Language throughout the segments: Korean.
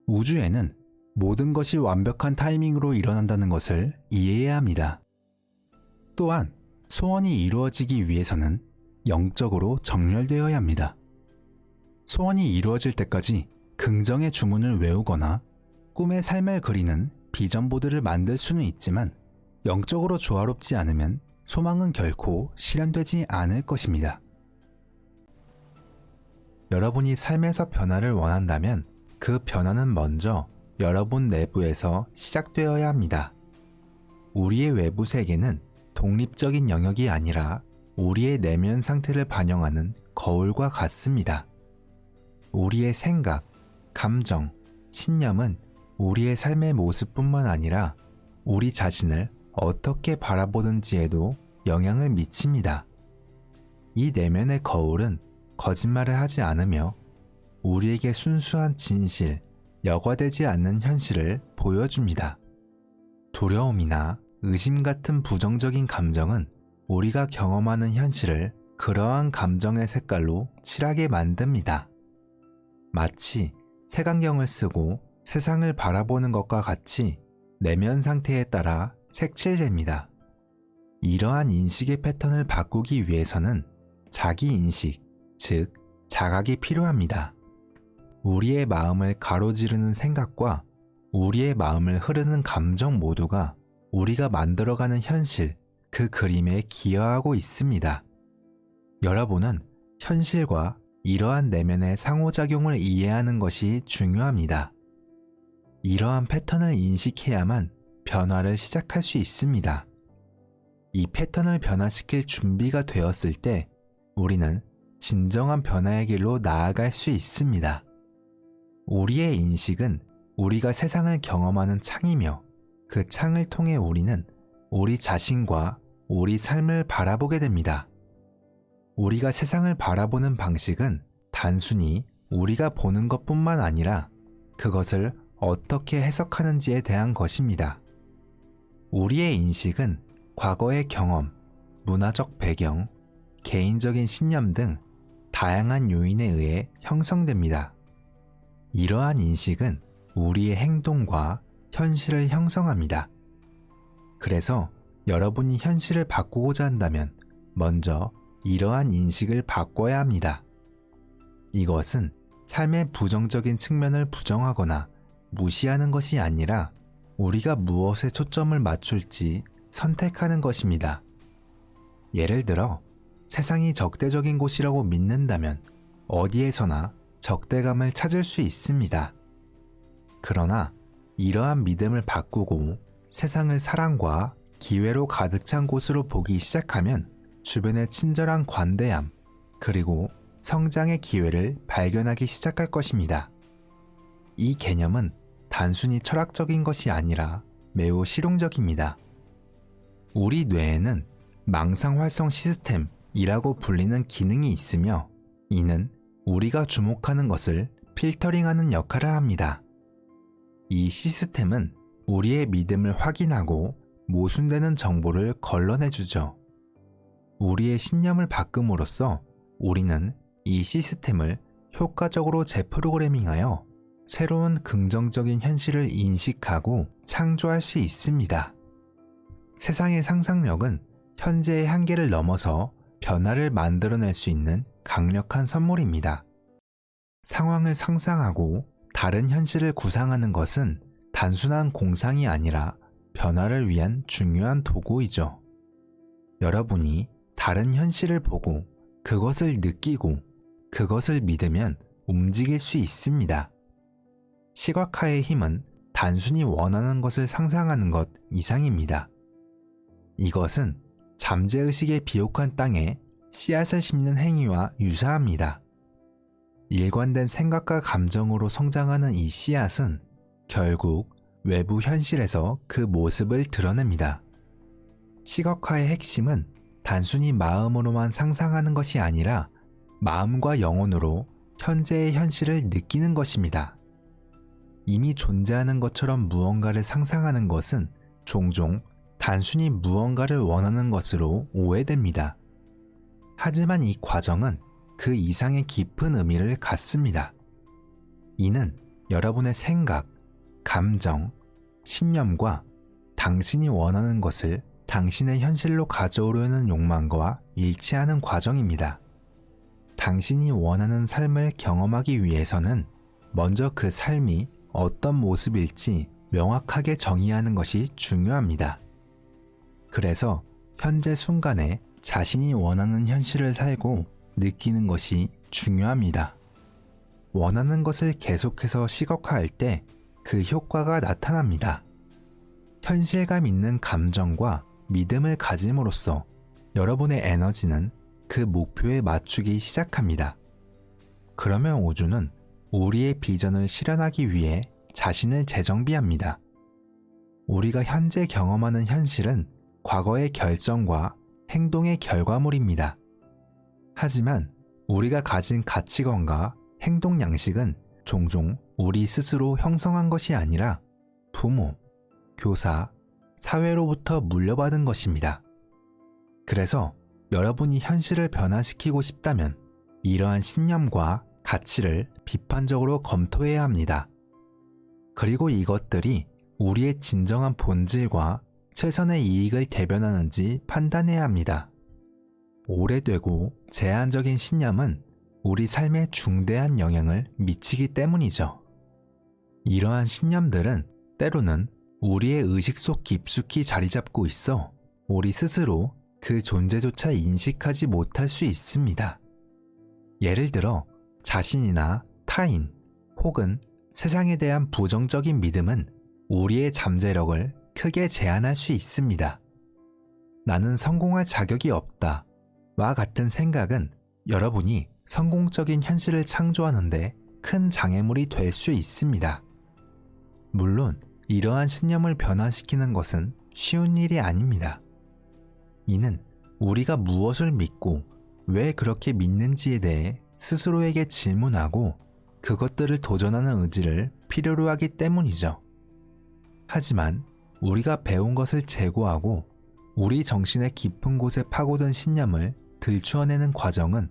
우주에는 모든 것이 완벽한 타이밍으로 일어난다는 것을 이해해야 합니다. 또한 소원이 이루어지기 위해서는 영적으로 정렬되어야 합니다. 소원이 이루어질 때까지 긍정의 주문을 외우거나 꿈의 삶을 그리는 비전보드를 만들 수는 있지만 영적으로 조화롭지 않으면 소망은 결코 실현되지 않을 것입니다. 여러분이 삶에서 변화를 원한다면 그 변화는 먼저 여러분 내부에서 시작되어야 합니다. 우리의 외부 세계는 독립적인 영역이 아니라 우리의 내면 상태를 반영하는 거울과 같습니다. 우리의 생각, 감정, 신념은 우리의 삶의 모습뿐만 아니라 우리 자신을 어떻게 바라보는지에도 영향을 미칩니다. 이 내면의 거울은 거짓말을 하지 않으며 우리에게 순수한 진실, 여과되지 않는 현실을 보여줍니다. 두려움이나 의심 같은 부정적인 감정은 우리가 경험하는 현실을 그러한 감정의 색깔로 칠하게 만듭니다. 마치 색안경을 쓰고 세상을 바라보는 것과 같이 내면 상태에 따라 색칠됩니다. 이러한 인식의 패턴을 바꾸기 위해서는 자기인식, 즉 자각이 필요합니다. 우리의 마음을 가로지르는 생각과 우리의 마음을 흐르는 감정 모두가 우리가 만들어가는 현실, 그 그림에 기여하고 있습니다. 여러분은 현실과 이러한 내면의 상호작용을 이해하는 것이 중요합니다. 이러한 패턴을 인식해야만 변화를 시작할 수 있습니다. 이 패턴을 변화시킬 준비가 되었을 때 우리는 진정한 변화의 길로 나아갈 수 있습니다. 우리의 인식은 우리가 세상을 경험하는 창이며 그 창을 통해 우리는 우리 자신과 우리 삶을 바라보게 됩니다. 우리가 세상을 바라보는 방식은 단순히 우리가 보는 것뿐만 아니라 그것을 어떻게 해석하는지에 대한 것입니다. 우리의 인식은 과거의 경험, 문화적 배경, 개인적인 신념 등 다양한 요인에 의해 형성됩니다. 이러한 인식은 우리의 행동과 현실을 형성합니다. 그래서 여러분이 현실을 바꾸고자 한다면 먼저 이러한 인식을 바꿔야 합니다. 이것은 삶의 부정적인 측면을 부정하거나 무시하는 것이 아니라 우리가 무엇에 초점을 맞출지 선택하는 것입니다. 예를 들어 세상이 적대적인 곳이라고 믿는다면 어디에서나 적대감을 찾을 수 있습니다. 그러나 이러한 믿음을 바꾸고 세상을 사랑과 기회로 가득 찬 곳으로 보기 시작하면 주변의 친절한 관대함, 그리고 성장의 기회를 발견하기 시작할 것입니다. 이 개념은 단순히 철학적인 것이 아니라 매우 실용적입니다. 우리 뇌에는 망상활성 시스템이라고 불리는 기능이 있으며 이는 우리가 주목하는 것을 필터링하는 역할을 합니다. 이 시스템은 우리의 믿음을 확인하고 모순되는 정보를 걸러내주죠. 우리의 신념을 바꿈으로써 우리는 이 시스템을 효과적으로 재프로그래밍하여 새로운 긍정적인 현실을 인식하고 창조할 수 있습니다. 세상의 상상력은 현재의 한계를 넘어서 변화를 만들어낼 수 있는 강력한 선물입니다. 상황을 상상하고 다른 현실을 구상하는 것은 단순한 공상이 아니라 변화를 위한 중요한 도구이죠. 여러분이 다른 현실을 보고 그것을 느끼고 그것을 믿으면 움직일 수 있습니다. 시각화의 힘은 단순히 원하는 것을 상상하는 것 이상입니다. 이것은 잠재의식의 비옥한 땅에 씨앗을 심는 행위와 유사합니다. 일관된 생각과 감정으로 성장하는 이 씨앗은 결국 외부 현실에서 그 모습을 드러냅니다. 시각화의 핵심은 단순히 마음으로만 상상하는 것이 아니라 마음과 영혼으로 현재의 현실을 느끼는 것입니다. 이미 존재하는 것처럼 무언가를 상상하는 것은 종종 단순히 무언가를 원하는 것으로 오해됩니다. 하지만 이 과정은 그 이상의 깊은 의미를 갖습니다. 이는 여러분의 생각, 감정, 신념과 당신이 원하는 것을 당신의 현실로 가져오려는 욕망과 일치하는 과정입니다. 당신이 원하는 삶을 경험하기 위해서는 먼저 그 삶이 어떤 모습일지 명확하게 정의하는 것이 중요합니다. 그래서 현재 순간에 자신이 원하는 현실을 살고 느끼는 것이 중요합니다. 원하는 것을 계속해서 시각화할 때 그 효과가 나타납니다. 현실감 있는 감정과 믿음을 가짐으로써 여러분의 에너지는 그 목표에 맞추기 시작합니다. 그러면 우주는 우리의 비전을 실현하기 위해 자신을 재정비합니다. 우리가 현재 경험하는 현실은 과거의 결정과 행동의 결과물입니다. 하지만 우리가 가진 가치관과 행동 양식은 종종 우리 스스로 형성한 것이 아니라 부모, 교사, 사회로부터 물려받은 것입니다. 그래서 여러분이 현실을 변화시키고 싶다면 이러한 신념과 가치를 비판적으로 검토해야 합니다. 그리고 이것들이 우리의 진정한 본질과 최선의 이익을 대변하는지 판단해야 합니다. 오래되고 제한적인 신념은 우리 삶에 중대한 영향을 미치기 때문이죠. 이러한 신념들은 때로는 우리의 의식 속 깊숙이 자리 잡고 있어 우리 스스로 그 존재조차 인식하지 못할 수 있습니다. 예를 들어 자신이나 타인 혹은 세상에 대한 부정적인 믿음은 우리의 잠재력을 크게 제한할 수 있습니다. 나는 성공할 자격이 없다 와 같은 생각은 여러분이 성공적인 현실을 창조하는데 큰 장애물이 될 수 있습니다. 물론 이러한 신념을 변화시키는 것은 쉬운 일이 아닙니다. 이는 우리가 무엇을 믿고 왜 그렇게 믿는지에 대해 스스로에게 질문하고 그것들을 도전하는 의지를 필요로 하기 때문이죠. 하지만 우리가 배운 것을 제고하고 우리 정신의 깊은 곳에 파고든 신념을 들추어내는 과정은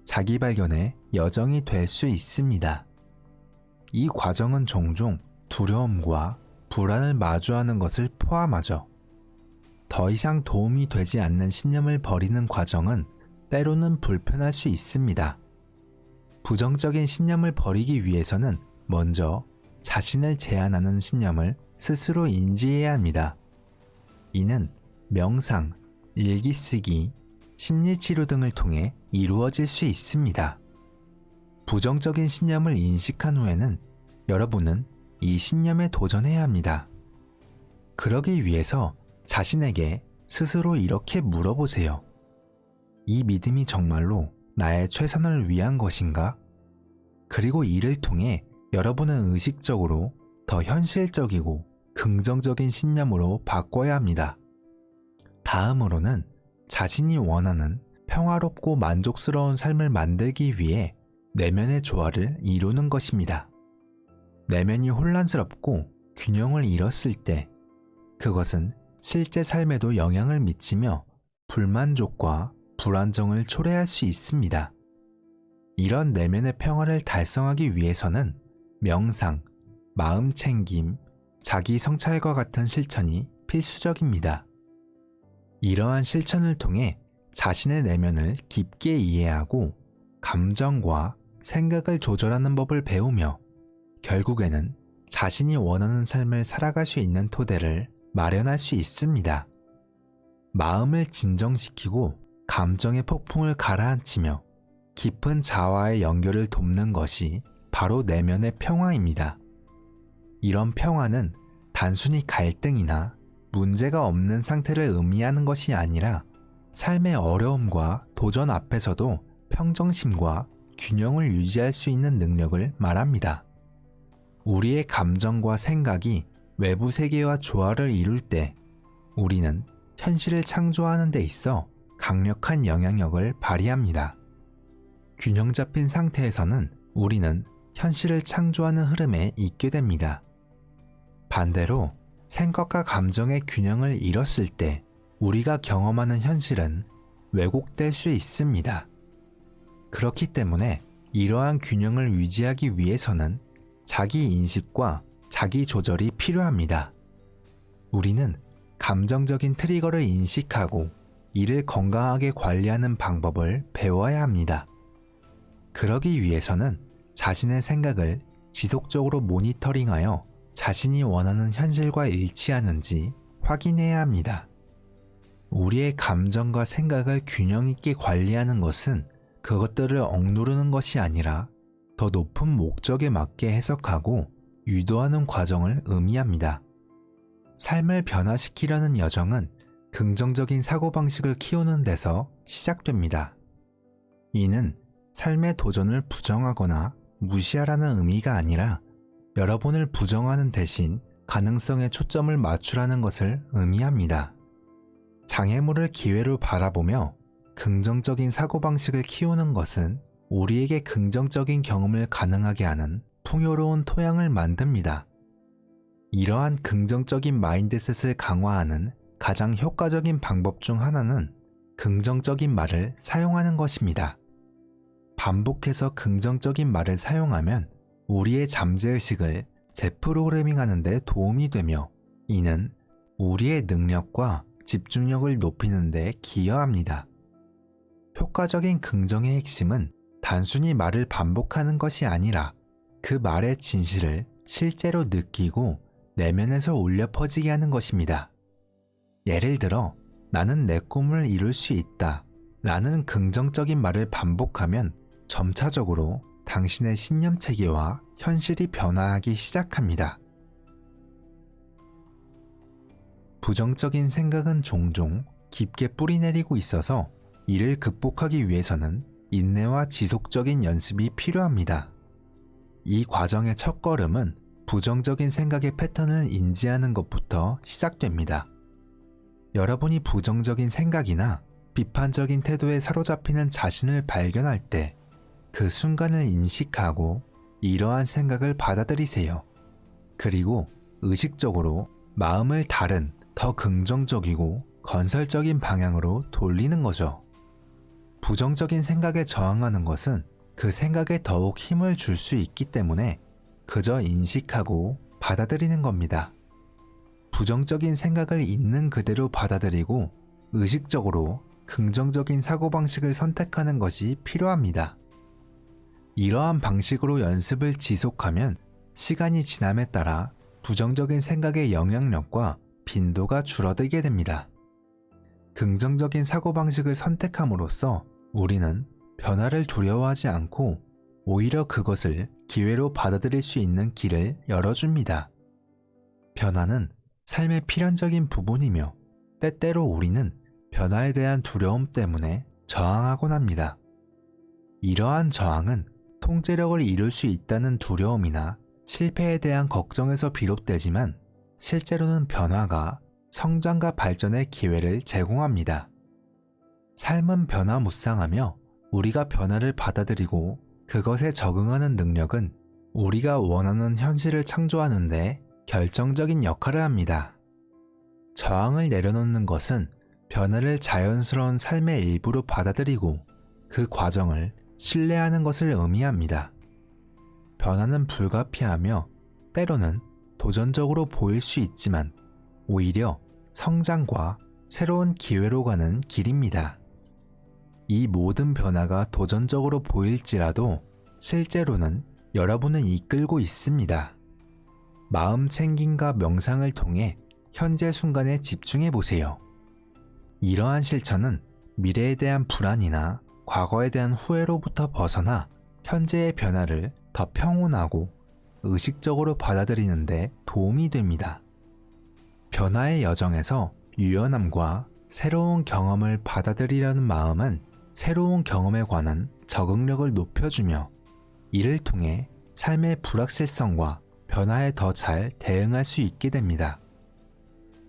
자기 발견의 여정이 될 수 있습니다. 이 과정은 종종 두려움과 불안을 마주하는 것을 포함하죠. 더 이상 도움이 되지 않는 신념을 버리는 과정은 때로는 불편할 수 있습니다. 부정적인 신념을 버리기 위해서는 먼저 자신을 제한하는 신념을 스스로 인지해야 합니다. 이는 명상, 일기쓰기, 심리치료 등을 통해 이루어질 수 있습니다. 부정적인 신념을 인식한 후에는 여러분은 이 신념에 도전해야 합니다. 그러기 위해서 자신에게 스스로 이렇게 물어보세요. 이 믿음이 정말로 나의 최선을 위한 것인가? 그리고 이를 통해 여러분은 의식적으로 더 현실적이고 긍정적인 신념으로 바꿔야 합니다. 다음으로는 자신이 원하는 평화롭고 만족스러운 삶을 만들기 위해 내면의 조화를 이루는 것입니다. 내면이 혼란스럽고 균형을 잃었을 때 그것은 실제 삶에도 영향을 미치며 불만족과 불안정을 초래할 수 있습니다. 이런 내면의 평화를 달성하기 위해서는 명상, 마음챙김, 자기 성찰과 같은 실천이 필수적입니다. 이러한 실천을 통해 자신의 내면을 깊게 이해하고 감정과 생각을 조절하는 법을 배우며 결국에는 자신이 원하는 삶을 살아갈 수 있는 토대를 마련할 수 있습니다. 마음을 진정시키고 감정의 폭풍을 가라앉히며 깊은 자아와의 연결을 돕는 것이 바로 내면의 평화입니다. 이런 평화는 단순히 갈등이나 문제가 없는 상태를 의미하는 것이 아니라 삶의 어려움과 도전 앞에서도 평정심과 균형을 유지할 수 있는 능력을 말합니다. 우리의 감정과 생각이 외부 세계와 조화를 이룰 때 우리는 현실을 창조하는 데 있어 강력한 영향력을 발휘합니다. 균형 잡힌 상태에서는 우리는 현실을 창조하는 흐름에 있게 됩니다. 반대로 생각과 감정의 균형을 잃었을 때 우리가 경험하는 현실은 왜곡될 수 있습니다. 그렇기 때문에 이러한 균형을 유지하기 위해서는 자기 인식과 자기 조절이 필요합니다. 우리는 감정적인 트리거를 인식하고 이를 건강하게 관리하는 방법을 배워야 합니다. 그러기 위해서는 자신의 생각을 지속적으로 모니터링하여 자신이 원하는 현실과 일치하는지 확인해야 합니다. 우리의 감정과 생각을 균형 있게 관리하는 것은 그것들을 억누르는 것이 아니라 더 높은 목적에 맞게 해석하고 유도하는 과정을 의미합니다. 삶을 변화시키려는 여정은 긍정적인 사고방식을 키우는 데서 시작됩니다. 이는 삶의 도전을 부정하거나 무시하라는 의미가 아니라 여러분을 부정하는 대신 가능성에 초점을 맞추라는 것을 의미합니다. 장애물을 기회로 바라보며 긍정적인 사고방식을 키우는 것은 우리에게 긍정적인 경험을 가능하게 하는 풍요로운 토양을 만듭니다. 이러한 긍정적인 마인드셋을 강화하는 가장 효과적인 방법 중 하나는 긍정적인 말을 사용하는 것입니다. 반복해서 긍정적인 말을 사용하면 우리의 잠재의식을 재프로그래밍하는 데 도움이 되며 이는 우리의 능력과 집중력을 높이는 데 기여합니다. 효과적인 긍정의 핵심은 단순히 말을 반복하는 것이 아니라 그 말의 진실을 실제로 느끼고 내면에서 울려 퍼지게 하는 것입니다. 예를 들어 나는 내 꿈을 이룰 수 있다 라는 긍정적인 말을 반복하면 점차적으로 당신의 신념 체계와 현실이 변화하기 시작합니다. 부정적인 생각은 종종 깊게 뿌리내리고 있어서 이를 극복하기 위해서는 인내와 지속적인 연습이 필요합니다. 이 과정의 첫걸음은 부정적인 생각의 패턴을 인지하는 것부터 시작됩니다. 여러분이 부정적인 생각이나 비판적인 태도에 사로잡히는 자신을 발견할 때 그 순간을 인식하고 이러한 생각을 받아들이세요. 그리고 의식적으로 마음을 다른 더 긍정적이고 건설적인 방향으로 돌리는 거죠. 부정적인 생각에 저항하는 것은 그 생각에 더욱 힘을 줄 수 있기 때문에 그저 인식하고 받아들이는 겁니다. 부정적인 생각을 있는 그대로 받아들이고 의식적으로 긍정적인 사고방식을 선택하는 것이 필요합니다. 이러한 방식으로 연습을 지속하면 시간이 지남에 따라 부정적인 생각의 영향력과 빈도가 줄어들게 됩니다. 긍정적인 사고방식을 선택함으로써 우리는 변화를 두려워하지 않고 오히려 그것을 기회로 받아들일 수 있는 길을 열어줍니다. 변화는 삶의 필연적인 부분이며 때때로 우리는 변화에 대한 두려움 때문에 저항하곤 합니다. 이러한 저항은 통제력을 잃을 수 있다는 두려움이나 실패에 대한 걱정에서 비롯되지만 실제로는 변화가 성장과 발전의 기회를 제공합니다. 삶은 변화무쌍하며 우리가 변화를 받아들이고 그것에 적응하는 능력은 우리가 원하는 현실을 창조하는 데 결정적인 역할을 합니다. 저항을 내려놓는 것은 변화를 자연스러운 삶의 일부로 받아들이고 그 과정을 신뢰하는 것을 의미합니다. 변화는 불가피하며 때로는 도전적으로 보일 수 있지만 오히려 성장과 새로운 기회로 가는 길입니다. 이 모든 변화가 도전적으로 보일지라도 실제로는 여러분을 이끌고 있습니다. 마음 챙김과 명상을 통해 현재 순간에 집중해 보세요. 이러한 실천은 미래에 대한 불안이나 과거에 대한 후회로부터 벗어나 현재의 변화를 더 평온하고 의식적으로 받아들이는 데 도움이 됩니다. 변화의 여정에서 유연함과 새로운 경험을 받아들이려는 마음은 새로운 경험에 관한 적응력을 높여주며 이를 통해 삶의 불확실성과 변화에 더 잘 대응할 수 있게 됩니다.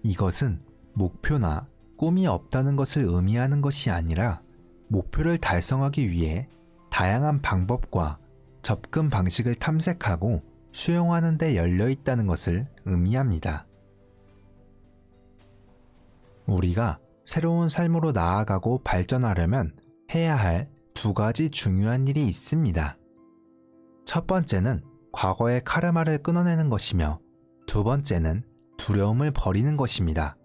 이것은 목표나 꿈이 없다는 것을 의미하는 것이 아니라 목표를 달성하기 위해 다양한 방법과 접근 방식을 탐색하고 수용하는 데 열려 있다는 것을 의미합니다. 우리가 새로운 삶으로 나아가고 발전하려면 해야 할 두 가지 중요한 일이 있습니다. 첫 번째는 과거의 카르마를 끊어내는 것이며 두 번째는 두려움을 버리는 것입니다.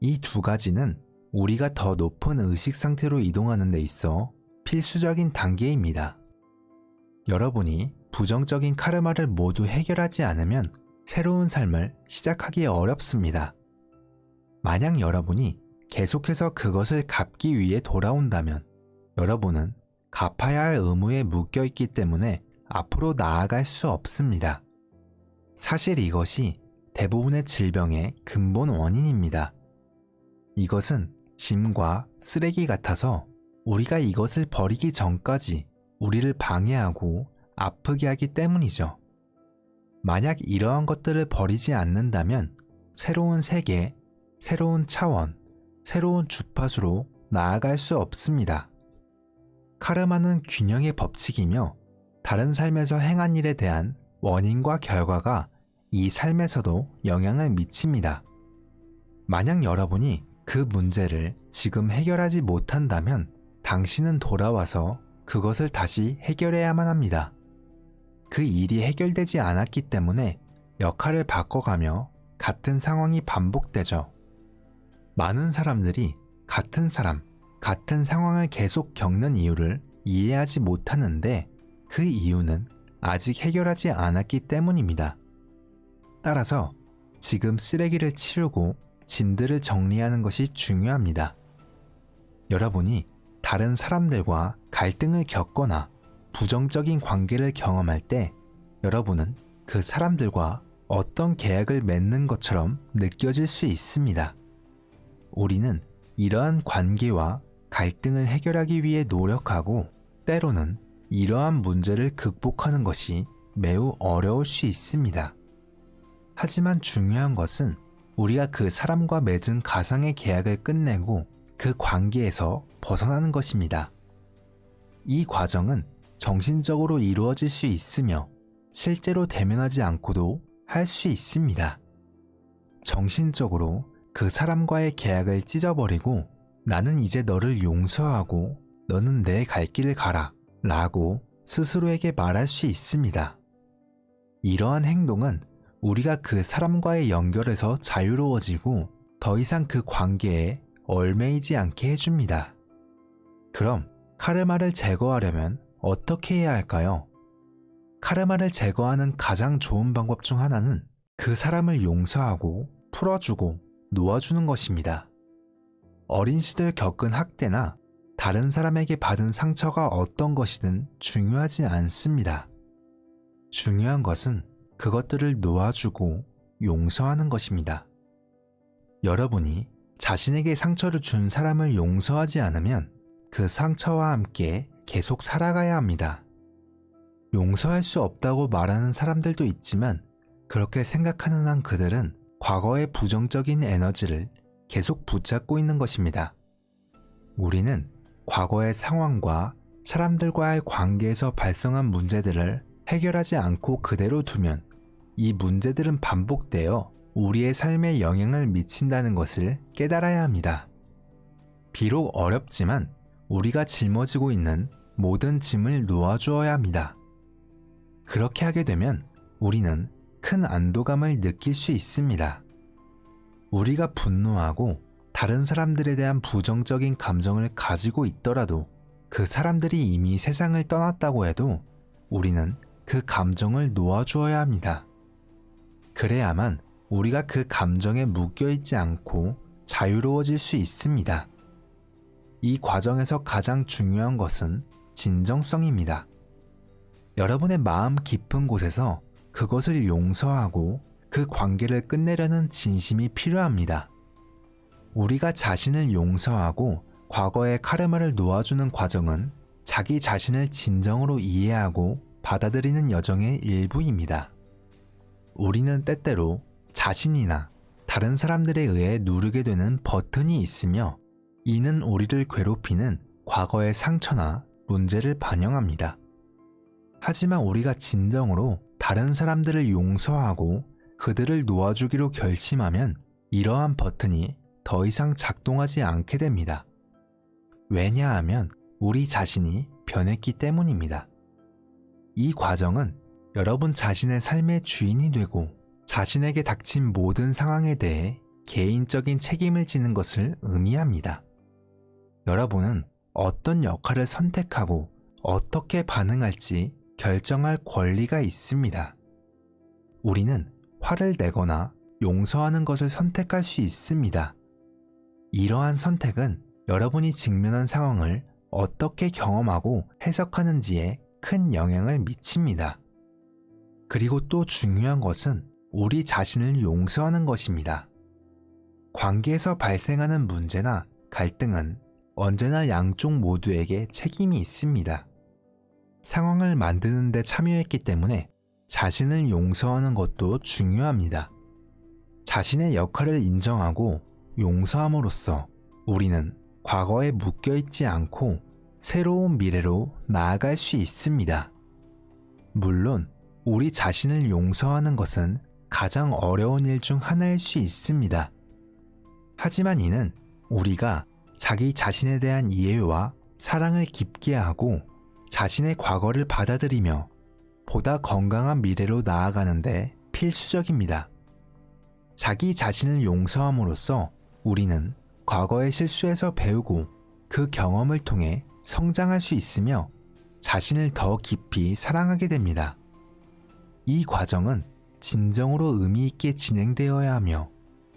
이 두 가지는 우리가 더 높은 의식 상태로 이동하는 데 있어 필수적인 단계입니다. 여러분이 부정적인 카르마를 모두 해결하지 않으면 새로운 삶을 시작하기 어렵습니다. 만약 여러분이 계속해서 그것을 갚기 위해 돌아온다면 여러분은 갚아야 할 의무에 묶여 있기 때문에 앞으로 나아갈 수 없습니다. 사실 이것이 대부분의 질병의 근본 원인입니다. 이것은 짐과 쓰레기 같아서 우리가 이것을 버리기 전까지 우리를 방해하고 아프게 하기 때문이죠. 만약 이러한 것들을 버리지 않는다면 새로운 세계, 새로운 차원, 새로운 주파수로 나아갈 수 없습니다. 카르마는 균형의 법칙이며 다른 삶에서 행한 일에 대한 원인과 결과가 이 삶에서도 영향을 미칩니다. 만약 여러분이 그 문제를 지금 해결하지 못한다면 당신은 돌아와서 그것을 다시 해결해야만 합니다. 그 일이 해결되지 않았기 때문에 역할을 바꿔가며 같은 상황이 반복되죠. 많은 사람들이 같은 사람, 같은 상황을 계속 겪는 이유를 이해하지 못하는데 그 이유는 아직 해결하지 않았기 때문입니다. 따라서 지금 쓰레기를 치우고 짐들을 정리하는 것이 중요합니다. 여러분이 다른 사람들과 갈등을 겪거나 부정적인 관계를 경험할 때 여러분은 그 사람들과 어떤 계약을 맺는 것처럼 느껴질 수 있습니다. 우리는 이러한 관계와 갈등을 해결하기 위해 노력하고 때로는 이러한 문제를 극복하는 것이 매우 어려울 수 있습니다. 하지만 중요한 것은 우리가 그 사람과 맺은 가상의 계약을 끝내고 그 관계에서 벗어나는 것입니다. 이 과정은 정신적으로 이루어질 수 있으며 실제로 대면하지 않고도 할 수 있습니다. 정신적으로 그 사람과의 계약을 찢어버리고 나는 이제 너를 용서하고 너는 내 갈 길을 가라 라고 스스로에게 말할 수 있습니다. 이러한 행동은 우리가 그 사람과의 연결에서 자유로워지고 더 이상 그 관계에 얽매이지 않게 해줍니다. 그럼 카르마를 제거하려면 어떻게 해야 할까요? 카르마를 제거하는 가장 좋은 방법 중 하나는 그 사람을 용서하고 풀어주고 놓아주는 것입니다. 어린 시절 겪은 학대나 다른 사람에게 받은 상처가 어떤 것이든 중요하지 않습니다. 중요한 것은 그것들을 놓아주고 용서하는 것입니다. 여러분이 자신에게 상처를 준 사람을 용서하지 않으면 그 상처와 함께 계속 살아가야 합니다. 용서할 수 없다고 말하는 사람들도 있지만 그렇게 생각하는 한 그들은 과거의 부정적인 에너지를 계속 붙잡고 있는 것입니다. 우리는 과거의 상황과 사람들과의 관계에서 발생한 문제들을 해결하지 않고 그대로 두면 이 문제들은 반복되어 우리의 삶에 영향을 미친다는 것을 깨달아야 합니다. 비록 어렵지만 우리가 짊어지고 있는 모든 짐을 놓아주어야 합니다. 그렇게 하게 되면 우리는 큰 안도감을 느낄 수 있습니다. 우리가 분노하고 다른 사람들에 대한 부정적인 감정을 가지고 있더라도 그 사람들이 이미 세상을 떠났다고 해도 우리는 그 감정을 놓아주어야 합니다. 그래야만 우리가 그 감정에 묶여있지 않고 자유로워질 수 있습니다. 이 과정에서 가장 중요한 것은 진정성입니다. 여러분의 마음 깊은 곳에서 그것을 용서하고 그 관계를 끝내려는 진심이 필요합니다. 우리가 자신을 용서하고 과거의 카르마를 놓아주는 과정은 자기 자신을 진정으로 이해하고 받아들이는 여정의 일부입니다. 우리는 때때로 자신이나 다른 사람들에 의해 누르게 되는 버튼이 있으며 이는 우리를 괴롭히는 과거의 상처나 문제를 반영합니다. 하지만 우리가 진정으로 다른 사람들을 용서하고 그들을 놓아주기로 결심하면 이러한 버튼이 더 이상 작동하지 않게 됩니다. 왜냐하면 우리 자신이 변했기 때문입니다. 이 과정은 여러분 자신의 삶의 주인이 되고 자신에게 닥친 모든 상황에 대해 개인적인 책임을 지는 것을 의미합니다. 여러분은 어떤 역할을 선택하고 어떻게 반응할지 결정할 권리가 있습니다. 우리는 화를 내거나 용서하는 것을 선택할 수 있습니다. 이러한 선택은 여러분이 직면한 상황을 어떻게 경험하고 해석하는지에 큰 영향을 미칩니다. 그리고 또 중요한 것은 우리 자신을 용서하는 것입니다. 관계에서 발생하는 문제나 갈등은 언제나 양쪽 모두에게 책임이 있습니다. 상황을 만드는 데 참여했기 때문에 자신을 용서하는 것도 중요합니다. 자신의 역할을 인정하고 용서함으로써 우리는 과거에 묶여있지 않고 새로운 미래로 나아갈 수 있습니다. 물론 우리 자신을 용서하는 것은 가장 어려운 일 중 하나일 수 있습니다. 하지만 이는 우리가 자기 자신에 대한 이해와 사랑을 깊게 하고 자신의 과거를 받아들이며 보다 건강한 미래로 나아가는데 필수적입니다. 자기 자신을 용서함으로써 우리는 과거의 실수에서 배우고 그 경험을 통해 성장할 수 있으며 자신을 더 깊이 사랑하게 됩니다. 이 과정은 진정으로 의미 있게 진행되어야 하며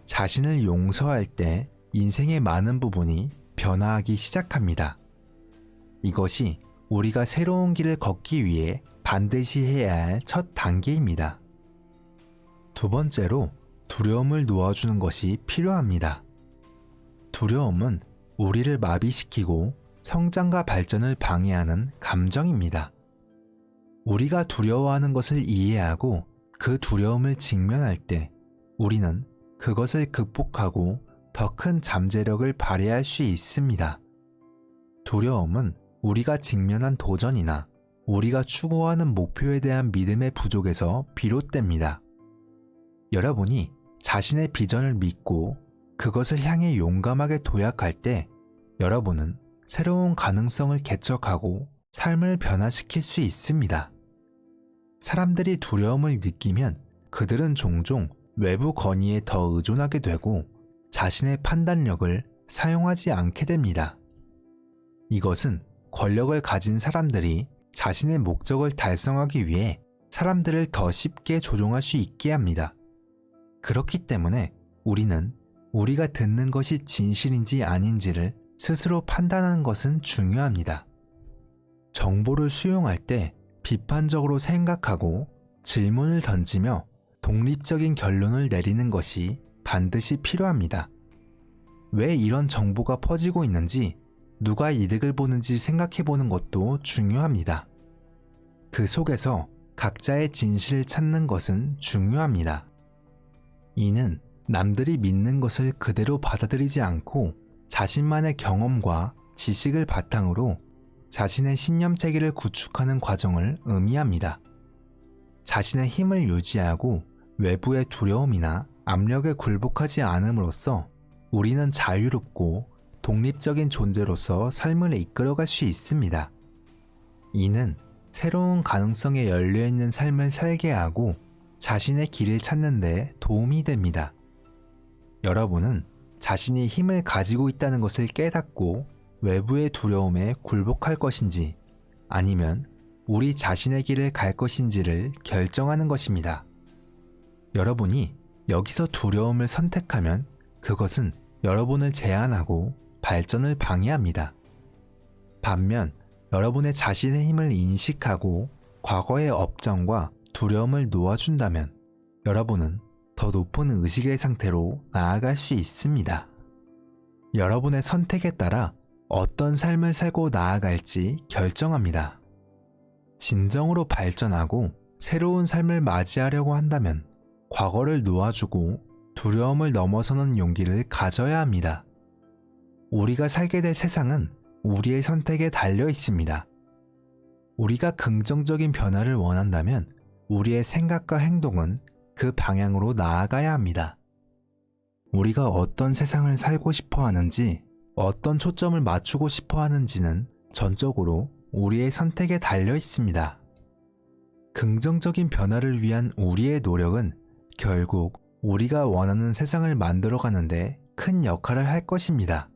자신을 용서할 때 인생의 많은 부분이 변화하기 시작합니다. 이것이 우리가 새로운 길을 걷기 위해 반드시 해야 할 첫 단계입니다. 두 번째로 두려움을 놓아주는 것이 필요합니다. 두려움은 우리를 마비시키고 성장과 발전을 방해하는 감정입니다. 우리가 두려워하는 것을 이해하고 그 두려움을 직면할 때 우리는 그것을 극복하고 더 큰 잠재력을 발휘할 수 있습니다. 두려움은 우리가 직면한 도전이나 우리가 추구하는 목표에 대한 믿음의 부족에서 비롯됩니다. 여러분이 자신의 비전을 믿고 그것을 향해 용감하게 도약할 때 여러분은 새로운 가능성을 개척하고 삶을 변화시킬 수 있습니다. 사람들이 두려움을 느끼면 그들은 종종 외부 건의에 더 의존하게 되고 자신의 판단력을 사용하지 않게 됩니다. 이것은 권력을 가진 사람들이 자신의 목적을 달성하기 위해 사람들을 더 쉽게 조종할 수 있게 합니다. 그렇기 때문에 우리는 우리가 듣는 것이 진실인지 아닌지를 스스로 판단하는 것은 중요합니다. 정보를 수용할 때 비판적으로 생각하고 질문을 던지며 독립적인 결론을 내리는 것이 반드시 필요합니다. 왜 이런 정보가 퍼지고 있는지, 누가 이득을 보는지 생각해 보는 것도 중요합니다. 그 속에서 각자의 진실을 찾는 것은 중요합니다. 이는 남들이 믿는 것을 그대로 받아들이지 않고 자신만의 경험과 지식을 바탕으로 자신의 신념체계를 구축하는 과정을 의미합니다. 자신의 힘을 유지하고 외부의 두려움이나 압력에 굴복하지 않음으로써 우리는 자유롭고 독립적인 존재로서 삶을 이끌어갈 수 있습니다. 이는 새로운 가능성에 열려있는 삶을 살게 하고 자신의 길을 찾는 데 도움이 됩니다. 여러분은 자신이 힘을 가지고 있다는 것을 깨닫고 외부의 두려움에 굴복할 것인지 아니면 우리 자신의 길을 갈 것인지를 결정하는 것입니다. 여러분이 여기서 두려움을 선택하면 그것은 여러분을 제한하고 발전을 방해합니다. 반면 여러분의 자신의 힘을 인식하고 과거의 업장과 두려움을 놓아준다면 여러분은 더 높은 의식의 상태로 나아갈 수 있습니다. 여러분의 선택에 따라 어떤 삶을 살고 나아갈지 결정합니다. 진정으로 발전하고 새로운 삶을 맞이하려고 한다면 과거를 놓아주고 두려움을 넘어서는 용기를 가져야 합니다. 우리가 살게 될 세상은 우리의 선택에 달려 있습니다. 우리가 긍정적인 변화를 원한다면 우리의 생각과 행동은 그 방향으로 나아가야 합니다. 우리가 어떤 세상을 살고 싶어 하는지, 어떤 초점을 맞추고 싶어 하는지는 전적으로 우리의 선택에 달려 있습니다. 긍정적인 변화를 위한 우리의 노력은 결국 우리가 원하는 세상을 만들어가는데 큰 역할을 할 것입니다.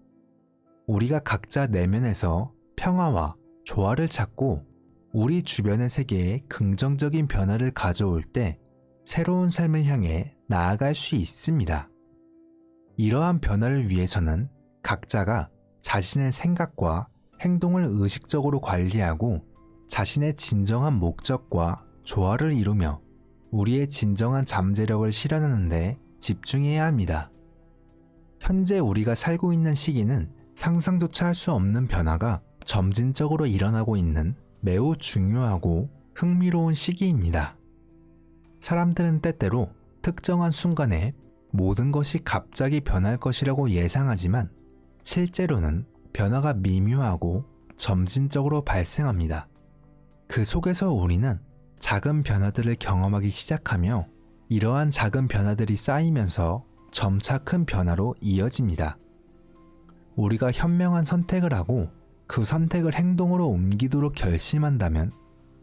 우리가 각자 내면에서 평화와 조화를 찾고 우리 주변의 세계에 긍정적인 변화를 가져올 때 새로운 삶을 향해 나아갈 수 있습니다. 이러한 변화를 위해서는 각자가 자신의 생각과 행동을 의식적으로 관리하고 자신의 진정한 목적과 조화를 이루며 우리의 진정한 잠재력을 실현하는 데 집중해야 합니다. 현재 우리가 살고 있는 시기는 상상조차 할 수 없는 변화가 점진적으로 일어나고 있는 매우 중요하고 흥미로운 시기입니다. 사람들은 때때로 특정한 순간에 모든 것이 갑자기 변할 것이라고 예상하지만 실제로는 변화가 미묘하고 점진적으로 발생합니다. 그 속에서 우리는 작은 변화들을 경험하기 시작하며 이러한 작은 변화들이 쌓이면서 점차 큰 변화로 이어집니다. 우리가 현명한 선택을 하고 그 선택을 행동으로 옮기도록 결심한다면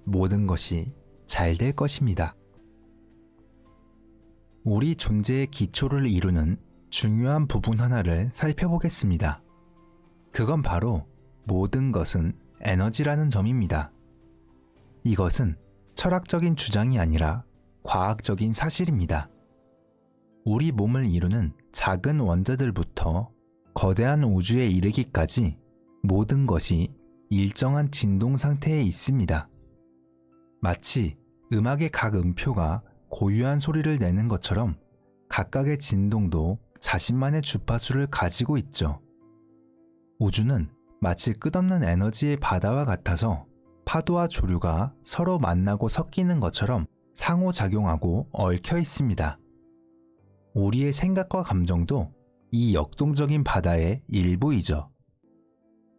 모든 것이 잘 될 것입니다. 우리 존재의 기초를 이루는 중요한 부분 하나를 살펴보겠습니다. 그건 바로 모든 것은 에너지라는 점입니다. 이것은 철학적인 주장이 아니라 과학적인 사실입니다. 우리 몸을 이루는 작은 원자들부터 거대한 우주에 이르기까지 모든 것이 일정한 진동 상태에 있습니다. 마치 음악의 각 음표가 고유한 소리를 내는 것처럼 각각의 진동도 자신만의 주파수를 가지고 있죠. 우주는 마치 끝없는 에너지의 바다와 같아서 파도와 조류가 서로 만나고 섞이는 것처럼 상호작용하고 얽혀 있습니다. 우리의 생각과 감정도 이 역동적인 바다의 일부이죠.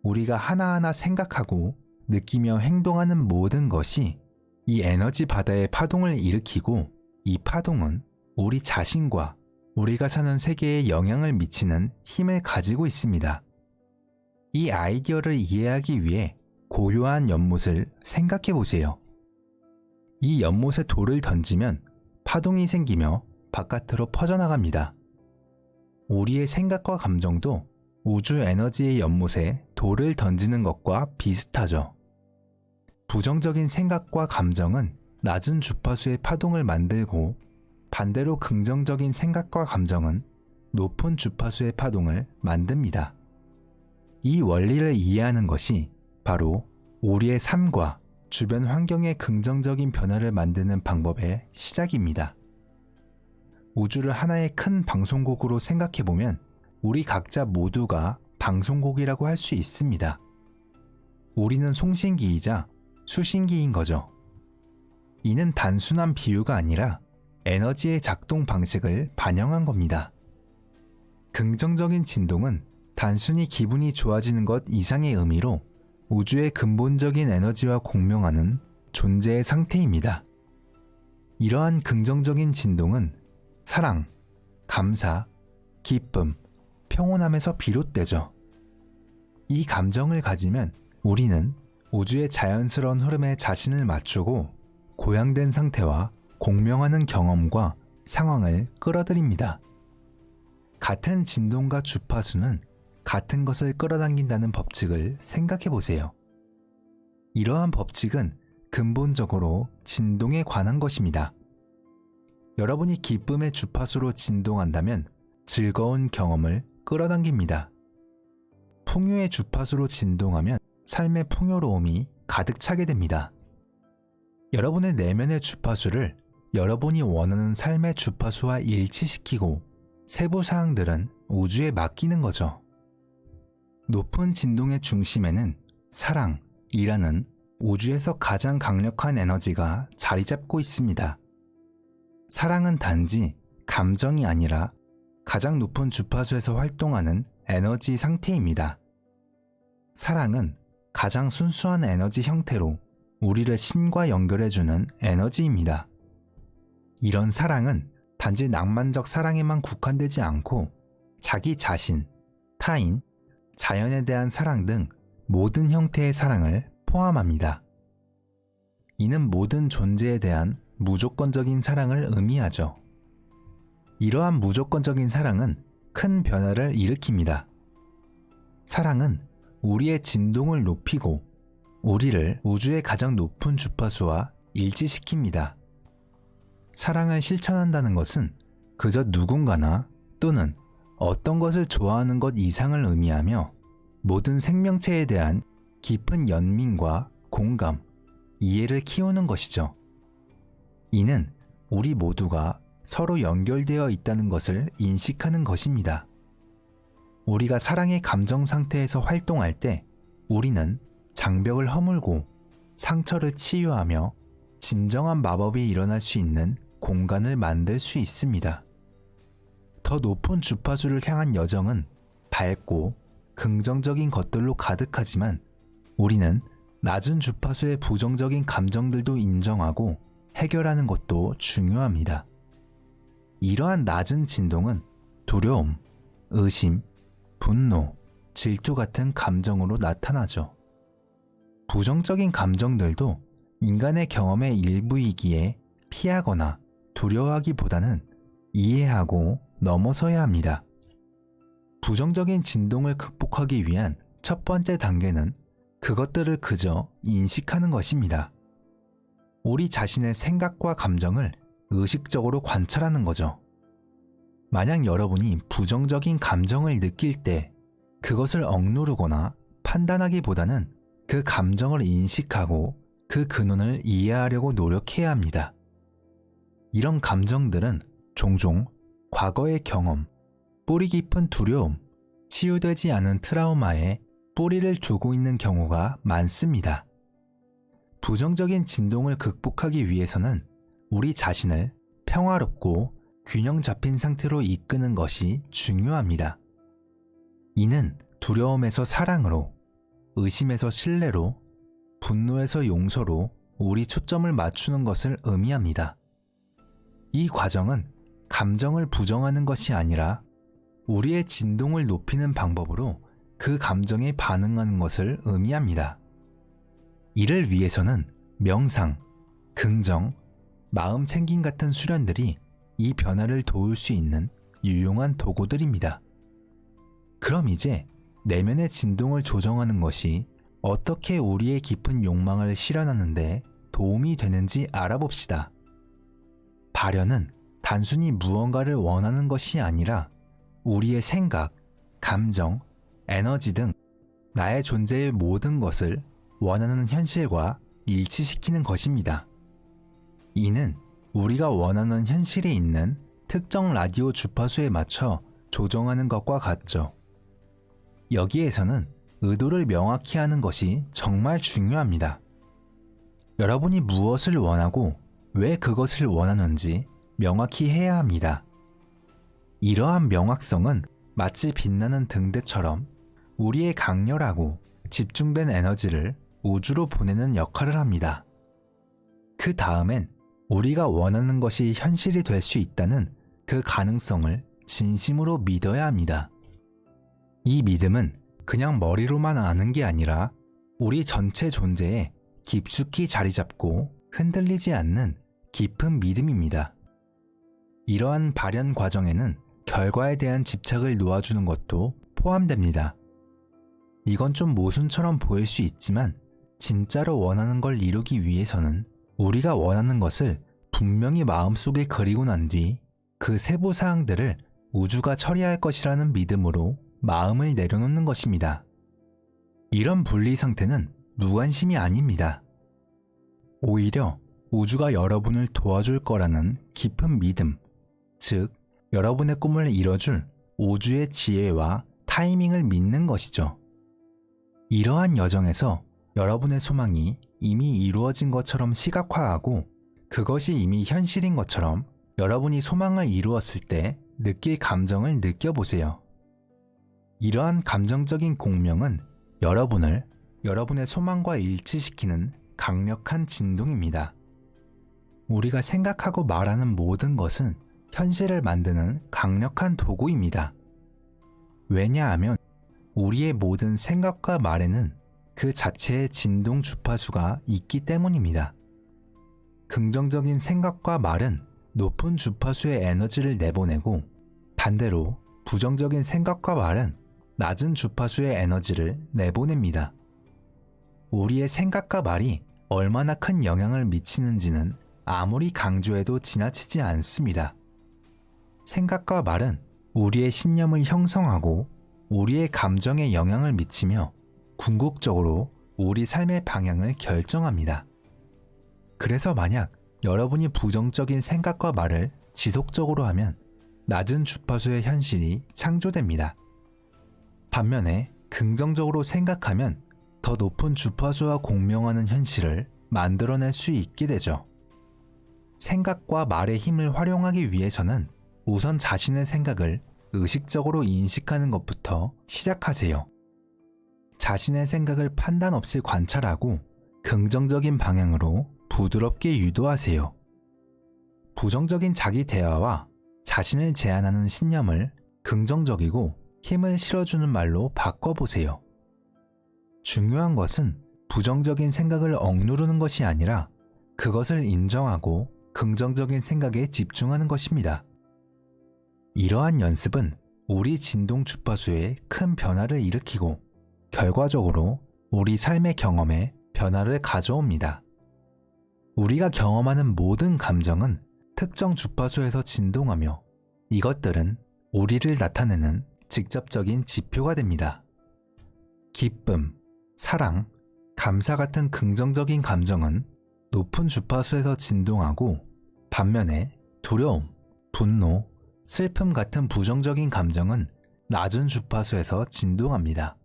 우리가 하나하나 생각하고 느끼며 행동하는 모든 것이 이 에너지 바다의 파동을 일으키고 이 파동은 우리 자신과 우리가 사는 세계에 영향을 미치는 힘을 가지고 있습니다. 이 아이디어를 이해하기 위해 고요한 연못을 생각해 보세요. 이 연못에 돌을 던지면 파동이 생기며 바깥으로 퍼져나갑니다. 우리의 생각과 감정도 우주 에너지의 연못에 돌을 던지는 것과 비슷하죠. 부정적인 생각과 감정은 낮은 주파수의 파동을 만들고 반대로 긍정적인 생각과 감정은 높은 주파수의 파동을 만듭니다. 이 원리를 이해하는 것이 바로 우리의 삶과 주변 환경의 긍정적인 변화를 만드는 방법의 시작입니다. 우주를 하나의 큰 방송국으로 생각해보면 우리 각자 모두가 방송국이라고 할 수 있습니다. 우리는 송신기이자 수신기인 거죠. 이는 단순한 비유가 아니라 에너지의 작동 방식을 반영한 겁니다. 긍정적인 진동은 단순히 기분이 좋아지는 것 이상의 의미로 우주의 근본적인 에너지와 공명하는 존재의 상태입니다. 이러한 긍정적인 진동은 사랑, 감사, 기쁨, 평온함에서 비롯되죠. 이 감정을 가지면 우리는 우주의 자연스러운 흐름에 자신을 맞추고 고양된 상태와 공명하는 경험과 상황을 끌어들입니다. 같은 진동과 주파수는 같은 것을 끌어당긴다는 법칙을 생각해 보세요. 이러한 법칙은 근본적으로 진동에 관한 것입니다. 여러분이 기쁨의 주파수로 진동한다면 즐거운 경험을 끌어당깁니다. 풍요의 주파수로 진동하면 삶의 풍요로움이 가득 차게 됩니다. 여러분의 내면의 주파수를 여러분이 원하는 삶의 주파수와 일치시키고 세부 사항들은 우주에 맡기는 거죠. 높은 진동의 중심에는 사랑이라는 우주에서 가장 강력한 에너지가 자리 잡고 있습니다. 사랑은 단지 감정이 아니라 가장 높은 주파수에서 활동하는 에너지 상태입니다. 사랑은 가장 순수한 에너지 형태로 우리를 신과 연결해주는 에너지입니다. 이런 사랑은 단지 낭만적 사랑에만 국한되지 않고 자기 자신, 타인, 자연에 대한 사랑 등 모든 형태의 사랑을 포함합니다. 이는 모든 존재에 대한 무조건적인 사랑을 의미하죠. 이러한 무조건적인 사랑은 큰 변화를 일으킵니다. 사랑은 우리의 진동을 높이고 우리를 우주의 가장 높은 주파수와 일치시킵니다. 사랑을 실천한다는 것은 그저 누군가나 또는 어떤 것을 좋아하는 것 이상을 의미하며 모든 생명체에 대한 깊은 연민과 공감, 이해를 키우는 것이죠. 이는 우리 모두가 서로 연결되어 있다는 것을 인식하는 것입니다. 우리가 사랑의 감정 상태에서 활동할 때 우리는 장벽을 허물고 상처를 치유하며 진정한 마법이 일어날 수 있는 공간을 만들 수 있습니다. 더 높은 주파수를 향한 여정은 밝고 긍정적인 것들로 가득하지만 우리는 낮은 주파수의 부정적인 감정들도 인정하고 해결하는 것도 중요합니다. 이러한 낮은 진동은 두려움, 의심, 분노, 질투 같은 감정으로 나타나죠. 부정적인 감정들도 인간의 경험의 일부이기에 피하거나 두려워하기보다는 이해하고 넘어서야 합니다. 부정적인 진동을 극복하기 위한 첫 번째 단계는 그것들을 그저 인식하는 것입니다. 우리 자신의 생각과 감정을 의식적으로 관찰하는 거죠. 만약 여러분이 부정적인 감정을 느낄 때 그것을 억누르거나 판단하기보다는 그 감정을 인식하고 그 근원을 이해하려고 노력해야 합니다. 이런 감정들은 종종 과거의 경험, 뿌리 깊은 두려움, 치유되지 않은 트라우마에 뿌리를 두고 있는 경우가 많습니다. 부정적인 진동을 극복하기 위해서는 우리 자신을 평화롭고 균형 잡힌 상태로 이끄는 것이 중요합니다. 이는 두려움에서 사랑으로, 의심에서 신뢰로, 분노에서 용서로 우리 초점을 맞추는 것을 의미합니다. 이 과정은 감정을 부정하는 것이 아니라 우리의 진동을 높이는 방법으로 그 감정에 반응하는 것을 의미합니다. 이를 위해서는 명상, 긍정, 마음 챙김 같은 수련들이 이 변화를 도울 수 있는 유용한 도구들입니다. 그럼 이제 내면의 진동을 조정하는 것이 어떻게 우리의 깊은 욕망을 실현하는 데 도움이 되는지 알아봅시다. 발현은 단순히 무언가를 원하는 것이 아니라 우리의 생각, 감정, 에너지 등 나의 존재의 모든 것을 원하는 현실과 일치시키는 것입니다. 이는 우리가 원하는 현실에 있는 특정 라디오 주파수에 맞춰 조정하는 것과 같죠. 여기에서는 의도를 명확히 하는 것이 정말 중요합니다. 여러분이 무엇을 원하고 왜 그것을 원하는지 명확히 해야 합니다. 이러한 명확성은 마치 빛나는 등대처럼 우리의 강렬하고 집중된 에너지를 우주로 보내는 역할을 합니다. 그 다음엔 우리가 원하는 것이 현실이 될 수 있다는 그 가능성을 진심으로 믿어야 합니다. 이 믿음은 그냥 머리로만 아는 게 아니라 우리 전체 존재에 깊숙이 자리 잡고 흔들리지 않는 깊은 믿음입니다. 이러한 발현 과정에는 결과에 대한 집착을 놓아주는 것도 포함됩니다. 이건 좀 모순처럼 보일 수 있지만 진짜로 원하는 걸 이루기 위해서는 우리가 원하는 것을 분명히 마음속에 그리고 난 뒤 그 세부 사항들을 우주가 처리할 것이라는 믿음으로 마음을 내려놓는 것입니다. 이런 분리 상태는 무관심이 아닙니다. 오히려 우주가 여러분을 도와줄 거라는 깊은 믿음, 즉 여러분의 꿈을 이뤄줄 우주의 지혜와 타이밍을 믿는 것이죠. 이러한 여정에서 여러분의 소망이 이미 이루어진 것처럼 시각화하고 그것이 이미 현실인 것처럼 여러분이 소망을 이루었을 때 느낄 감정을 느껴보세요. 이러한 감정적인 공명은 여러분을 여러분의 소망과 일치시키는 강력한 진동입니다. 우리가 생각하고 말하는 모든 것은 현실을 만드는 강력한 도구입니다. 왜냐하면 우리의 모든 생각과 말에는 그 자체의 진동 주파수가 있기 때문입니다. 긍정적인 생각과 말은 높은 주파수의 에너지를 내보내고 반대로 부정적인 생각과 말은 낮은 주파수의 에너지를 내보냅니다. 우리의 생각과 말이 얼마나 큰 영향을 미치는지는 아무리 강조해도 지나치지 않습니다. 생각과 말은 우리의 신념을 형성하고 우리의 감정에 영향을 미치며 궁극적으로 우리 삶의 방향을 결정합니다. 그래서 만약 여러분이 부정적인 생각과 말을 지속적으로 하면 낮은 주파수의 현실이 창조됩니다. 반면에 긍정적으로 생각하면 더 높은 주파수와 공명하는 현실을 만들어낼 수 있게 되죠. 생각과 말의 힘을 활용하기 위해서는 우선 자신의 생각을 의식적으로 인식하는 것부터 시작하세요. 자신의 생각을 판단 없이 관찰하고 긍정적인 방향으로 부드럽게 유도하세요. 부정적인 자기 대화와 자신을 제한하는 신념을 긍정적이고 힘을 실어주는 말로 바꿔보세요. 중요한 것은 부정적인 생각을 억누르는 것이 아니라 그것을 인정하고 긍정적인 생각에 집중하는 것입니다. 이러한 연습은 우리 진동 주파수에 큰 변화를 일으키고 결과적으로 우리 삶의 경험에 변화를 가져옵니다. 우리가 경험하는 모든 감정은 특정 주파수에서 진동하며 이것들은 우리를 나타내는 직접적인 지표가 됩니다. 기쁨, 사랑, 감사 같은 긍정적인 감정은 높은 주파수에서 진동하고 반면에 두려움, 분노, 슬픔 같은 부정적인 감정은 낮은 주파수에서 진동합니다.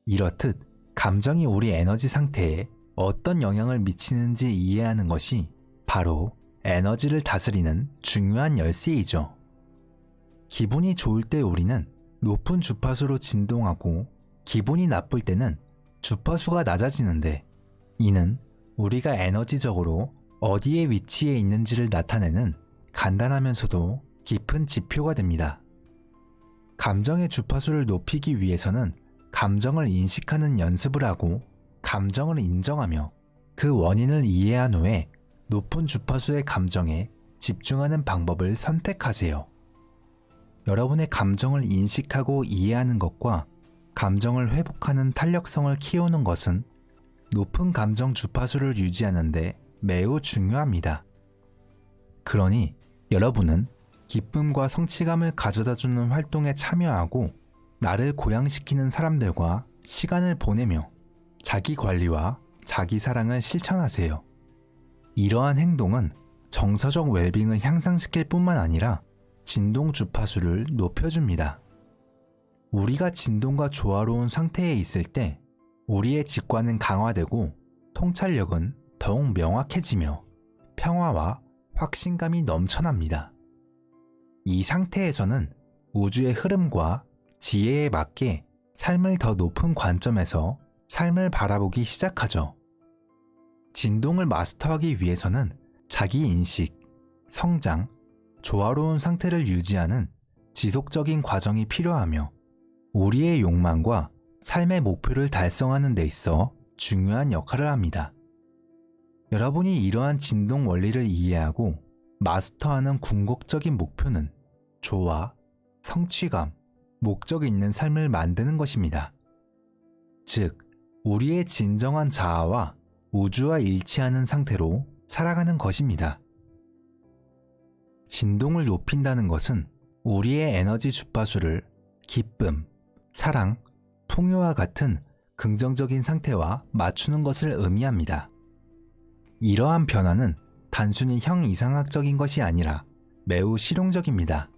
이렇듯 감정이 우리 에너지 상태에 어떤 영향을 미치는지 이해하는 것이 바로 에너지를 다스리는 중요한 열쇠이죠. 기분이 좋을 때 우리는 높은 주파수로 진동하고 기분이 나쁠 때는 주파수가 낮아지는데 이는 우리가 에너지적으로 어디에 위치해 있는지를 나타내는 간단하면서도 깊은 지표가 됩니다. 감정의 주파수를 높이기 위해서는 감정을 인식하는 연습을 하고 감정을 인정하며 그 원인을 이해한 후에 높은 주파수의 감정에 집중하는 방법을 선택하세요. 여러분의 감정을 인식하고 이해하는 것과 감정을 회복하는 탄력성을 키우는 것은 높은 감정 주파수를 유지하는 데 매우 중요합니다. 그러니 여러분은 기쁨과 성취감을 가져다주는 활동에 참여하고 나를 고양시키는 사람들과 시간을 보내며 자기 관리와 자기 사랑을 실천하세요. 이러한 행동은 정서적 웰빙을 향상시킬 뿐만 아니라 진동 주파수를 높여줍니다. 우리가 진동과 조화로운 상태에 있을 때 우리의 직관은 강화되고 통찰력은 더욱 명확해지며 평화와 확신감이 넘쳐납니다. 이 상태에서는 우주의 흐름과 지혜에 맞게 삶을 더 높은 관점에서 삶을 바라보기 시작하죠. 진동을 마스터하기 위해서는 자기 인식, 성장, 조화로운 상태를 유지하는 지속적인 과정이 필요하며 우리의 욕망과 삶의 목표를 달성하는 데 있어 중요한 역할을 합니다. 여러분이 이러한 진동 원리를 이해하고 마스터하는 궁극적인 목표는 조화, 성취감, 목적이 있는 삶을 만드는 것입니다. 즉, 우리의 진정한 자아와 우주와 일치하는 상태로 살아가는 것입니다. 진동을 높인다는 것은 우리의 에너지 주파수를 기쁨, 사랑, 풍요와 같은 긍정적인 상태와 맞추는 것을 의미합니다. 이러한 변화는 단순히 형이상학적인 것이 아니라 매우 실용적입니다.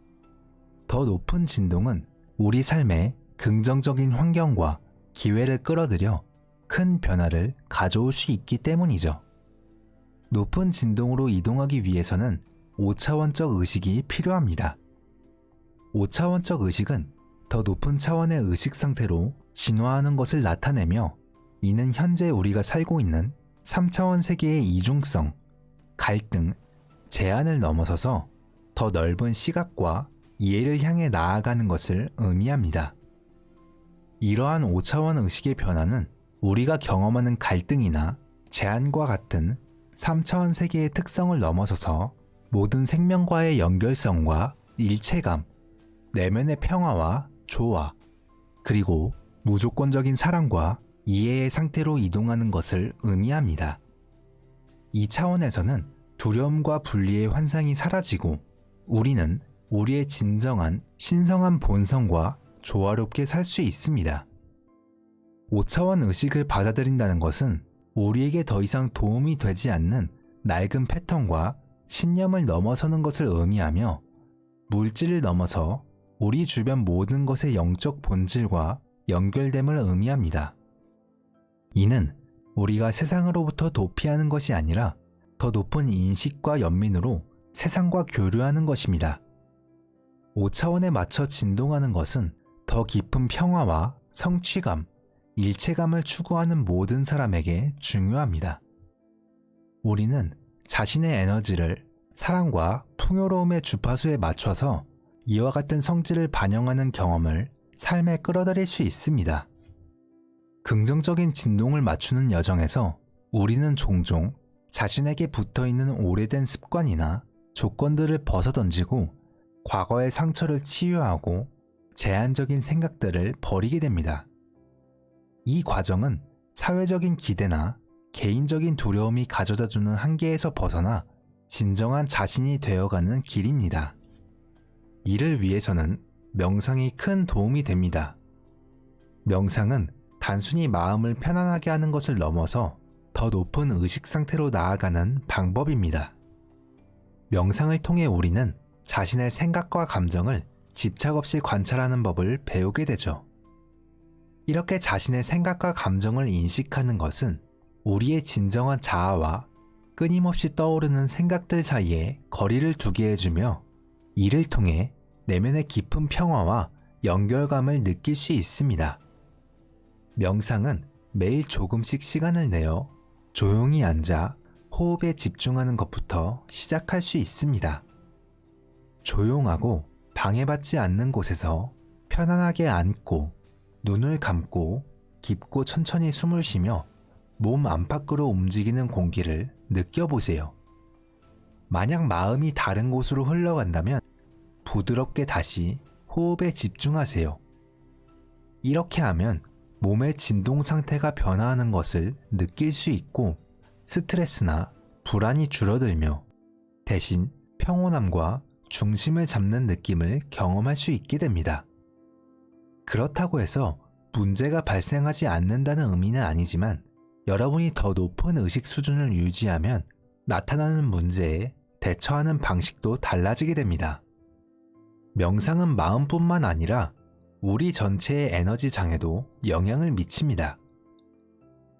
더 높은 진동은 우리 삶에 긍정적인 환경과 기회를 끌어들여 큰 변화를 가져올 수 있기 때문이죠. 높은 진동으로 이동하기 위해서는 5차원적 의식이 필요합니다. 5차원적 의식은 더 높은 차원의 의식 상태로 진화하는 것을 나타내며 이는 현재 우리가 살고 있는 3차원 세계의 이중성, 갈등, 제한을 넘어서서 더 넓은 시각과 이해를 향해 나아가는 것을 의미합니다. 이러한 5차원 의식의 변화는 우리가 경험하는 갈등이나 제한과 같은 3차원 세계의 특성을 넘어서서 모든 생명과의 연결성과 일체감, 내면의 평화와 조화, 그리고 무조건적인 사랑과 이해의 상태로 이동하는 것을 의미합니다. 이 차원에서는 두려움과 분리의 환상이 사라지고 우리는 우리의 진정한 신성한 본성과 조화롭게 살 수 있습니다. 5차원 의식을 받아들인다는 것은 우리에게 더 이상 도움이 되지 않는 낡은 패턴과 신념을 넘어서는 것을 의미하며 물질을 넘어서 우리 주변 모든 것의 영적 본질과 연결됨을 의미합니다. 이는 우리가 세상으로부터 도피하는 것이 아니라 더 높은 인식과 연민으로 세상과 교류하는 것입니다. 5차원에 맞춰 진동하는 것은 더 깊은 평화와 성취감, 일체감을 추구하는 모든 사람에게 중요합니다. 우리는 자신의 에너지를 사랑과 풍요로움의 주파수에 맞춰서 이와 같은 성질을 반영하는 경험을 삶에 끌어들일 수 있습니다. 긍정적인 진동을 맞추는 여정에서 우리는 종종 자신에게 붙어있는 오래된 습관이나 조건들을 벗어던지고 과거의 상처를 치유하고 제한적인 생각들을 버리게 됩니다. 이 과정은 사회적인 기대나 개인적인 두려움이 가져다주는 한계에서 벗어나 진정한 자신이 되어가는 길입니다. 이를 위해서는 명상이 큰 도움이 됩니다. 명상은 단순히 마음을 편안하게 하는 것을 넘어서 더 높은 의식 상태로 나아가는 방법입니다. 명상을 통해 우리는 자신의 생각과 감정을 집착 없이 관찰하는 법을 배우게 되죠. 이렇게 자신의 생각과 감정을 인식하는 것은 우리의 진정한 자아와 끊임없이 떠오르는 생각들 사이에 거리를 두게 해주며 이를 통해 내면의 깊은 평화와 연결감을 느낄 수 있습니다. 명상은 매일 조금씩 시간을 내어 조용히 앉아 호흡에 집중하는 것부터 시작할 수 있습니다. 조용하고 방해받지 않는 곳에서 편안하게 앉고 눈을 감고 깊고 천천히 숨을 쉬며 몸 안팎으로 움직이는 공기를 느껴보세요. 만약 마음이 다른 곳으로 흘러간다면 부드럽게 다시 호흡에 집중하세요. 이렇게 하면 몸의 진동 상태가 변화하는 것을 느낄 수 있고 스트레스나 불안이 줄어들며 대신 평온함과 중심을 잡는 느낌을 경험할 수 있게 됩니다. 그렇다고 해서 문제가 발생하지 않는다는 의미는 아니지만 여러분이 더 높은 의식 수준을 유지하면 나타나는 문제에 대처하는 방식도 달라지게 됩니다. 명상은 마음뿐만 아니라 우리 전체의 에너지 장에도 영향을 미칩니다.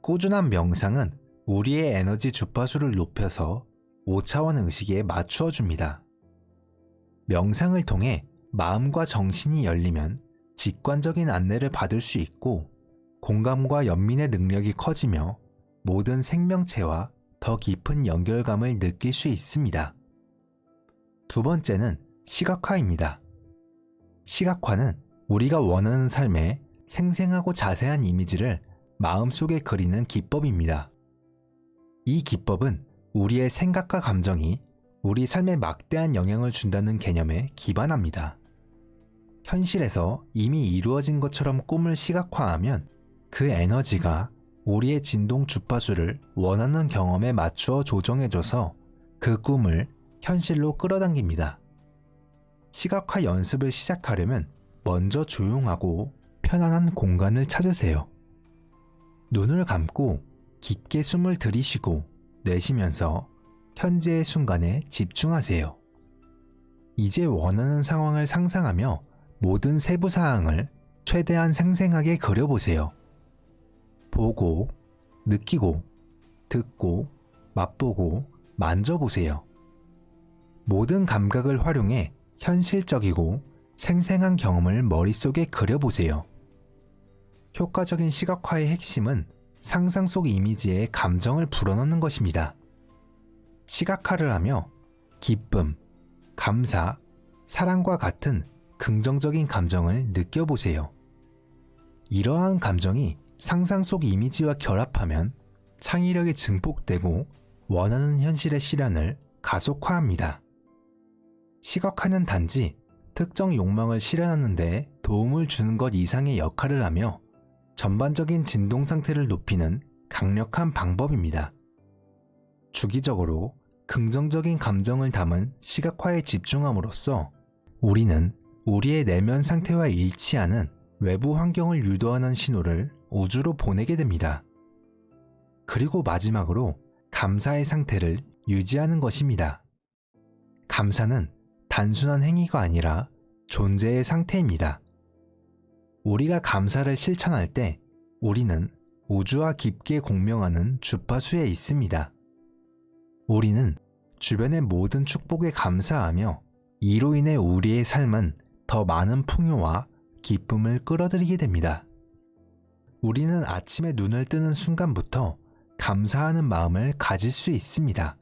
꾸준한 명상은 우리의 에너지 주파수를 높여서 5차원 의식에 맞추어 줍니다. 명상을 통해 마음과 정신이 열리면 직관적인 안내를 받을 수 있고 공감과 연민의 능력이 커지며 모든 생명체와 더 깊은 연결감을 느낄 수 있습니다. 두 번째는 시각화입니다. 시각화는 우리가 원하는 삶의 생생하고 자세한 이미지를 마음속에 그리는 기법입니다. 이 기법은 우리의 생각과 감정이 우리 삶에 막대한 영향을 준다는 개념에 기반합니다. 현실에서 이미 이루어진 것처럼 꿈을 시각화하면 그 에너지가 우리의 진동 주파수를 원하는 경험에 맞추어 조정해줘서 그 꿈을 현실로 끌어당깁니다. 시각화 연습을 시작하려면 먼저 조용하고 편안한 공간을 찾으세요. 눈을 감고 깊게 숨을 들이쉬고 내쉬면서 현재의 순간에 집중하세요. 이제 원하는 상황을 상상하며 모든 세부 사항을 최대한 생생하게 그려보세요. 보고, 느끼고, 듣고, 맛보고, 만져보세요. 모든 감각을 활용해 현실적이고 생생한 경험을 머릿속에 그려보세요. 효과적인 시각화의 핵심은 상상 속 이미지에 감정을 불어넣는 것입니다. 시각화를 하며 기쁨, 감사, 사랑과 같은 긍정적인 감정을 느껴보세요. 이러한 감정이 상상 속 이미지와 결합하면 창의력이 증폭되고 원하는 현실의 실현을 가속화합니다. 시각화는 단지 특정 욕망을 실현하는 데 도움을 주는 것 이상의 역할을 하며 전반적인 진동 상태를 높이는 강력한 방법입니다. 주기적으로 긍정적인 감정을 담은 시각화에 집중함으로써 우리는 우리의 내면 상태와 일치하는 외부 환경을 유도하는 신호를 우주로 보내게 됩니다. 그리고 마지막으로 감사의 상태를 유지하는 것입니다. 감사는 단순한 행위가 아니라 존재의 상태입니다. 우리가 감사를 실천할 때 우리는 우주와 깊게 공명하는 주파수에 있습니다. 우리는 주변의 모든 축복에 감사하며 이로 인해 우리의 삶은 더 많은 풍요와 기쁨을 끌어들이게 됩니다. 우리는 아침에 눈을 뜨는 순간부터 감사하는 마음을 가질 수 있습니다.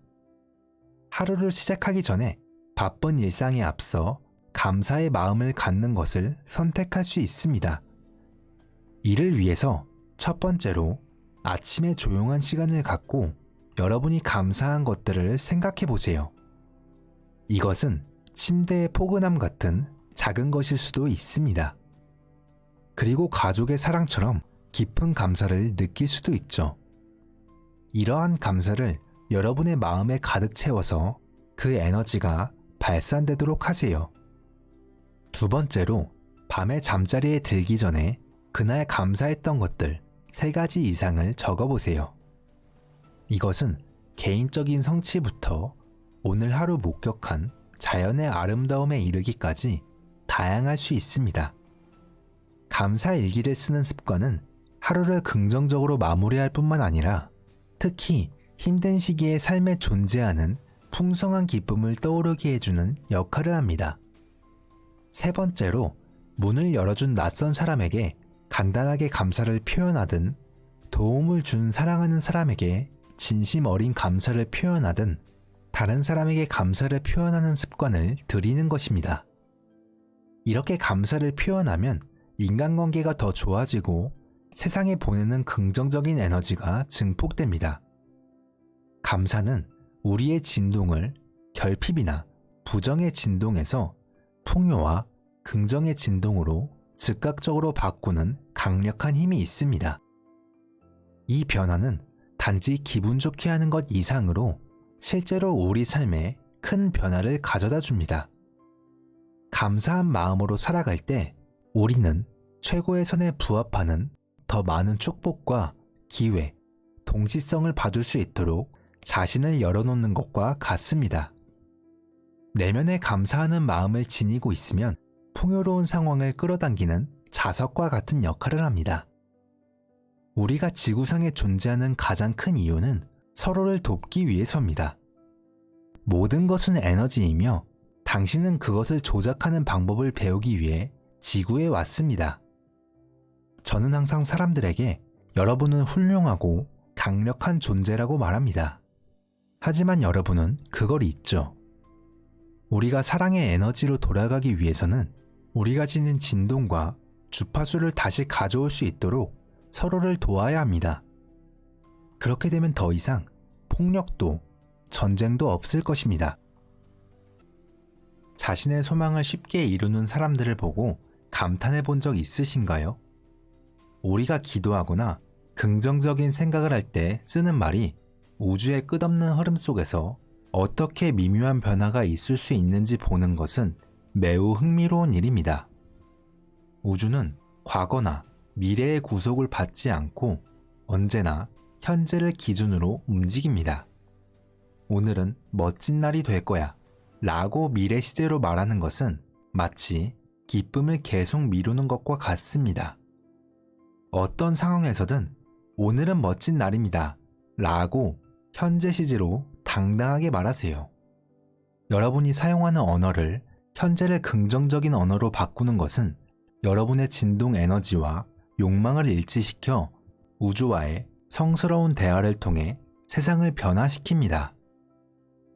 하루를 시작하기 전에 바쁜 일상에 앞서 감사의 마음을 갖는 것을 선택할 수 있습니다. 이를 위해서 첫 번째로 아침에 조용한 시간을 갖고 여러분이 감사한 것들을 생각해 보세요. 이것은 침대의 포근함 같은 작은 것일 수도 있습니다. 그리고 가족의 사랑처럼 깊은 감사를 느낄 수도 있죠. 이러한 감사를 여러분의 마음에 가득 채워서 그 에너지가 발산되도록 하세요. 두 번째로 밤에 잠자리에 들기 전에 그날 감사했던 것들 3가지 이상을 적어보세요. 이것은 개인적인 성취부터 오늘 하루 목격한 자연의 아름다움에 이르기까지 다양할 수 있습니다. 감사 일기를 쓰는 습관은 하루를 긍정적으로 마무리할 뿐만 아니라 특히 힘든 시기에 삶에 존재하는 풍성한 기쁨을 떠오르게 해주는 역할을 합니다. 세 번째로 문을 열어준 낯선 사람에게 간단하게 감사를 표현하든 도움을 준 사랑하는 사람에게 진심 어린 감사를 표현하든 다른 사람에게 감사를 표현하는 습관을 들이는 것입니다. 이렇게 감사를 표현하면 인간관계가 더 좋아지고 세상에 보내는 긍정적인 에너지가 증폭됩니다. 감사는 우리의 진동을 결핍이나 부정의 진동에서 풍요와 긍정의 진동으로 즉각적으로 바꾸는 강력한 힘이 있습니다. 이 변화는 단지 기분 좋게 하는 것 이상으로 실제로 우리 삶에 큰 변화를 가져다 줍니다. 감사한 마음으로 살아갈 때 우리는 최고의 선에 부합하는 더 많은 축복과 기회, 동시성을 받을 수 있도록 자신을 열어놓는 것과 같습니다. 내면에 감사하는 마음을 지니고 있으면 풍요로운 상황을 끌어당기는 자석과 같은 역할을 합니다. 우리가 지구상에 존재하는 가장 큰 이유는 서로를 돕기 위해서입니다. 모든 것은 에너지이며 당신은 그것을 조작하는 방법을 배우기 위해 지구에 왔습니다. 저는 항상 사람들에게 여러분은 훌륭하고 강력한 존재라고 말합니다. 하지만 여러분은 그걸 잊죠. 우리가 사랑의 에너지로 돌아가기 위해서는 우리가 지닌 진동과 주파수를 다시 가져올 수 있도록 서로를 도와야 합니다. 그렇게 되면 더 이상 폭력도 전쟁도 없을 것입니다. 자신의 소망을 쉽게 이루는 사람들을 보고 감탄해 본 적 있으신가요? 우리가 기도하거나 긍정적인 생각을 할 때 쓰는 말이 우주의 끝없는 흐름 속에서 어떻게 미묘한 변화가 있을 수 있는지 보는 것은 매우 흥미로운 일입니다. 우주는 과거나 미래의 구속을 받지 않고 언제나 현재를 기준으로 움직입니다. 오늘은 멋진 날이 될 거야 라고 미래 시제로 말하는 것은 마치 기쁨을 계속 미루는 것과 같습니다. 어떤 상황에서든 오늘은 멋진 날입니다 라고 현재 시제로 당당하게 말하세요. 여러분이 사용하는 언어를 현재를 긍정적인 언어로 바꾸는 것은 여러분의 진동 에너지와 욕망을 일치시켜 우주와의 성스러운 대화를 통해 세상을 변화시킵니다.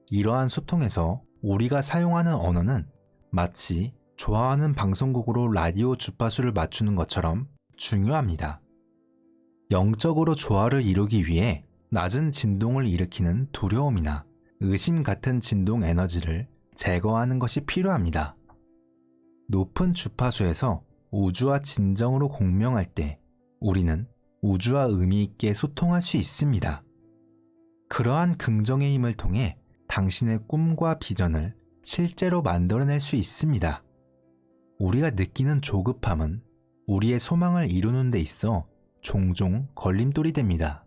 이러한 소통에서 우리가 사용하는 언어는 마치 좋아하는 방송국으로 라디오 주파수를 맞추는 것처럼 중요합니다. 영적으로 조화를 이루기 위해 낮은 진동을 일으키는 두려움이나 의심 같은 진동 에너지를 제거하는 것이 필요합니다. 높은 주파수에서 우주와 진정으로 공명할 때 우리는 우주와 의미 있게 소통할 수 있습니다. 그러한 긍정의 힘을 통해 당신의 꿈과 비전을 실제로 만들어낼 수 있습니다. 우리가 느끼는 조급함은 우리의 소망을 이루는 데 있어 종종 걸림돌이 됩니다.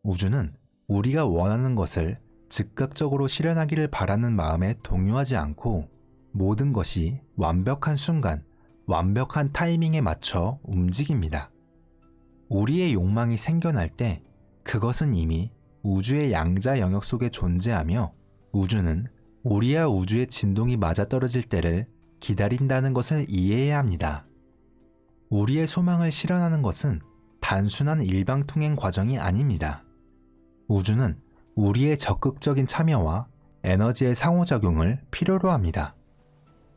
우주는 우리가 원하는 것을 즉각적으로 실현하기를 바라는 마음에 동요하지 않고 모든 것이 완벽한 순간, 완벽한 타이밍에 맞춰 움직입니다. 우리의 욕망이 생겨날 때 그것은 이미 우주의 양자 영역 속에 존재하며 우주는 우리와 우주의 진동이 맞아떨어질 때를 기다린다는 것을 이해해야 합니다. 우리의 소망을 실현하는 것은 단순한 일방통행 과정이 아닙니다. 우주는 우리의 적극적인 참여와 에너지의 상호작용을 필요로 합니다.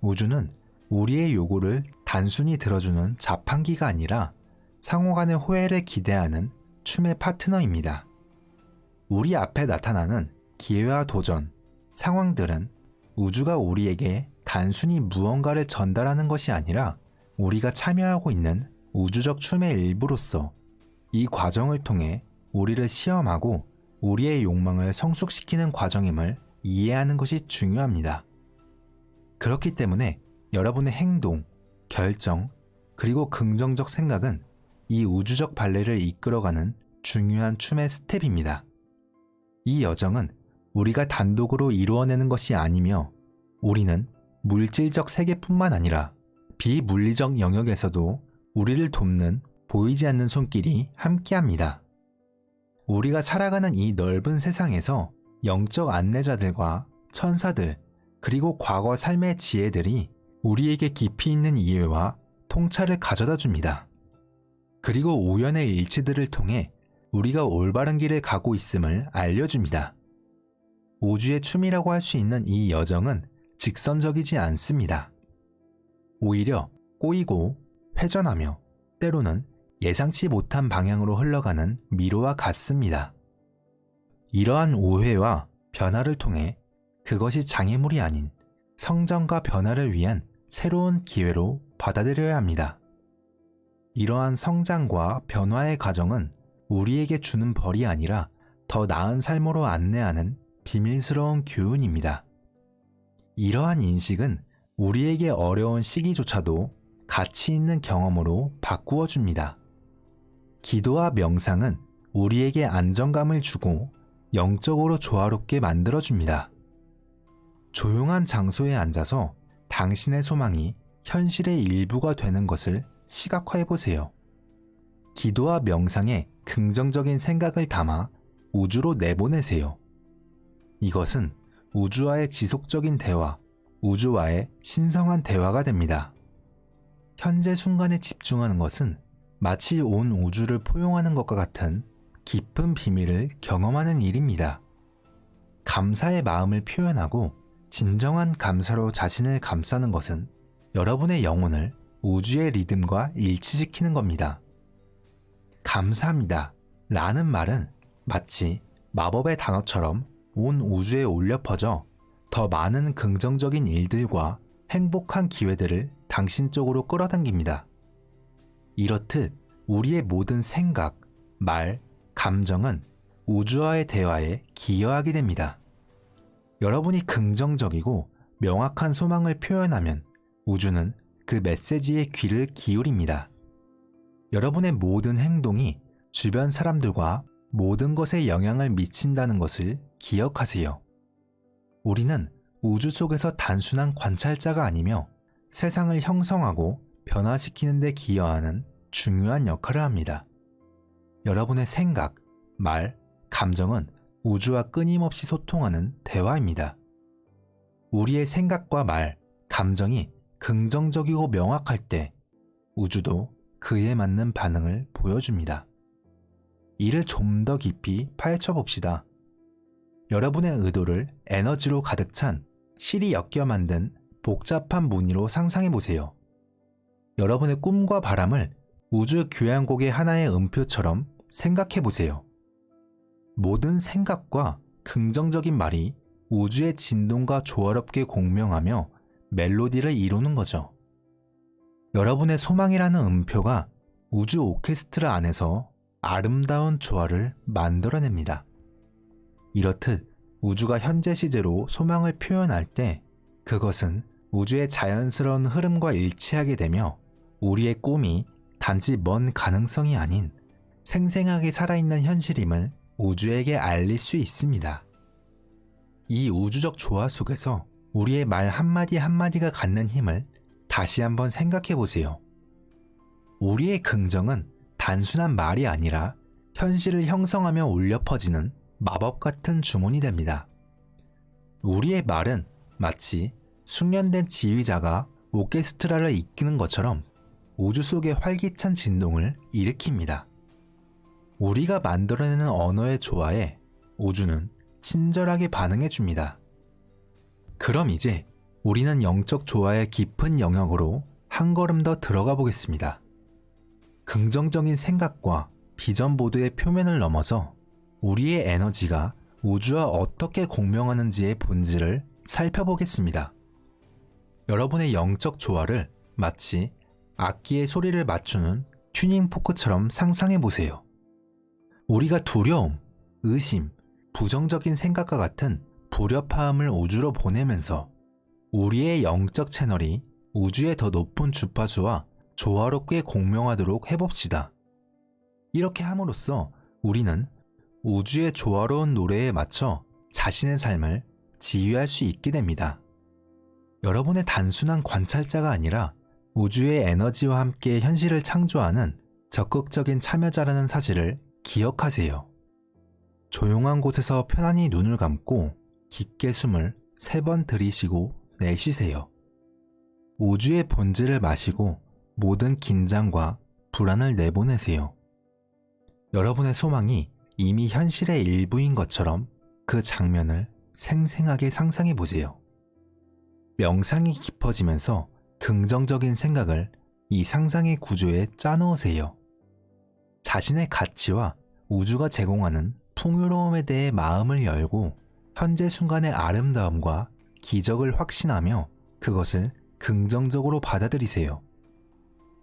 우주는 우리의 요구를 단순히 들어주는 자판기가 아니라 상호 간의 호혜를 기대하는 춤의 파트너입니다. 우리 앞에 나타나는 기회와 도전, 상황들은 우주가 우리에게 단순히 무언가를 전달하는 것이 아니라 우리가 참여하고 있는 우주적 춤의 일부로서 이 과정을 통해 우리를 시험하고 우리의 욕망을 성숙시키는 과정임을 이해하는 것이 중요합니다. 그렇기 때문에 여러분의 행동, 결정, 그리고 긍정적 생각은 이 우주적 발레를 이끌어가는 중요한 춤의 스텝입니다. 이 여정은 우리가 단독으로 이루어내는 것이 아니며 우리는 물질적 세계뿐만 아니라 비물리적 영역에서도 우리를 돕는 보이지 않는 손길이 함께합니다. 우리가 살아가는 이 넓은 세상에서 영적 안내자들과 천사들 그리고 과거 삶의 지혜들이 우리에게 깊이 있는 이해와 통찰을 가져다 줍니다. 그리고 우연의 일치들을 통해 우리가 올바른 길을 가고 있음을 알려줍니다. 우주의 춤이라고 할 수 있는 이 여정은 직선적이지 않습니다. 오히려 꼬이고 회전하며 때로는 예상치 못한 방향으로 흘러가는 미로와 같습니다. 이러한 오해와 변화를 통해 그것이 장애물이 아닌 성장과 변화를 위한 새로운 기회로 받아들여야 합니다. 이러한 성장과 변화의 과정은 우리에게 주는 벌이 아니라 더 나은 삶으로 안내하는 비밀스러운 교훈입니다. 이러한 인식은 우리에게 어려운 시기조차도 가치 있는 경험으로 바꾸어 줍니다. 기도와 명상은 우리에게 안정감을 주고 영적으로 조화롭게 만들어 줍니다. 조용한 장소에 앉아서 당신의 소망이 현실의 일부가 되는 것을 시각화해 보세요. 기도와 명상에 긍정적인 생각을 담아 우주로 내보내세요. 이것은 우주와의 지속적인 대화, 우주와의 신성한 대화가 됩니다. 현재 순간에 집중하는 것은 마치 온 우주를 포용하는 것과 같은 깊은 비밀을 경험하는 일입니다. 감사의 마음을 표현하고 진정한 감사로 자신을 감싸는 것은 여러분의 영혼을 우주의 리듬과 일치시키는 겁니다. 감사합니다 라는 말은 마치 마법의 단어처럼 온 우주에 울려 퍼져 더 많은 긍정적인 일들과 행복한 기회들을 당신 쪽으로 끌어당깁니다. 이렇듯 우리의 모든 생각, 말, 감정은 우주와의 대화에 기여하게 됩니다. 여러분이 긍정적이고 명확한 소망을 표현하면 우주는 그 메시지에 귀를 기울입니다. 여러분의 모든 행동이 주변 사람들과 모든 것에 영향을 미친다는 것을 기억하세요. 우리는 우주 속에서 단순한 관찰자가 아니며 세상을 형성하고 변화시키는 데 기여하는 중요한 역할을 합니다. 여러분의 생각, 말, 감정은 우주와 끊임없이 소통하는 대화입니다. 우리의 생각과 말, 감정이 긍정적이고 명확할 때 우주도 그에 맞는 반응을 보여줍니다. 이를 좀 더 깊이 파헤쳐 봅시다. 여러분의 의도를 에너지로 가득 찬 실이 엮여 만든 복잡한 무늬로 상상해 보세요. 여러분의 꿈과 바람을 우주 교향곡의 하나의 음표처럼 생각해 보세요. 모든 생각과 긍정적인 말이 우주의 진동과 조화롭게 공명하며 멜로디를 이루는 거죠. 여러분의 소망이라는 음표가 우주 오케스트라 안에서 아름다운 조화를 만들어냅니다. 이렇듯 우주가 현재 시제로 소망을 표현할 때 그것은 우주의 자연스러운 흐름과 일치하게 되며 우리의 꿈이 단지 먼 가능성이 아닌 생생하게 살아있는 현실임을 우주에게 알릴 수 있습니다. 이 우주적 조화 속에서 우리의 말 한마디 한마디가 갖는 힘을 다시 한번 생각해 보세요. 우리의 긍정은 단순한 말이 아니라 현실을 형성하며 울려 퍼지는 마법 같은 주문이 됩니다. 우리의 말은 마치 숙련된 지휘자가 오케스트라를 이끄는 것처럼 우주 속의 활기찬 진동을 일으킵니다. 우리가 만들어내는 언어의 조화에 우주는 친절하게 반응해 줍니다. 그럼 이제 우리는 영적 조화의 깊은 영역으로 한 걸음 더 들어가 보겠습니다. 긍정적인 생각과 비전 보드의 표면을 넘어서 우리의 에너지가 우주와 어떻게 공명하는지의 본질을 살펴보겠습니다. 여러분의 영적 조화를 마치 악기의 소리를 맞추는 튜닝 포크처럼 상상해 보세요. 우리가 두려움, 의심, 부정적인 생각과 같은 불협화음을 우주로 보내면서 우리의 영적 채널이 우주의 더 높은 주파수와 조화롭게 공명하도록 해봅시다. 이렇게 함으로써 우리는 우주의 조화로운 노래에 맞춰 자신의 삶을 지휘할 수 있게 됩니다. 여러분의 단순한 관찰자가 아니라 우주의 에너지와 함께 현실을 창조하는 적극적인 참여자라는 사실을 기억하세요. 조용한 곳에서 편안히 눈을 감고 깊게 숨을 3번 들이쉬고 내쉬세요. 우주의 본질을 마시고 모든 긴장과 불안을 내보내세요. 여러분의 소망이 이미 현실의 일부인 것처럼 그 장면을 생생하게 상상해 보세요. 명상이 깊어지면서 긍정적인 생각을 이 상상의 구조에 짜놓으세요. 자신의 가치와 우주가 제공하는 풍요로움에 대해 마음을 열고 현재 순간의 아름다움과 기적을 확신하며 그것을 긍정적으로 받아들이세요.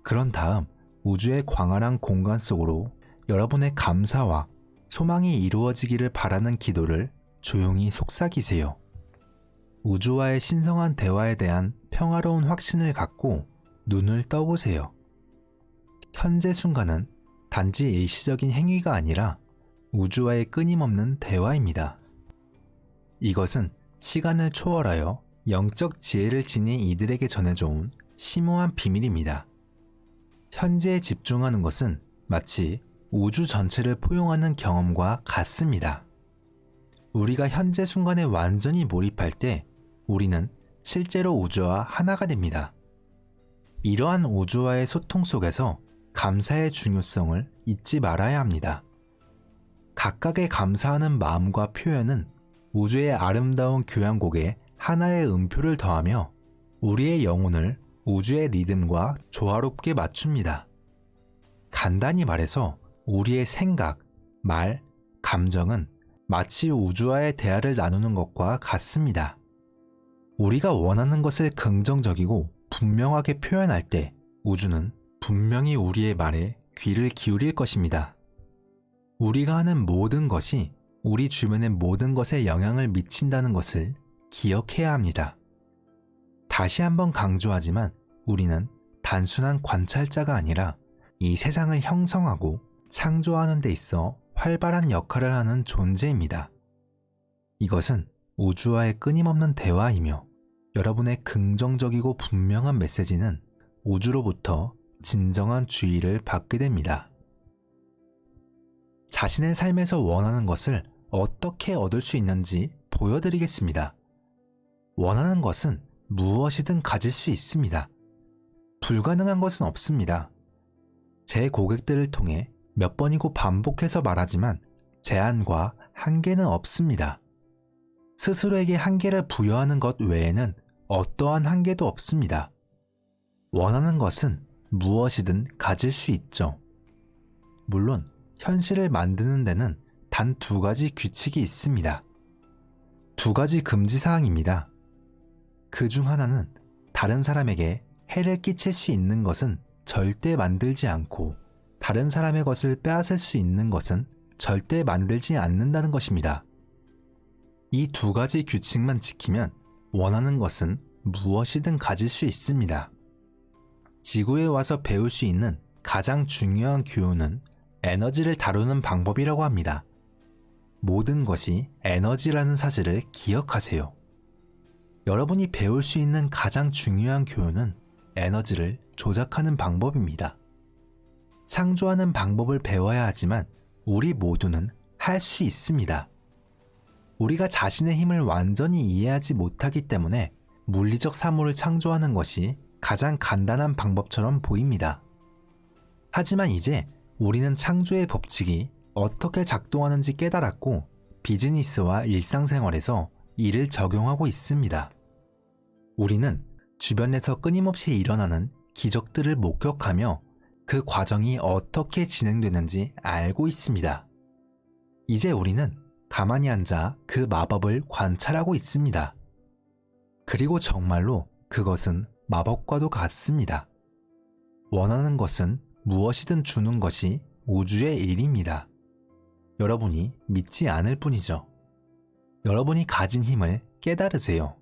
그런 다음 우주의 광활한 공간 속으로 여러분의 감사와 소망이 이루어지기를 바라는 기도를 조용히 속삭이세요. 우주와의 신성한 대화에 대한 평화로운 확신을 갖고 눈을 떠보세요. 현재 순간은 단지 일시적인 행위가 아니라 우주와의 끊임없는 대화입니다. 이것은 시간을 초월하여 영적 지혜를 지닌 이들에게 전해져온 심오한 비밀입니다. 현재에 집중하는 것은 마치 우주 전체를 포용하는 경험과 같습니다. 우리가 현재 순간에 완전히 몰입할 때 우리는 실제로 우주와 하나가 됩니다. 이러한 우주와의 소통 속에서 감사의 중요성을 잊지 말아야 합니다. 각각의 감사하는 마음과 표현은 우주의 아름다운 교향곡에 하나의 음표를 더하며 우리의 영혼을 우주의 리듬과 조화롭게 맞춥니다. 간단히 말해서 우리의 생각, 말, 감정은 마치 우주와의 대화를 나누는 것과 같습니다. 우리가 원하는 것을 긍정적이고 분명하게 표현할 때 우주는 분명히 우리의 말에 귀를 기울일 것입니다. 우리가 하는 모든 것이 우리 주변의 모든 것에 영향을 미친다는 것을 기억해야 합니다. 다시 한번 강조하지만 우리는 단순한 관찰자가 아니라 이 세상을 형성하고 창조하는 데 있어 활발한 역할을 하는 존재입니다. 이것은 우주와의 끊임없는 대화이며 여러분의 긍정적이고 분명한 메시지는 우주로부터 진정한 주의를 받게 됩니다. 자신의 삶에서 원하는 것을 어떻게 얻을 수 있는지 보여드리겠습니다. 원하는 것은 무엇이든 가질 수 있습니다. 불가능한 것은 없습니다. 제 고객들을 통해 몇 번이고 반복해서 말하지만 제한과 한계는 없습니다. 스스로에게 한계를 부여하는 것 외에는 어떠한 한계도 없습니다. 원하는 것은 무엇이든 가질 수 있죠. 물론 현실을 만드는 데는 단 2가지 규칙이 있습니다. 2가지 금지사항입니다. 그 중 하나는 다른 사람에게 해를 끼칠 수 있는 것은 절대 만들지 않고 다른 사람의 것을 빼앗을 수 있는 것은 절대 만들지 않는다는 것입니다. 이 2가지 규칙만 지키면 원하는 것은 무엇이든 가질 수 있습니다. 지구에 와서 배울 수 있는 가장 중요한 교훈은 에너지를 다루는 방법이라고 합니다. 모든 것이 에너지라는 사실을 기억하세요. 여러분이 배울 수 있는 가장 중요한 교훈은 에너지를 조작하는 방법입니다. 창조하는 방법을 배워야 하지만 우리 모두는 할 수 있습니다. 우리가 자신의 힘을 완전히 이해하지 못하기 때문에 물리적 사물을 창조하는 것이 가장 간단한 방법처럼 보입니다. 하지만 이제 우리는 창조의 법칙이 어떻게 작동하는지 깨달았고 비즈니스와 일상생활에서 이를 적용하고 있습니다. 우리는 주변에서 끊임없이 일어나는 기적들을 목격하며 그 과정이 어떻게 진행되는지 알고 있습니다. 이제 우리는 가만히 앉아 그 마법을 관찰하고 있습니다. 그리고 정말로 그것은 마법과도 같습니다. 원하는 것은 무엇이든 주는 것이 우주의 일입니다. 여러분이 믿지 않을 뿐이죠. 여러분이 가진 힘을 깨달으세요.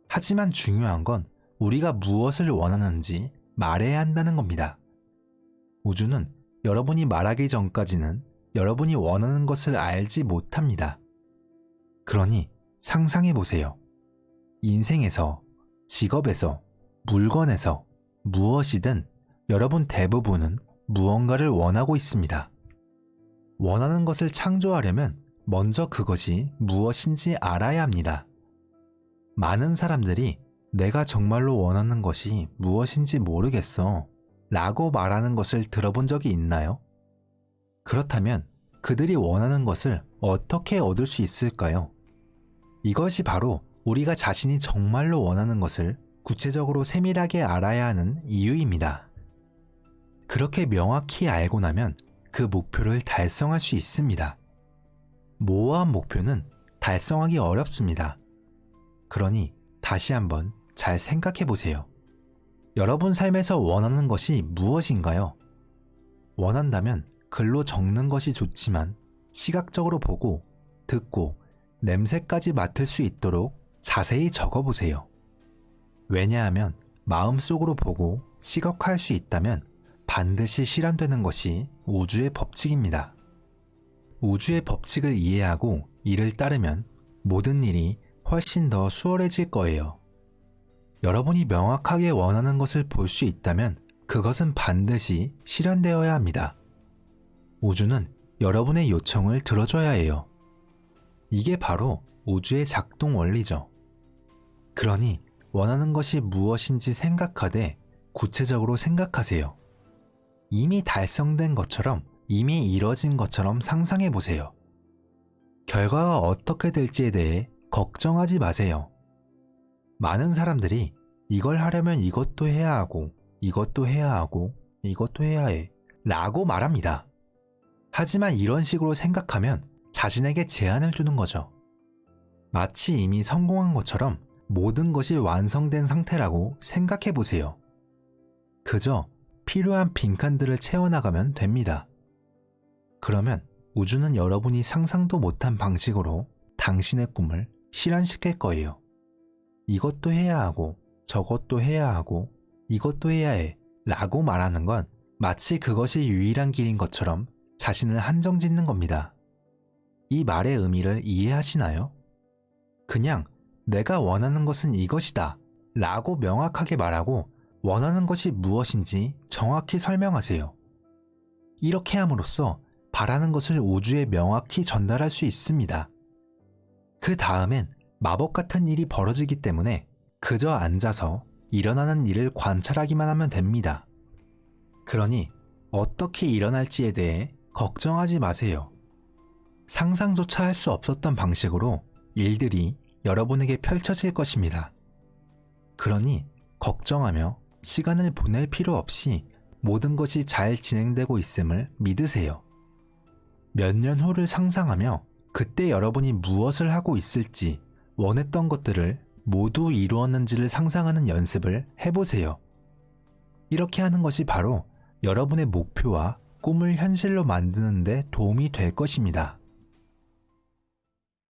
하지만 중요한 건 우리가 무엇을 원하는지 말해야 한다는 겁니다. 우주는 여러분이 말하기 전까지는 여러분이 원하는 것을 알지 못합니다. 그러니 상상해 보세요. 인생에서, 직업에서, 물건에서, 무엇이든 여러분 대부분은 무언가를 원하고 있습니다. 원하는 것을 창조하려면 먼저 그것이 무엇인지 알아야 합니다. 많은 사람들이 내가 정말로 원하는 것이 무엇인지 모르겠어 라고 말하는 것을 들어본 적이 있나요? 그렇다면 그들이 원하는 것을 어떻게 얻을 수 있을까요? 이것이 바로 우리가 자신이 정말로 원하는 것을 구체적으로 세밀하게 알아야 하는 이유입니다. 그렇게 명확히 알고 나면 그 목표를 달성할 수 있습니다. 모호한 목표는 달성하기 어렵습니다. 그러니 다시 한번 잘 생각해 보세요. 여러분 삶에서 원하는 것이 무엇인가요? 원한다면 글로 적는 것이 좋지만 시각적으로 보고, 듣고, 냄새까지 맡을 수 있도록 자세히 적어보세요. 왜냐하면 마음속으로 보고 시각화할 수 있다면 반드시 실현되는 것이 우주의 법칙입니다. 우주의 법칙을 이해하고 이를 따르면 모든 일이 훨씬 더 수월해질 거예요. 여러분이 명확하게 원하는 것을 볼 수 있다면 그것은 반드시 실현되어야 합니다. 우주는 여러분의 요청을 들어줘야 해요. 이게 바로 우주의 작동 원리죠. 그러니 원하는 것이 무엇인지 생각하되 구체적으로 생각하세요. 이미 달성된 것처럼, 이미 이뤄진 것처럼 상상해 보세요. 결과가 어떻게 될지에 대해 걱정하지 마세요. 많은 사람들이 이걸 하려면 이것도 해야 하고, 이것도 해야 하고, 이것도 해야 해 라고 말합니다. 하지만 이런 식으로 생각하면 자신에게 제한을 주는 거죠. 마치 이미 성공한 것처럼 모든 것이 완성된 상태라고 생각해 보세요. 그저 필요한 빈칸들을 채워나가면 됩니다. 그러면 우주는 여러분이 상상도 못한 방식으로 당신의 꿈을 실현시킬 거예요. 이것도 해야 하고, 저것도 해야 하고, 이것도 해야 해 라고 말하는 건 마치 그것이 유일한 길인 것처럼 자신을 한정 짓는 겁니다. 이 말의 의미를 이해하시나요? 그냥 내가 원하는 것은 이것이다 라고 명확하게 말하고 원하는 것이 무엇인지 정확히 설명하세요. 이렇게 함으로써 바라는 것을 우주에 명확히 전달할 수 있습니다. 그 다음엔 마법 같은 일이 벌어지기 때문에 그저 앉아서 일어나는 일을 관찰하기만 하면 됩니다. 그러니 어떻게 일어날지에 대해 걱정하지 마세요. 상상조차 할 수 없었던 방식으로 일들이 여러분에게 펼쳐질 것입니다. 그러니 걱정하며 시간을 보낼 필요 없이 모든 것이 잘 진행되고 있음을 믿으세요. 몇 년 후를 상상하며 그때 여러분이 무엇을 하고 있을지, 원했던 것들을 모두 이루었는지를 상상하는 연습을 해보세요. 이렇게 하는 것이 바로 여러분의 목표와 꿈을 현실로 만드는 데 도움이 될 것입니다.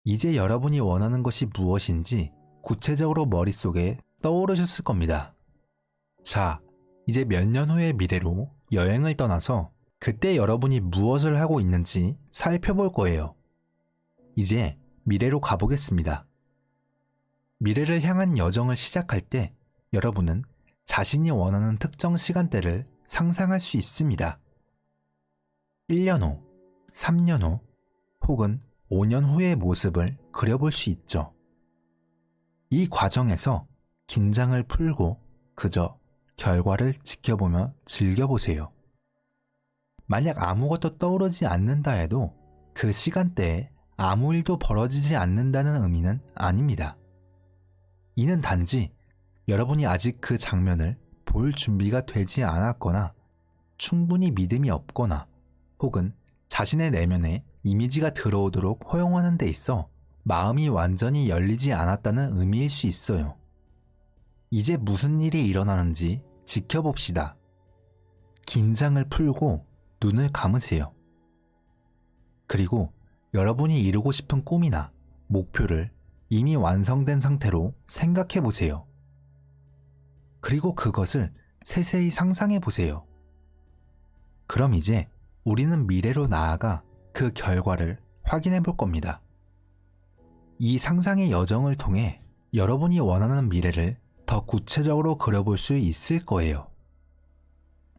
이제 여러분이 원하는 것이 무엇인지 구체적으로 머릿속에 떠오르셨을 겁니다. 자, 이제 몇 년 후의 미래로 여행을 떠나서 그때 여러분이 무엇을 하고 있는지 살펴볼 거예요. 이제 미래로 가보겠습니다. 미래를 향한 여정을 시작할 때 여러분은 자신이 원하는 특정 시간대를 상상할 수 있습니다. 1년 후, 3년 후, 혹은 5년 후의 모습을 그려볼 수 있죠. 이 과정에서 긴장을 풀고 그저 결과를 지켜보며 즐겨보세요. 만약 아무것도 떠오르지 않는다 해도 그 시간대에 아무 일도 벌어지지 않는다는 의미는 아닙니다. 이는 단지 여러분이 아직 그 장면을 볼 준비가 되지 않았거나 충분히 믿음이 없거나 혹은 자신의 내면에 이미지가 들어오도록 허용하는 데 있어 마음이 완전히 열리지 않았다는 의미일 수 있어요. 이제 무슨 일이 일어나는지 지켜봅시다. 긴장을 풀고 눈을 감으세요. 그리고 여러분이 이루고 싶은 꿈이나 목표를 이미 완성된 상태로 생각해 보세요. 그리고 그것을 세세히 상상해 보세요. 그럼 이제 우리는 미래로 나아가 그 결과를 확인해 볼 겁니다. 이 상상의 여정을 통해 여러분이 원하는 미래를 더 구체적으로 그려볼 수 있을 거예요.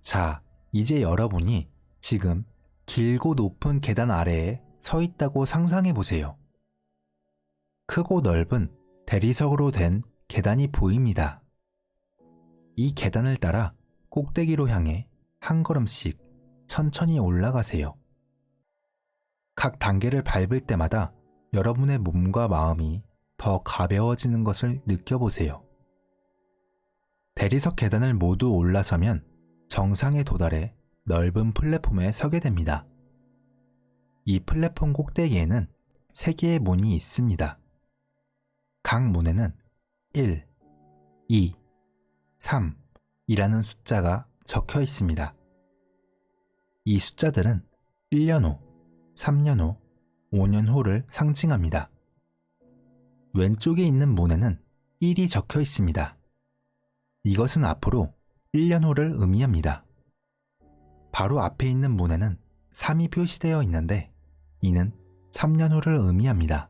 자, 이제 여러분이 지금 길고 높은 계단 아래에 서 있다고 상상해 보세요. 크고 넓은 대리석으로 된 계단이 보입니다. 이 계단을 따라 꼭대기로 향해 한 걸음씩 천천히 올라가세요. 각 단계를 밟을 때마다 여러분의 몸과 마음이 더 가벼워지는 것을 느껴보세요. 대리석 계단을 모두 올라서면 정상에 도달해 넓은 플랫폼에 서게 됩니다. 이 플랫폼 꼭대기에는 3개의 문이 있습니다. 각 문에는 1, 2, 3 이라는 숫자가 적혀 있습니다. 이 숫자들은 1년 후, 3년 후, 5년 후를 상징합니다. 왼쪽에 있는 문에는 1이 적혀 있습니다. 이것은 앞으로 1년 후를 의미합니다. 바로 앞에 있는 문에는 3이 표시되어 있는데 이는 3년 후를 의미합니다.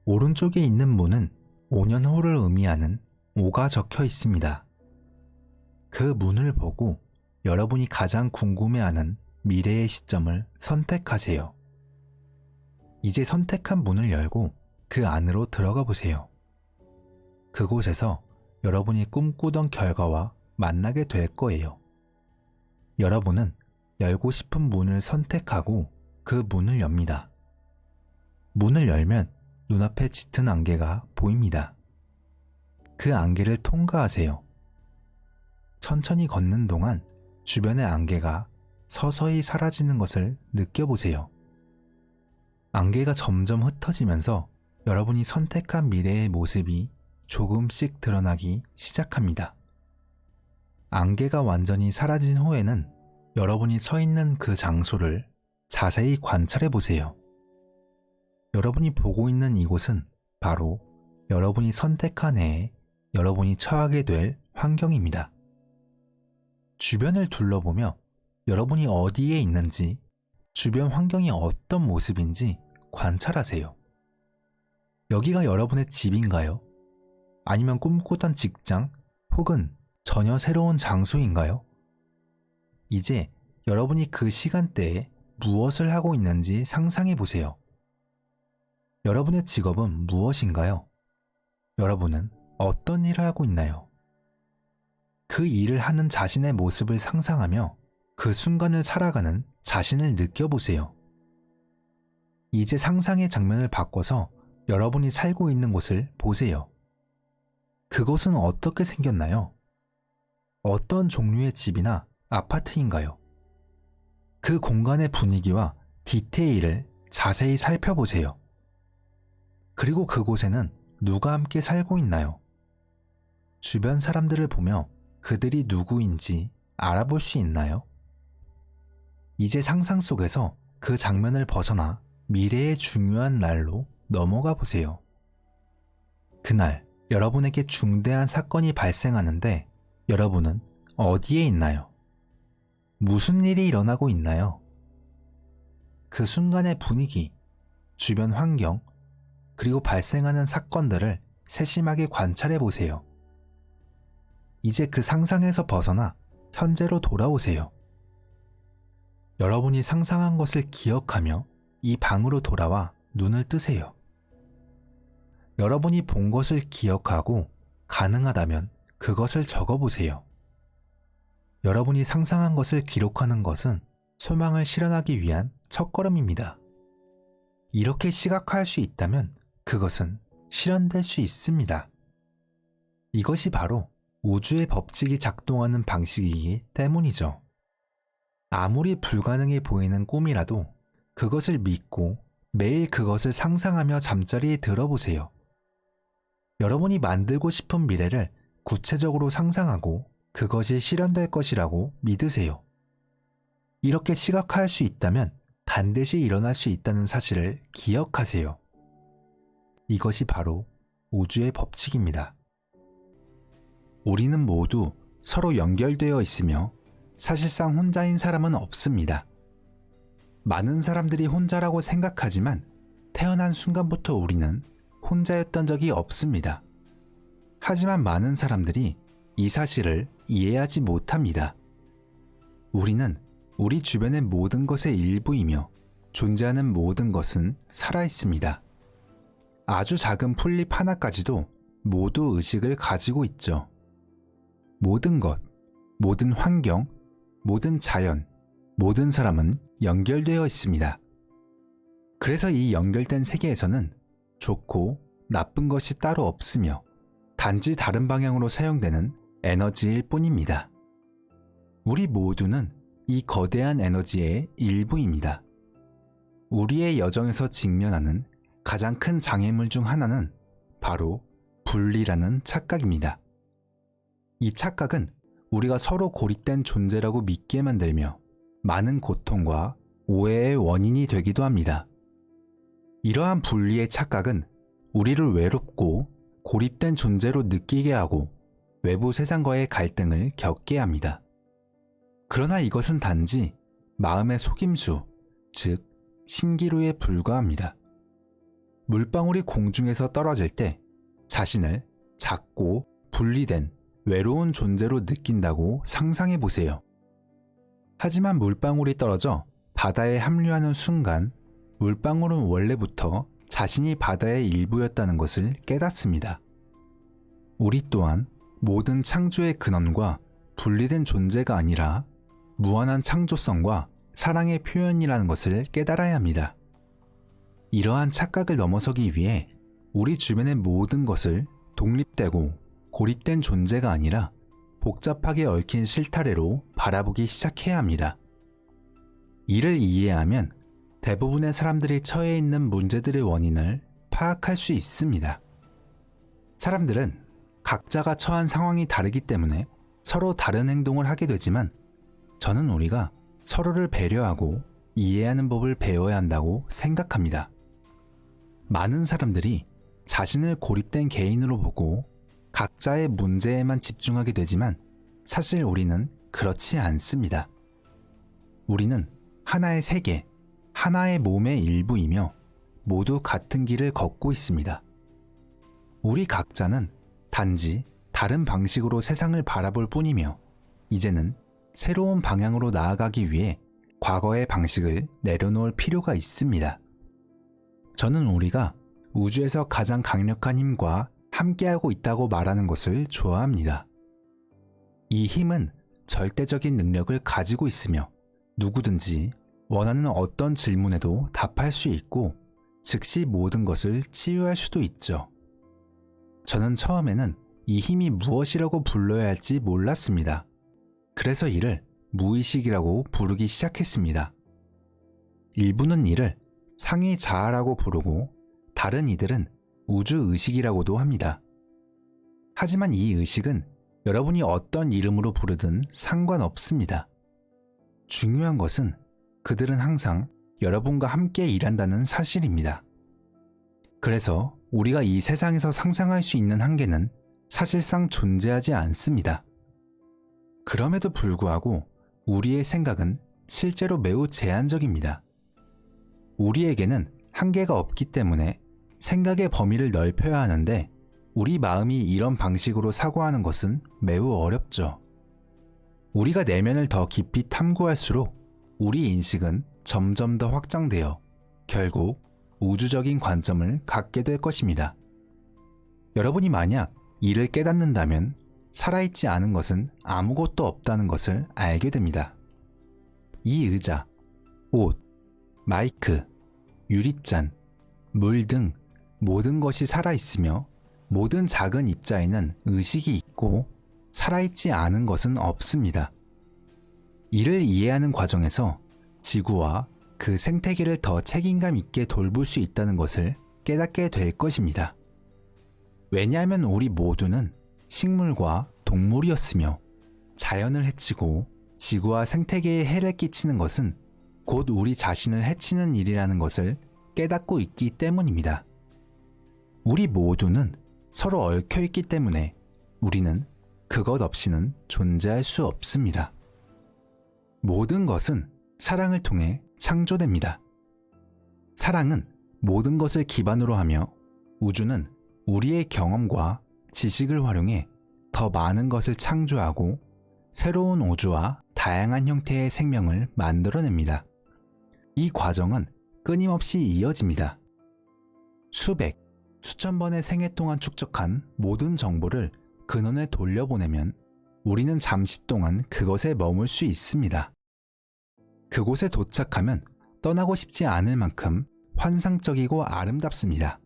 오른쪽에 있는 문은 5년 후를 의미하는 5가 적혀 있습니다. 그 문을 보고 여러분이 가장 궁금해하는 미래의 시점을 선택하세요. 이제 선택한 문을 열고 그 안으로 들어가 보세요. 그곳에서 여러분이 꿈꾸던 결과와 만나게 될 거예요. 여러분은 열고 싶은 문을 선택하고 그 문을 엽니다. 문을 열면 눈앞에 짙은 안개가 보입니다. 그 안개를 통과하세요. 천천히 걷는 동안 주변의 안개가 서서히 사라지는 것을 느껴보세요. 안개가 점점 흩어지면서 여러분이 선택한 미래의 모습이 조금씩 드러나기 시작합니다. 안개가 완전히 사라진 후에는 여러분이 서 있는 그 장소를 자세히 관찰해 보세요. 여러분이 보고 있는 이곳은 바로 여러분이 선택한 해에 여러분이 처하게 될 환경입니다. 주변을 둘러보며 여러분이 어디에 있는지, 주변 환경이 어떤 모습인지 관찰하세요. 여기가 여러분의 집인가요? 아니면 꿈꾸던 직장 혹은 전혀 새로운 장소인가요? 이제 여러분이 그 시간대에 무엇을 하고 있는지 상상해 보세요. 여러분의 직업은 무엇인가요? 여러분은 어떤 일을 하고 있나요? 그 일을 하는 자신의 모습을 상상하며 그 순간을 살아가는 자신을 느껴보세요. 이제 상상의 장면을 바꿔서 여러분이 살고 있는 곳을 보세요. 그곳은 어떻게 생겼나요? 어떤 종류의 집이나 아파트인가요? 그 공간의 분위기와 디테일을 자세히 살펴보세요. 그리고 그곳에는 누가 함께 살고 있나요? 주변 사람들을 보며 그들이 누구인지 알아볼 수 있나요? 이제 상상 속에서 그 장면을 벗어나 미래의 중요한 날로 넘어가 보세요. 그날 여러분에게 중대한 사건이 발생하는데 여러분은 어디에 있나요? 무슨 일이 일어나고 있나요? 그 순간의 분위기, 주변 환경, 그리고 발생하는 사건들을 세심하게 관찰해 보세요. 이제 그 상상에서 벗어나 현재로 돌아오세요. 여러분이 상상한 것을 기억하며 이 방으로 돌아와 눈을 뜨세요. 여러분이 본 것을 기억하고 가능하다면 그것을 적어보세요. 여러분이 상상한 것을 기록하는 것은 소망을 실현하기 위한 첫걸음입니다. 이렇게 시각화할 수 있다면 그것은 실현될 수 있습니다. 이것이 바로 우주의 법칙이 작동하는 방식이기 때문이죠. 아무리 불가능해 보이는 꿈이라도 그것을 믿고 매일 그것을 상상하며 잠자리에 들어보세요. 여러분이 만들고 싶은 미래를 구체적으로 상상하고 그것이 실현될 것이라고 믿으세요. 이렇게 시각화할 수 있다면 반드시 일어날 수 있다는 사실을 기억하세요. 이것이 바로 우주의 법칙입니다. 우리는 모두 서로 연결되어 있으며 사실상 혼자인 사람은 없습니다. 많은 사람들이 혼자라고 생각하지만 태어난 순간부터 우리는 혼자였던 적이 없습니다. 하지만 많은 사람들이 이 사실을 이해하지 못합니다. 우리는 우리 주변의 모든 것의 일부이며 존재하는 모든 것은 살아있습니다. 아주 작은 풀잎 하나까지도 모두 의식을 가지고 있죠. 모든 것, 모든 환경, 모든 자연, 모든 사람은 연결되어 있습니다. 그래서 이 연결된 세계에서는 좋고 나쁜 것이 따로 없으며 단지 다른 방향으로 사용되는 에너지일 뿐입니다. 우리 모두는 이 거대한 에너지의 일부입니다. 우리의 여정에서 직면하는 가장 큰 장애물 중 하나는 바로 분리라는 착각입니다. 이 착각은 우리가 서로 고립된 존재라고 믿게 만들며 많은 고통과 오해의 원인이 되기도 합니다. 이러한 분리의 착각은 우리를 외롭고 고립된 존재로 느끼게 하고 외부 세상과의 갈등을 겪게 합니다. 그러나 이것은 단지 마음의 속임수, 즉 신기루에 불과합니다. 물방울이 공중에서 떨어질 때 자신을 작고 분리된 외로운 존재로 느낀다고 상상해 보세요. 하지만 물방울이 떨어져 바다에 합류하는 순간 물방울은 원래부터 자신이 바다의 일부였다는 것을 깨닫습니다. 우리 또한 모든 창조의 근원과 분리된 존재가 아니라 무한한 창조성과 사랑의 표현이라는 것을 깨달아야 합니다. 이러한 착각을 넘어서기 위해 우리 주변의 모든 것을 독립되고 고립된 존재가 아니라 복잡하게 얽힌 실타래로 바라보기 시작해야 합니다. 이를 이해하면 대부분의 사람들이 처해 있는 문제들의 원인을 파악할 수 있습니다. 사람들은 각자가 처한 상황이 다르기 때문에 서로 다른 행동을 하게 되지만 저는 우리가 서로를 배려하고 이해하는 법을 배워야 한다고 생각합니다. 많은 사람들이 자신을 고립된 개인으로 보고 각자의 문제에만 집중하게 되지만 사실 우리는 그렇지 않습니다. 우리는 하나의 세계, 하나의 몸의 일부이며 모두 같은 길을 걷고 있습니다. 우리 각자는 단지 다른 방식으로 세상을 바라볼 뿐이며 이제는 새로운 방향으로 나아가기 위해 과거의 방식을 내려놓을 필요가 있습니다. 저는 우리가 우주에서 가장 강력한 힘과 함께하고 있다고 말하는 것을 좋아합니다. 이 힘은 절대적인 능력을 가지고 있으며 누구든지 원하는 어떤 질문에도 답할 수 있고 즉시 모든 것을 치유할 수도 있죠. 저는 처음에는 이 힘이 무엇이라고 불러야 할지 몰랐습니다. 그래서 이를 무의식이라고 부르기 시작했습니다. 일부는 이를 상위 자아라고 부르고 다른 이들은 우주의식이라고도 합니다. 하지만 이 의식은 여러분이 어떤 이름으로 부르든 상관없습니다. 중요한 것은 그들은 항상 여러분과 함께 일한다는 사실입니다. 그래서 우리가 이 세상에서 상상할 수 있는 한계는 사실상 존재하지 않습니다. 그럼에도 불구하고 우리의 생각은 실제로 매우 제한적입니다. 우리에게는 한계가 없기 때문에 생각의 범위를 넓혀야 하는데 우리 마음이 이런 방식으로 사고하는 것은 매우 어렵죠. 우리가 내면을 더 깊이 탐구할수록 우리 인식은 점점 더 확장되어 결국 우주적인 관점을 갖게 될 것입니다. 여러분이 만약 이를 깨닫는다면 살아있지 않은 것은 아무것도 없다는 것을 알게 됩니다. 이 의자, 옷, 마이크, 유리잔, 물 등 모든 것이 살아있으며 모든 작은 입자에는 의식이 있고 살아있지 않은 것은 없습니다. 이를 이해하는 과정에서 지구와 그 생태계를 더 책임감 있게 돌볼 수 있다는 것을 깨닫게 될 것입니다. 왜냐하면 우리 모두는 식물과 동물이었으며 자연을 해치고 지구와 생태계에 해를 끼치는 것은 곧 우리 자신을 해치는 일이라는 것을 깨닫고 있기 때문입니다. 우리 모두는 서로 얽혀있기 때문에 우리는 그것 없이는 존재할 수 없습니다. 모든 것은 사랑을 통해 창조됩니다. 사랑은 모든 것을 기반으로 하며 우주는 우리의 경험과 지식을 활용해 더 많은 것을 창조하고 새로운 우주와 다양한 형태의 생명을 만들어냅니다. 이 과정은 끊임없이 이어집니다. 수백, 수천 번의 생애 동안 축적한 모든 정보를 근원에 돌려보내면 우리는 잠시 동안 그것에 머물 수 있습니다. 그곳에 도착하면 떠나고 싶지 않을 만큼 환상적이고 아름답습니다.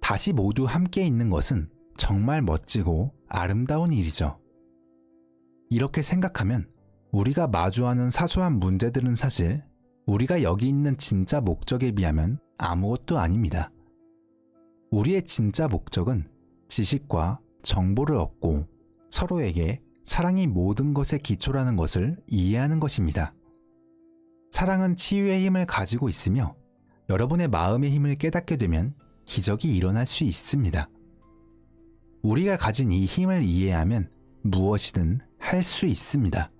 다시 모두 함께 있는 것은 정말 멋지고 아름다운 일이죠. 이렇게 생각하면 우리가 마주하는 사소한 문제들은 사실 우리가 여기 있는 진짜 목적에 비하면 아무것도 아닙니다. 우리의 진짜 목적은 지식과 정보를 얻고 서로에게 사랑이 모든 것의 기초라는 것을 이해하는 것입니다. 사랑은 치유의 힘을 가지고 있으며 여러분의 마음의 힘을 깨닫게 되면 기적이 일어날 수 있습니다. 우리가 가진 이 힘을 이해하면 무엇이든 할 수 있습니다.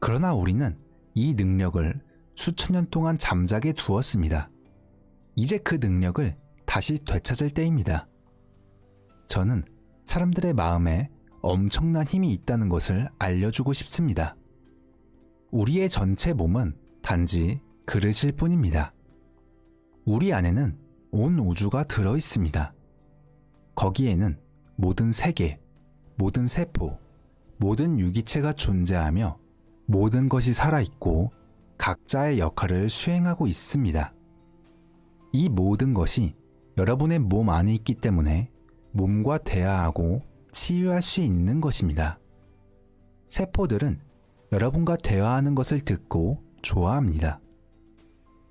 그러나 우리는 이 능력을 수천 년 동안 잠자게 두었습니다. 이제 그 능력을 다시 되찾을 때입니다. 저는 사람들의 마음에 엄청난 힘이 있다는 것을 알려주고 싶습니다. 우리의 전체 몸은 단지 그릇일 뿐입니다. 우리 안에는 온 우주가 들어 있습니다. 거기에는 모든 세계, 모든 세포, 모든 유기체가 존재하며 모든 것이 살아있고 각자의 역할을 수행하고 있습니다. 이 모든 것이 여러분의 몸 안에 있기 때문에 몸과 대화하고 치유할 수 있는 것입니다. 세포들은 여러분과 대화하는 것을 듣고 좋아합니다.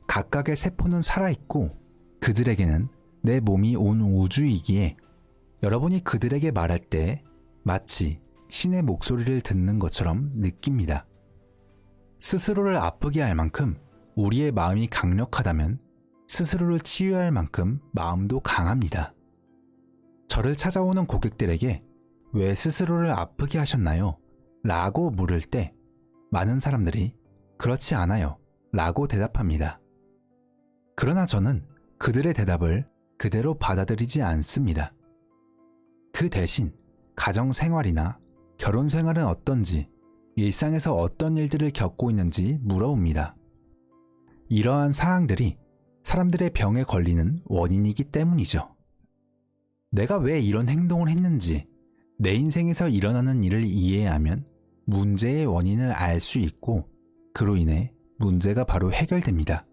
각각의 세포는 살아있고 그들에게는 내 몸이 온 우주이기에 여러분이 그들에게 말할 때 마치 신의 목소리를 듣는 것처럼 느낍니다. 스스로를 아프게 할 만큼 우리의 마음이 강력하다면 스스로를 치유할 만큼 마음도 강합니다. 저를 찾아오는 고객들에게 왜 스스로를 아프게 하셨나요? 라고 물을 때 많은 사람들이 그렇지 않아요 라고 대답합니다. 그러나 저는 그들의 대답을 그대로 받아들이지 않습니다. 그 대신 가정 생활이나 결혼 생활은 어떤지, 일상에서 어떤 일들을 겪고 있는지 물어봅니다. 이러한 사항들이 사람들의 병에 걸리는 원인이기 때문이죠. 내가 왜 이런 행동을 했는지, 내 인생에서 일어나는 일을 이해하면 문제의 원인을 알 수 있고 그로 인해 문제가 바로 해결됩니다.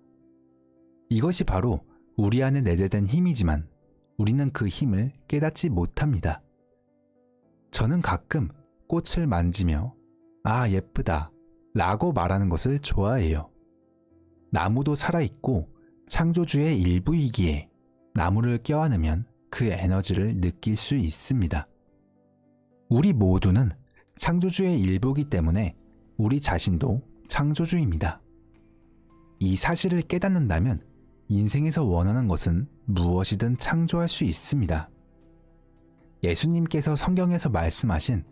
이것이 바로 우리 안에 내재된 힘이지만 우리는 그 힘을 깨닫지 못합니다. 저는 가끔 꽃을 만지며 아 예쁘다 라고 말하는 것을 좋아해요. 나무도 살아있고 창조주의 일부이기에 나무를 껴안으면 그 에너지를 느낄 수 있습니다. 우리 모두는 창조주의 일부이기 때문에 우리 자신도 창조주입니다. 이 사실을 깨닫는다면 인생에서 원하는 것은 무엇이든 창조할 수 있습니다. 예수님께서 성경에서 말씀하신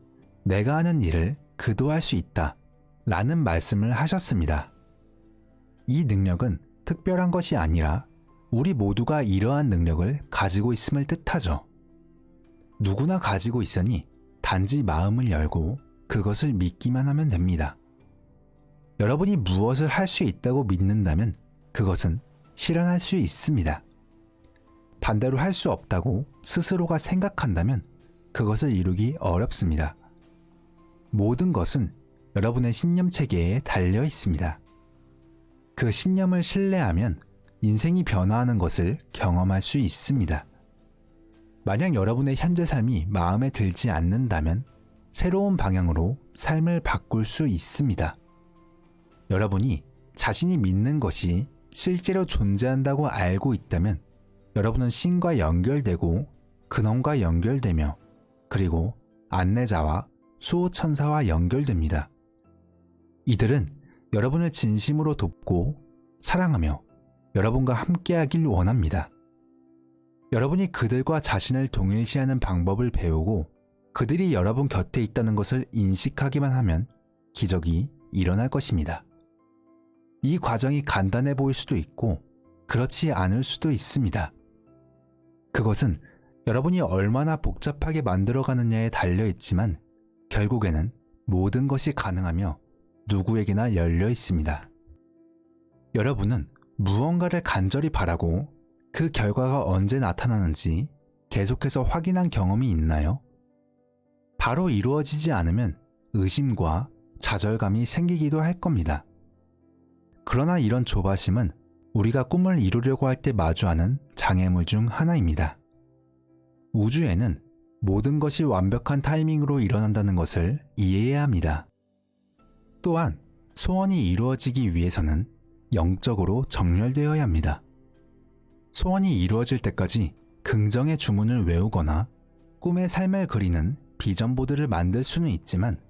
내가 하는 일을 그도 할 수 있다 라는 말씀을 하셨습니다. 이 능력은 특별한 것이 아니라 우리 모두가 이러한 능력을 가지고 있음을 뜻하죠. 누구나 가지고 있으니 단지 마음을 열고 그것을 믿기만 하면 됩니다. 여러분이 무엇을 할 수 있다고 믿는다면 그것은 실현할 수 있습니다. 반대로 할 수 없다고 스스로가 생각한다면 그것을 이루기 어렵습니다. 모든 것은 여러분의 신념 체계에 달려 있습니다. 그 신념을 신뢰하면 인생이 변화하는 것을 경험할 수 있습니다. 만약 여러분의 현재 삶이 마음에 들지 않는다면 새로운 방향으로 삶을 바꿀 수 있습니다. 여러분이 자신이 믿는 것이 실제로 존재한다고 알고 있다면 여러분은 신과 연결되고 근원과 연결되며 그리고 안내자와 수호천사와 연결됩니다. 이들은 여러분을 진심으로 돕고 사랑하며 여러분과 함께하길 원합니다. 여러분이 그들과 자신을 동일시하는 방법을 배우고 그들이 여러분 곁에 있다는 것을 인식하기만 하면 기적이 일어날 것입니다. 이 과정이 간단해 보일 수도 있고 그렇지 않을 수도 있습니다. 그것은 여러분이 얼마나 복잡하게 만들어가느냐에 달려있지만 결국에는 모든 것이 가능하며 누구에게나 열려 있습니다. 여러분은 무언가를 간절히 바라고 그 결과가 언제 나타나는지 계속해서 확인한 경험이 있나요? 바로 이루어지지 않으면 의심과 좌절감이 생기기도 할 겁니다. 그러나 이런 조바심은 우리가 꿈을 이루려고 할 때 마주하는 장애물 중 하나입니다. 우주에는 모든 것이 완벽한 타이밍으로 일어난다는 것을 이해해야 합니다. 또한 소원이 이루어지기 위해서는 영적으로 정렬되어야 합니다. 소원이 이루어질 때까지 긍정의 주문을 외우거나 꿈의 삶을 그리는 비전보드를 만들 수는 있지만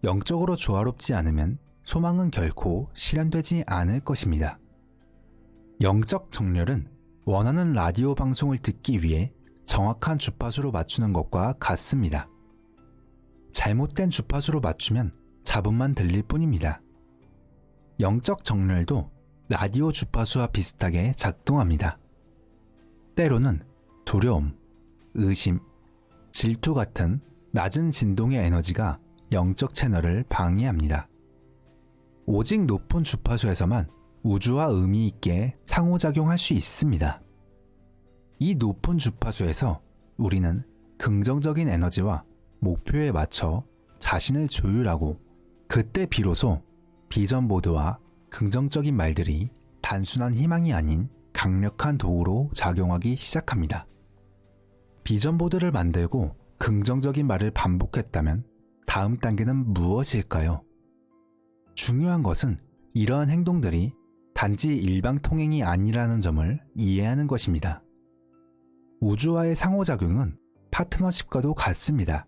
영적으로 조화롭지 않으면 소망은 결코 실현되지 않을 것입니다. 영적 정렬은 원하는 라디오 방송을 듣기 위해 정확한 주파수로 맞추는 것과 같습니다. 잘못된 주파수로 맞추면 잡음만 들릴 뿐입니다. 영적 정렬도 라디오 주파수와 비슷하게 작동합니다. 때로는 두려움, 의심, 질투 같은 낮은 진동의 에너지가 영적 채널을 방해합니다. 오직 높은 주파수에서만 우주와 의미 있게 상호작용할 수 있습니다. 이 높은 주파수에서 우리는 긍정적인 에너지와 목표에 맞춰 자신을 조율하고 그때 비로소 비전보드와 긍정적인 말들이 단순한 희망이 아닌 강력한 도구로 작용하기 시작합니다. 비전보드를 만들고 긍정적인 말을 반복했다면 다음 단계는 무엇일까요? 중요한 것은 이러한 행동들이 단지 일방통행이 아니라는 점을 이해하는 것입니다. 우주와의 상호작용은 파트너십과도 같습니다.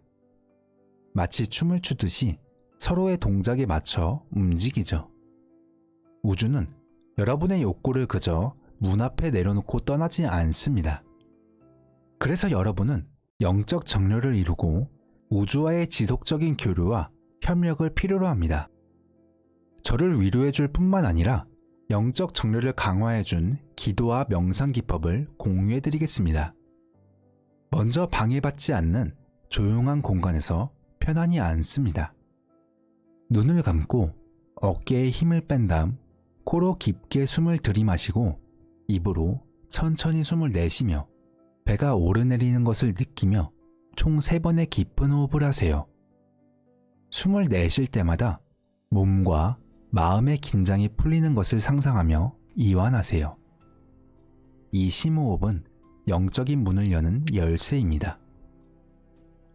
마치 춤을 추듯이 서로의 동작에 맞춰 움직이죠. 우주는 여러분의 욕구를 그저 문 앞에 내려놓고 떠나지 않습니다. 그래서 여러분은 영적 정렬을 이루고 우주와의 지속적인 교류와 협력을 필요로 합니다. 저를 위로해줄 뿐만 아니라 영적 정렬을 강화해준 기도와 명상 기법을 공유해드리겠습니다. 먼저 방해받지 않는 조용한 공간에서 편안히 앉습니다. 눈을 감고 어깨에 힘을 뺀 다음 코로 깊게 숨을 들이마시고 입으로 천천히 숨을 내쉬며 배가 오르내리는 것을 느끼며 총 3번의 깊은 호흡을 하세요. 숨을 내쉴 때마다 몸과 마음의 긴장이 풀리는 것을 상상하며 이완하세요. 이 심호흡은 영적인 문을 여는 열쇠입니다.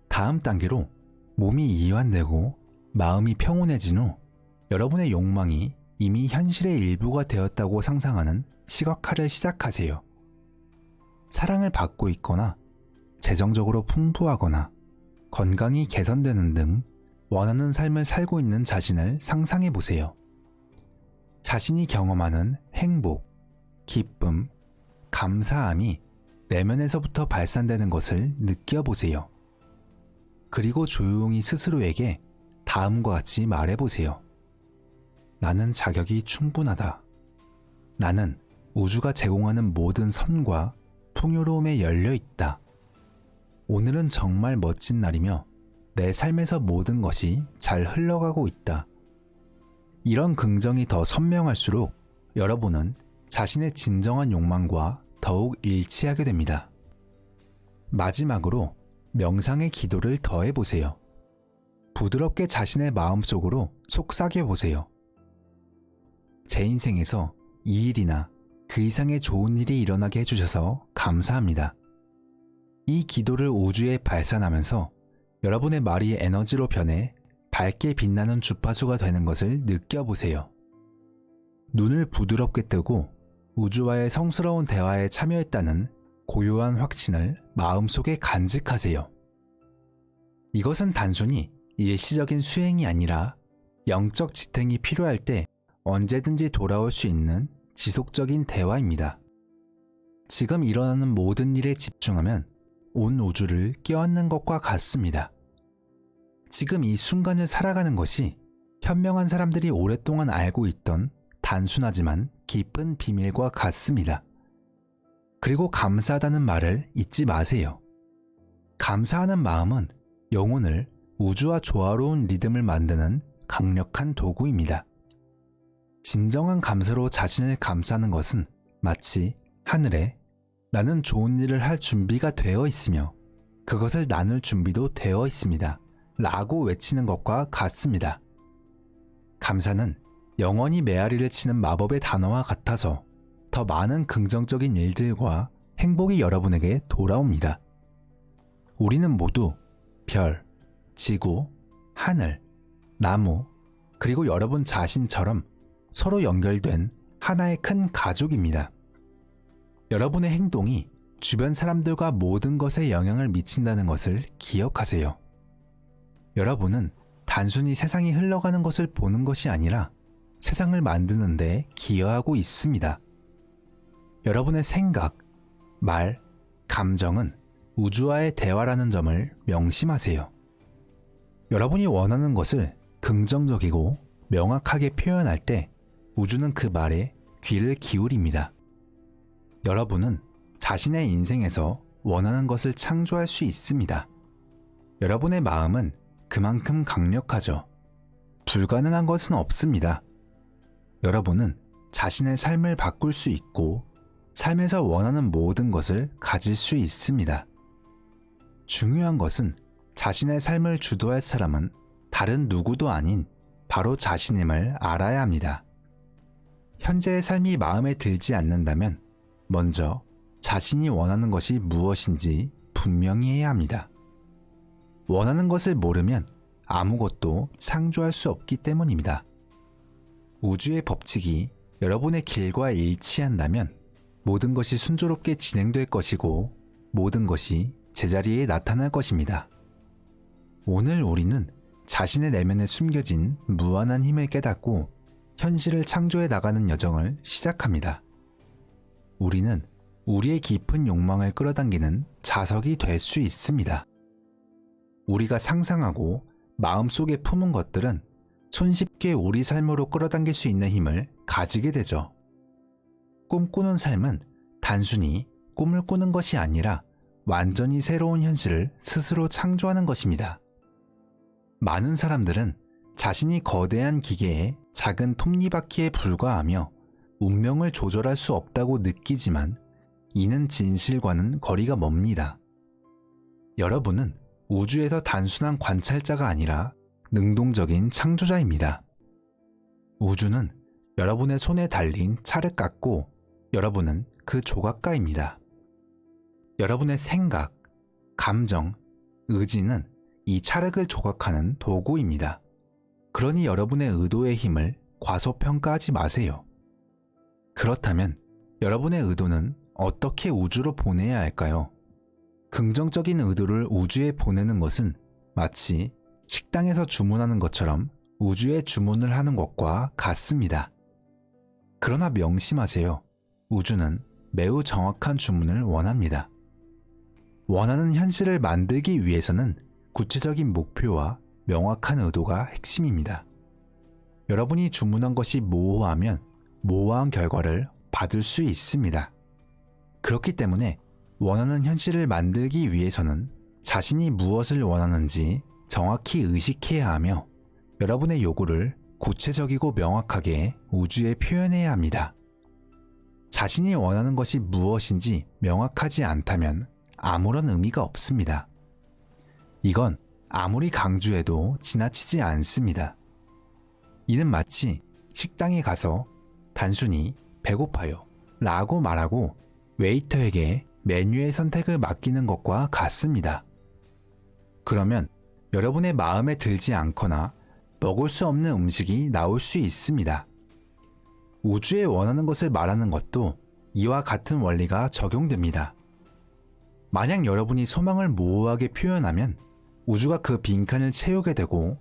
다음 단계로 몸이 이완되고 마음이 평온해진 후 여러분의 욕망이 이미 현실의 일부가 되었다고 상상하는 시각화를 시작하세요. 사랑을 받고 있거나 재정적으로 풍부하거나 건강이 개선되는 등 원하는 삶을 살고 있는 자신을 상상해 보세요. 자신이 경험하는 행복, 기쁨, 감사함이 내면에서부터 발산되는 것을 느껴보세요. 그리고 조용히 스스로에게 다음과 같이 말해보세요. 나는 자격이 충분하다. 나는 우주가 제공하는 모든 선과 풍요로움에 열려 있다. 오늘은 정말 멋진 날이며 내 삶에서 모든 것이 잘 흘러가고 있다. 이런 긍정이 더 선명할수록 여러분은 자신의 진정한 욕망과 더욱 일치하게 됩니다. 마지막으로 명상의 기도를 더해보세요. 부드럽게 자신의 마음속으로 속삭여보세요. 제 인생에서 이 일이나 그 이상의 좋은 일이 일어나게 해주셔서 감사합니다. 이 기도를 우주에 발산하면서 여러분의 말이 에너지로 변해 밝게 빛나는 주파수가 되는 것을 느껴보세요. 눈을 부드럽게 뜨고 우주와의 성스러운 대화에 참여했다는 고요한 확신을 마음속에 간직하세요. 이것은 단순히 일시적인 수행이 아니라 영적 지탱이 필요할 때 언제든지 돌아올 수 있는 지속적인 대화입니다. 지금 일어나는 모든 일에 집중하면 온 우주를 껴안는 것과 같습니다. 지금 이 순간을 살아가는 것이 현명한 사람들이 오랫동안 알고 있던 단순하지만 깊은 비밀과 같습니다. 그리고 감사하다는 말을 잊지 마세요. 감사하는 마음은 영혼을 우주와 조화로운 리듬을 만드는 강력한 도구입니다. 진정한 감사로 자신을 감싸는 것은 마치 하늘에 나는 좋은 일을 할 준비가 되어 있으며 그것을 나눌 준비도 되어 있습니다. 라고 외치는 것과 같습니다. 감사는 영원히 메아리를 치는 마법의 단어와 같아서 더 많은 긍정적인 일들과 행복이 여러분에게 돌아옵니다. 우리는 모두 별, 지구, 하늘, 나무, 그리고 여러분 자신처럼 서로 연결된 하나의 큰 가족입니다. 여러분의 행동이 주변 사람들과 모든 것에 영향을 미친다는 것을 기억하세요. 여러분은 단순히 세상이 흘러가는 것을 보는 것이 아니라 세상을 만드는 데 기여하고 있습니다. 여러분의 생각, 말, 감정은 우주와의 대화라는 점을 명심하세요. 여러분이 원하는 것을 긍정적이고 명확하게 표현할 때 우주는 그 말에 귀를 기울입니다. 여러분은 자신의 인생에서 원하는 것을 창조할 수 있습니다. 여러분의 마음은 그만큼 강력하죠. 불가능한 것은 없습니다. 여러분은 자신의 삶을 바꿀 수 있고 삶에서 원하는 모든 것을 가질 수 있습니다. 중요한 것은 자신의 삶을 주도할 사람은 다른 누구도 아닌 바로 자신임을 알아야 합니다. 현재의 삶이 마음에 들지 않는다면 먼저 자신이 원하는 것이 무엇인지 분명히 해야 합니다. 원하는 것을 모르면 아무것도 창조할 수 없기 때문입니다. 우주의 법칙이 여러분의 길과 일치한다면 모든 것이 순조롭게 진행될 것이고 모든 것이 제자리에 나타날 것입니다. 오늘 우리는 자신의 내면에 숨겨진 무한한 힘을 깨닫고 현실을 창조해 나가는 여정을 시작합니다. 우리는 우리의 깊은 욕망을 끌어당기는 자석이 될 수 있습니다. 우리가 상상하고 마음속에 품은 것들은 손쉽게 우리 삶으로 끌어당길 수 있는 힘을 가지게 되죠. 꿈꾸는 삶은 단순히 꿈을 꾸는 것이 아니라 완전히 새로운 현실을 스스로 창조하는 것입니다. 많은 사람들은 자신이 거대한 기계의 작은 톱니바퀴에 불과하며 운명을 조절할 수 없다고 느끼지만 이는 진실과는 거리가 멉니다. 여러분은 우주에서 단순한 관찰자가 아니라 능동적인 창조자입니다. 우주는 여러분의 손에 달린 찰을 깎고 여러분은 그 조각가입니다. 여러분의 생각, 감정, 의지는 이 찰흙을 조각하는 도구입니다. 그러니 여러분의 의도의 힘을 과소평가하지 마세요. 그렇다면 여러분의 의도는 어떻게 우주로 보내야 할까요? 긍정적인 의도를 우주에 보내는 것은 마치 식당에서 주문하는 것처럼 우주에 주문을 하는 것과 같습니다. 그러나 명심하세요. 우주는 매우 정확한 주문을 원합니다. 원하는 현실을 만들기 위해서는 구체적인 목표와 명확한 의도가 핵심입니다. 여러분이 주문한 것이 모호하면 모호한 결과를 받을 수 있습니다. 그렇기 때문에 원하는 현실을 만들기 위해서는 자신이 무엇을 원하는지 정확히 의식해야 하며 여러분의 요구를 구체적이고 명확하게 우주에 표현해야 합니다. 자신이 원하는 것이 무엇인지 명확하지 않다면 아무런 의미가 없습니다. 이건 아무리 강조해도 지나치지 않습니다. 이는 마치 식당에 가서 단순히 배고파요 라고 말하고 웨이터에게 메뉴의 선택을 맡기는 것과 같습니다. 그러면 여러분의 마음에 들지 않거나 먹을 수 없는 음식이 나올 수 있습니다. 우주에 원하는 것을 말하는 것도 이와 같은 원리가 적용됩니다. 만약 여러분이 소망을 모호하게 표현하면 우주가 그 빈칸을 채우게 되고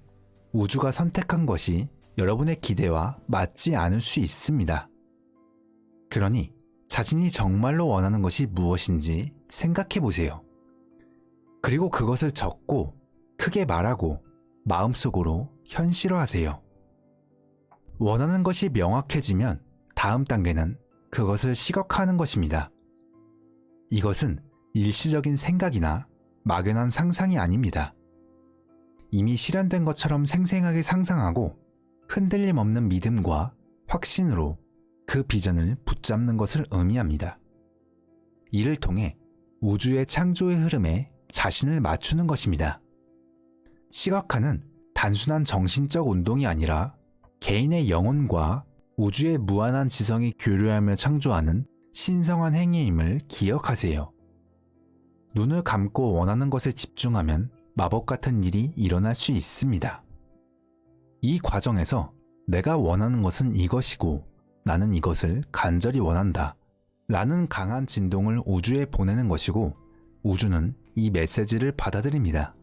우주가 선택한 것이 여러분의 기대와 맞지 않을 수 있습니다. 그러니 자신이 정말로 원하는 것이 무엇인지 생각해 보세요. 그리고 그것을 적고 크게 말하고 마음속으로 현실화하세요. 원하는 것이 명확해지면 다음 단계는 그것을 시각화하는 것입니다. 이것은 일시적인 생각이나 막연한 상상이 아닙니다. 이미 실현된 것처럼 생생하게 상상하고 흔들림 없는 믿음과 확신으로 그 비전을 붙잡는 것을 의미합니다. 이를 통해 우주의 창조의 흐름에 자신을 맞추는 것입니다. 시각화는 단순한 정신적 운동이 아니라 개인의 영혼과 우주의 무한한 지성이 교류하며 창조하는 신성한 행위임을 기억하세요. 눈을 감고 원하는 것에 집중하면 마법 같은 일이 일어날 수 있습니다. 이 과정에서 내가 원하는 것은 이것이고 나는 이것을 간절히 원한다 라는 강한 진동을 우주에 보내는 것이고 우주는 이 메시지를 받아들입니다.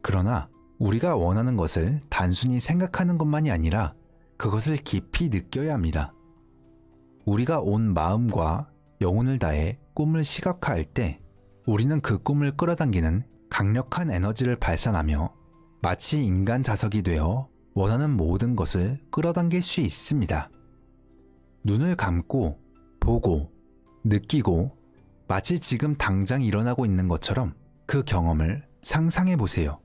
그러나 우리가 원하는 것을 단순히 생각하는 것만이 아니라 그것을 깊이 느껴야 합니다. 우리가 온 마음과 영혼을 다해 꿈을 시각화할 때 우리는 그 꿈을 끌어당기는 강력한 에너지를 발산하며 마치 인간 자석이 되어 원하는 모든 것을 끌어당길 수 있습니다. 눈을 감고 보고 느끼고 마치 지금 당장 일어나고 있는 것처럼 그 경험을 상상해 보세요.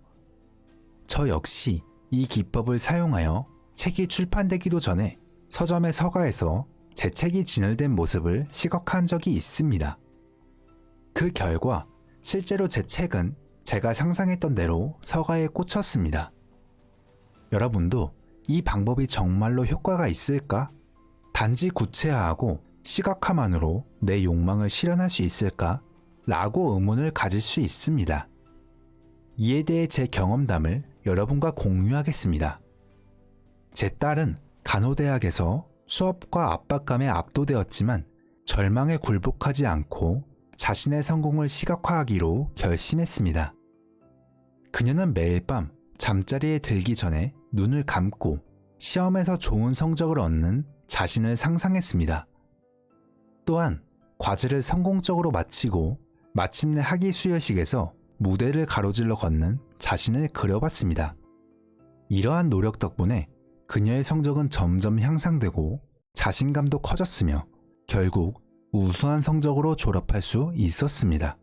저 역시 이 기법을 사용하여 책이 출판되기도 전에 서점의 서가에서 제 책이 진열된 모습을 시각화한 적이 있습니다. 그 결과 실제로 제 책은 제가 상상했던 대로 서가에 꽂혔습니다. 여러분도 이 방법이 정말로 효과가 있을까? 단지 구체화하고 시각화만으로 내 욕망을 실현할 수 있을까? 라고 의문을 가질 수 있습니다. 이에 대해 제 경험담을 여러분과 공유하겠습니다. 제 딸은 간호대학에서 수업과 압박감에 압도되었지만 절망에 굴복하지 않고 자신의 성공을 시각화하기로 결심했습니다. 그녀는 매일 밤 잠자리에 들기 전에 눈을 감고 시험에서 좋은 성적을 얻는 자신을 상상했습니다. 또한 과제를 성공적으로 마치고 마침내 학위 수여식에서 무대를 가로질러 걷는 자신을 그려봤습니다. 이러한 노력 덕분에 그녀의 성적은 점점 향상되고 자신감도 커졌으며 결국 우수한 성적으로 졸업할 수 있었습니다.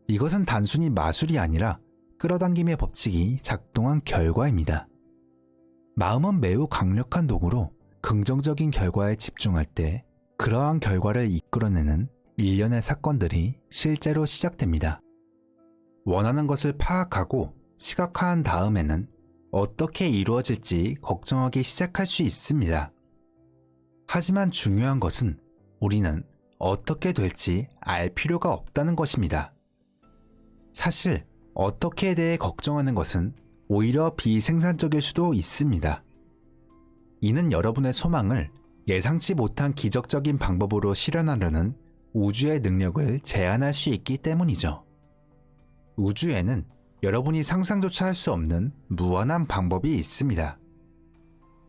이것은 단순히 마술이 아니라 끌어당김의 법칙이 작동한 결과입니다. 마음은 매우 강력한 도구로 긍정적인 결과에 집중할 때 그러한 결과를 이끌어내는 일련의 사건들이 실제로 시작됩니다. 원하는 것을 파악하고 시각화한 다음에는 어떻게 이루어질지 걱정하기 시작할 수 있습니다. 하지만 중요한 것은 우리는 어떻게 될지 알 필요가 없다는 것입니다. 사실 어떻게에 대해 걱정하는 것은 오히려 비생산적일 수도 있습니다. 이는 여러분의 소망을 예상치 못한 기적적인 방법으로 실현하려는 우주의 능력을 제한할 수 있기 때문이죠. 우주에는 여러분이 상상조차 할 수 없는 무한한 방법이 있습니다.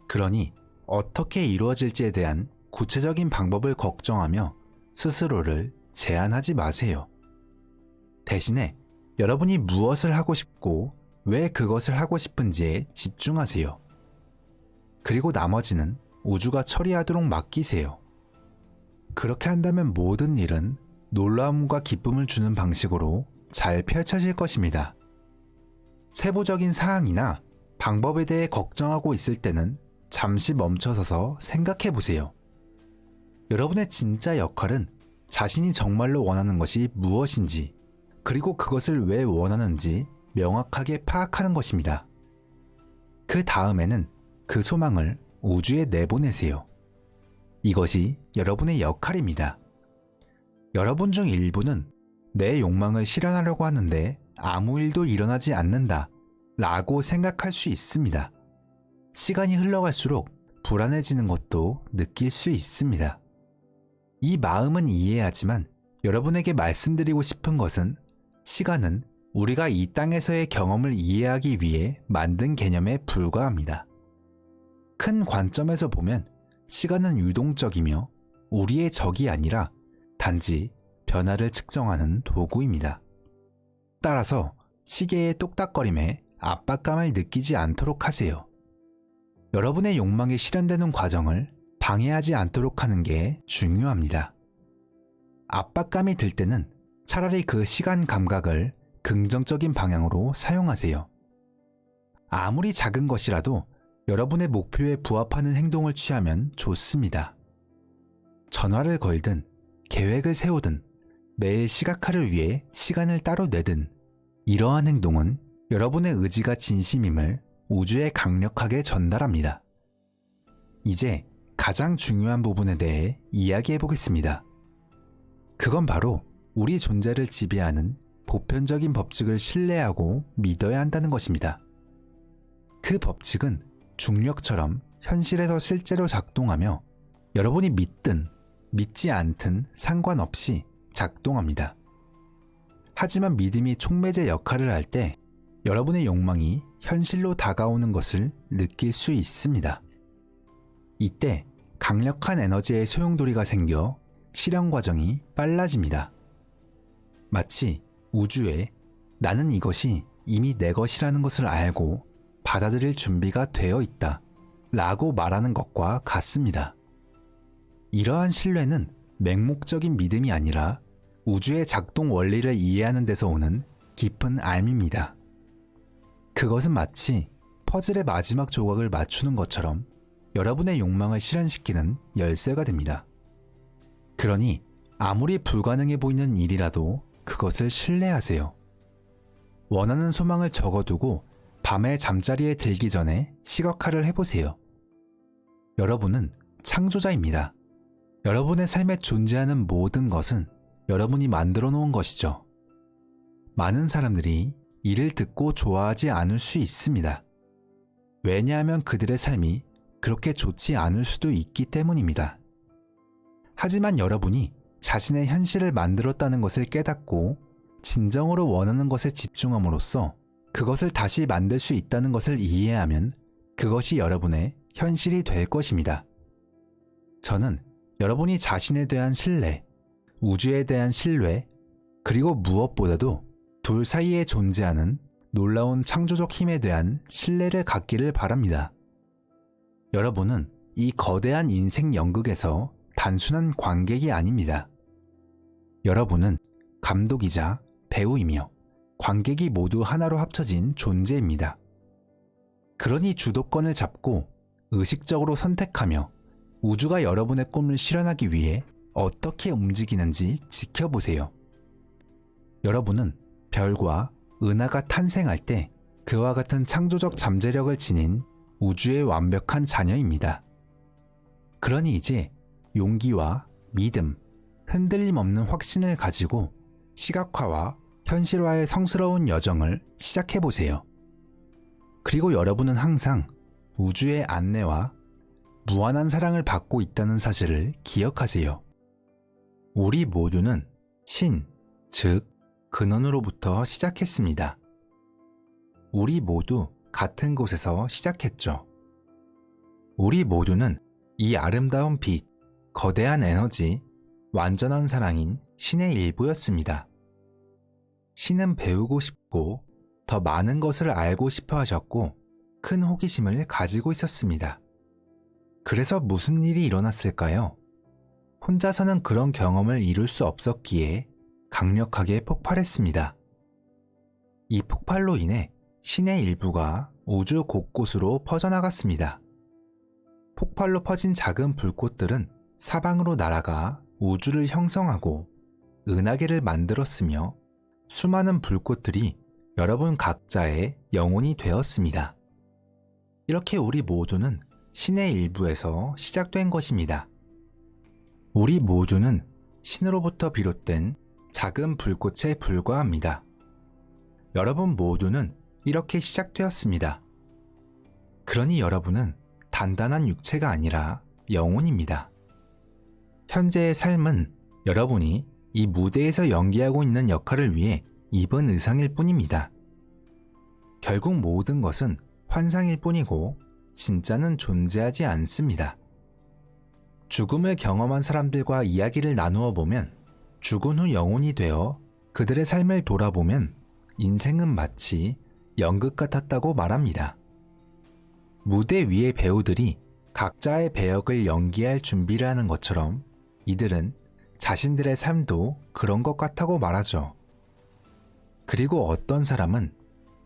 그러니 어떻게 이루어질지에 대한 구체적인 방법을 걱정하며 스스로를 제한하지 마세요. 대신에 여러분이 무엇을 하고 싶고 왜 그것을 하고 싶은지에 집중하세요. 그리고 나머지는 우주가 처리하도록 맡기세요. 그렇게 한다면 모든 일은 놀라움과 기쁨을 주는 방식으로 잘 펼쳐질 것입니다. 세부적인 사항이나 방법에 대해 걱정하고 있을 때는 잠시 멈춰서서 생각해 보세요. 여러분의 진짜 역할은 자신이 정말로 원하는 것이 무엇인지, 그리고 그것을 왜 원하는지 명확하게 파악하는 것입니다. 그 다음에는 그 소망을 우주에 내보내세요. 이것이 여러분의 역할입니다. 여러분 중 일부는 내 욕망을 실현하려고 하는데 아무 일도 일어나지 않는다 라고 생각할 수 있습니다. 시간이 흘러갈수록 불안해지는 것도 느낄 수 있습니다. 이 마음은 이해하지만 여러분에게 말씀드리고 싶은 것은 시간은 우리가 이 땅에서의 경험을 이해하기 위해 만든 개념에 불과합니다. 큰 관점에서 보면 시간은 유동적이며 우리의 적이 아니라 단지 변화를 측정하는 도구입니다. 따라서 시계의 똑딱거림에 압박감을 느끼지 않도록 하세요. 여러분의 욕망이 실현되는 과정을 방해하지 않도록 하는 게 중요합니다. 압박감이 들 때는 차라리 그 시간 감각을 긍정적인 방향으로 사용하세요. 아무리 작은 것이라도 여러분의 목표에 부합하는 행동을 취하면 좋습니다. 전화를 걸든 계획을 세우든 매일 시각화를 위해 시간을 따로 내든 이러한 행동은 여러분의 의지가 진심임을 우주에 강력하게 전달합니다. 이제 가장 중요한 부분에 대해 이야기해 보겠습니다. 그건 바로 우리 존재를 지배하는 보편적인 법칙을 신뢰하고 믿어야 한다는 것입니다. 그 법칙은 중력처럼 현실에서 실제로 작동하며 여러분이 믿든 믿지 않든 상관없이 작동합니다. 하지만 믿음이 촉매제 역할을 할 때 여러분의 욕망이 현실로 다가오는 것을 느낄 수 있습니다. 이때 강력한 에너지의 소용돌이가 생겨 실현 과정이 빨라집니다. 마치 우주에 나는 이것이 이미 내 것이라는 것을 알고 받아들일 준비가 되어 있다 라고 말하는 것과 같습니다. 이러한 신뢰는 맹목적인 믿음이 아니라 우주의 작동 원리를 이해하는 데서 오는 깊은 알미입니다. 그것은 마치 퍼즐의 마지막 조각을 맞추는 것처럼 여러분의 욕망을 실현시키는 열쇠가 됩니다. 그러니 아무리 불가능해 보이는 일이라도 그것을 신뢰하세요. 원하는 소망을 적어두고 밤에 잠자리에 들기 전에 시각화를 해보세요. 여러분은 창조자입니다. 여러분의 삶에 존재하는 모든 것은 여러분이 만들어 놓은 것이죠. 많은 사람들이 이를 듣고 좋아하지 않을 수 있습니다. 왜냐하면 그들의 삶이 그렇게 좋지 않을 수도 있기 때문입니다. 하지만 여러분이 자신의 현실을 만들었다는 것을 깨닫고 진정으로 원하는 것에 집중함으로써 그것을 다시 만들 수 있다는 것을 이해하면 그것이 여러분의 현실이 될 것입니다. 저는 여러분이 자신에 대한 신뢰, 우주에 대한 신뢰, 그리고 무엇보다도 둘 사이에 존재하는 놀라운 창조적 힘에 대한 신뢰를 갖기를 바랍니다. 여러분은 이 거대한 인생 연극에서 단순한 관객이 아닙니다. 여러분은 감독이자 배우이며 관객이 모두 하나로 합쳐진 존재입니다. 그러니 주도권을 잡고 의식적으로 선택하며 우주가 여러분의 꿈을 실현하기 위해 어떻게 움직이는지 지켜보세요. 여러분은 별과 은하가 탄생할 때 그와 같은 창조적 잠재력을 지닌 우주의 완벽한 자녀입니다. 그러니 이제 용기와 믿음, 흔들림 없는 확신을 가지고 시각화와 현실화의 성스러운 여정을 시작해보세요. 그리고 여러분은 항상 우주의 안내와 무한한 사랑을 받고 있다는 사실을 기억하세요. 우리 모두는 신, 즉 근원으로부터 시작했습니다. 우리 모두 같은 곳에서 시작했죠. 우리 모두는 이 아름다운 빛, 거대한 에너지, 완전한 사랑인 신의 일부였습니다. 신은 배우고 싶고 더 많은 것을 알고 싶어 하셨고 큰 호기심을 가지고 있었습니다. 그래서 무슨 일이 일어났을까요? 혼자서는 그런 경험을 이룰 수 없었기에 강력하게 폭발했습니다. 이 폭발로 인해 신의 일부가 우주 곳곳으로 퍼져나갔습니다. 폭발로 퍼진 작은 불꽃들은 사방으로 날아가 우주를 형성하고 은하계를 만들었으며 수많은 불꽃들이 여러분 각자의 영혼이 되었습니다. 이렇게 우리 모두는 신의 일부에서 시작된 것입니다. 우리 모두는 신으로부터 비롯된 작은 불꽃에 불과합니다. 여러분 모두는 이렇게 시작되었습니다. 그러니 여러분은 단단한 육체가 아니라 영혼입니다. 현재의 삶은 여러분이 이 무대에서 연기하고 있는 역할을 위해 입은 의상일 뿐입니다. 결국 모든 것은 환상일 뿐이고 진짜는 존재하지 않습니다. 죽음을 경험한 사람들과 이야기를 나누어 보면 죽은 후 영혼이 되어 그들의 삶을 돌아보면 인생은 마치 연극 같았다고 말합니다. 무대 위의 배우들이 각자의 배역을 연기할 준비를 하는 것처럼 이들은 자신들의 삶도 그런 것 같다고 말하죠. 그리고 어떤 사람은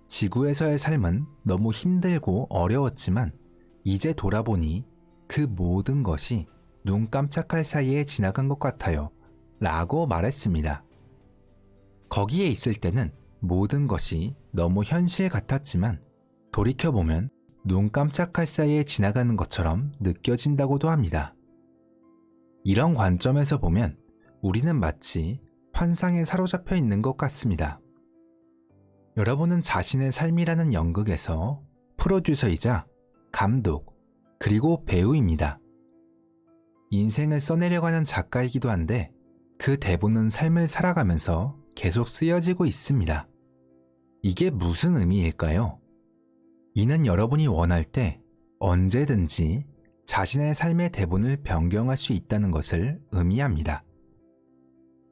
지구에서의 삶은 너무 힘들고 어려웠지만 이제 돌아보니 그 모든 것이 눈 깜짝할 사이에 지나간 것 같아요 라고 말했습니다. 거기에 있을 때는 모든 것이 너무 현실 같았지만 돌이켜보면 눈 깜짝할 사이에 지나가는 것처럼 느껴진다고도 합니다. 이런 관점에서 보면 우리는 마치 환상에 사로잡혀 있는 것 같습니다. 여러분은 자신의 삶이라는 연극에서 프로듀서이자 감독, 그리고 배우입니다. 인생을 써내려가는 작가이기도 한데 그 대본은 삶을 살아가면서 계속 쓰여지고 있습니다. 이게 무슨 의미일까요? 이는 여러분이 원할 때 언제든지 자신의 삶의 대본을 변경할 수 있다는 것을 의미합니다.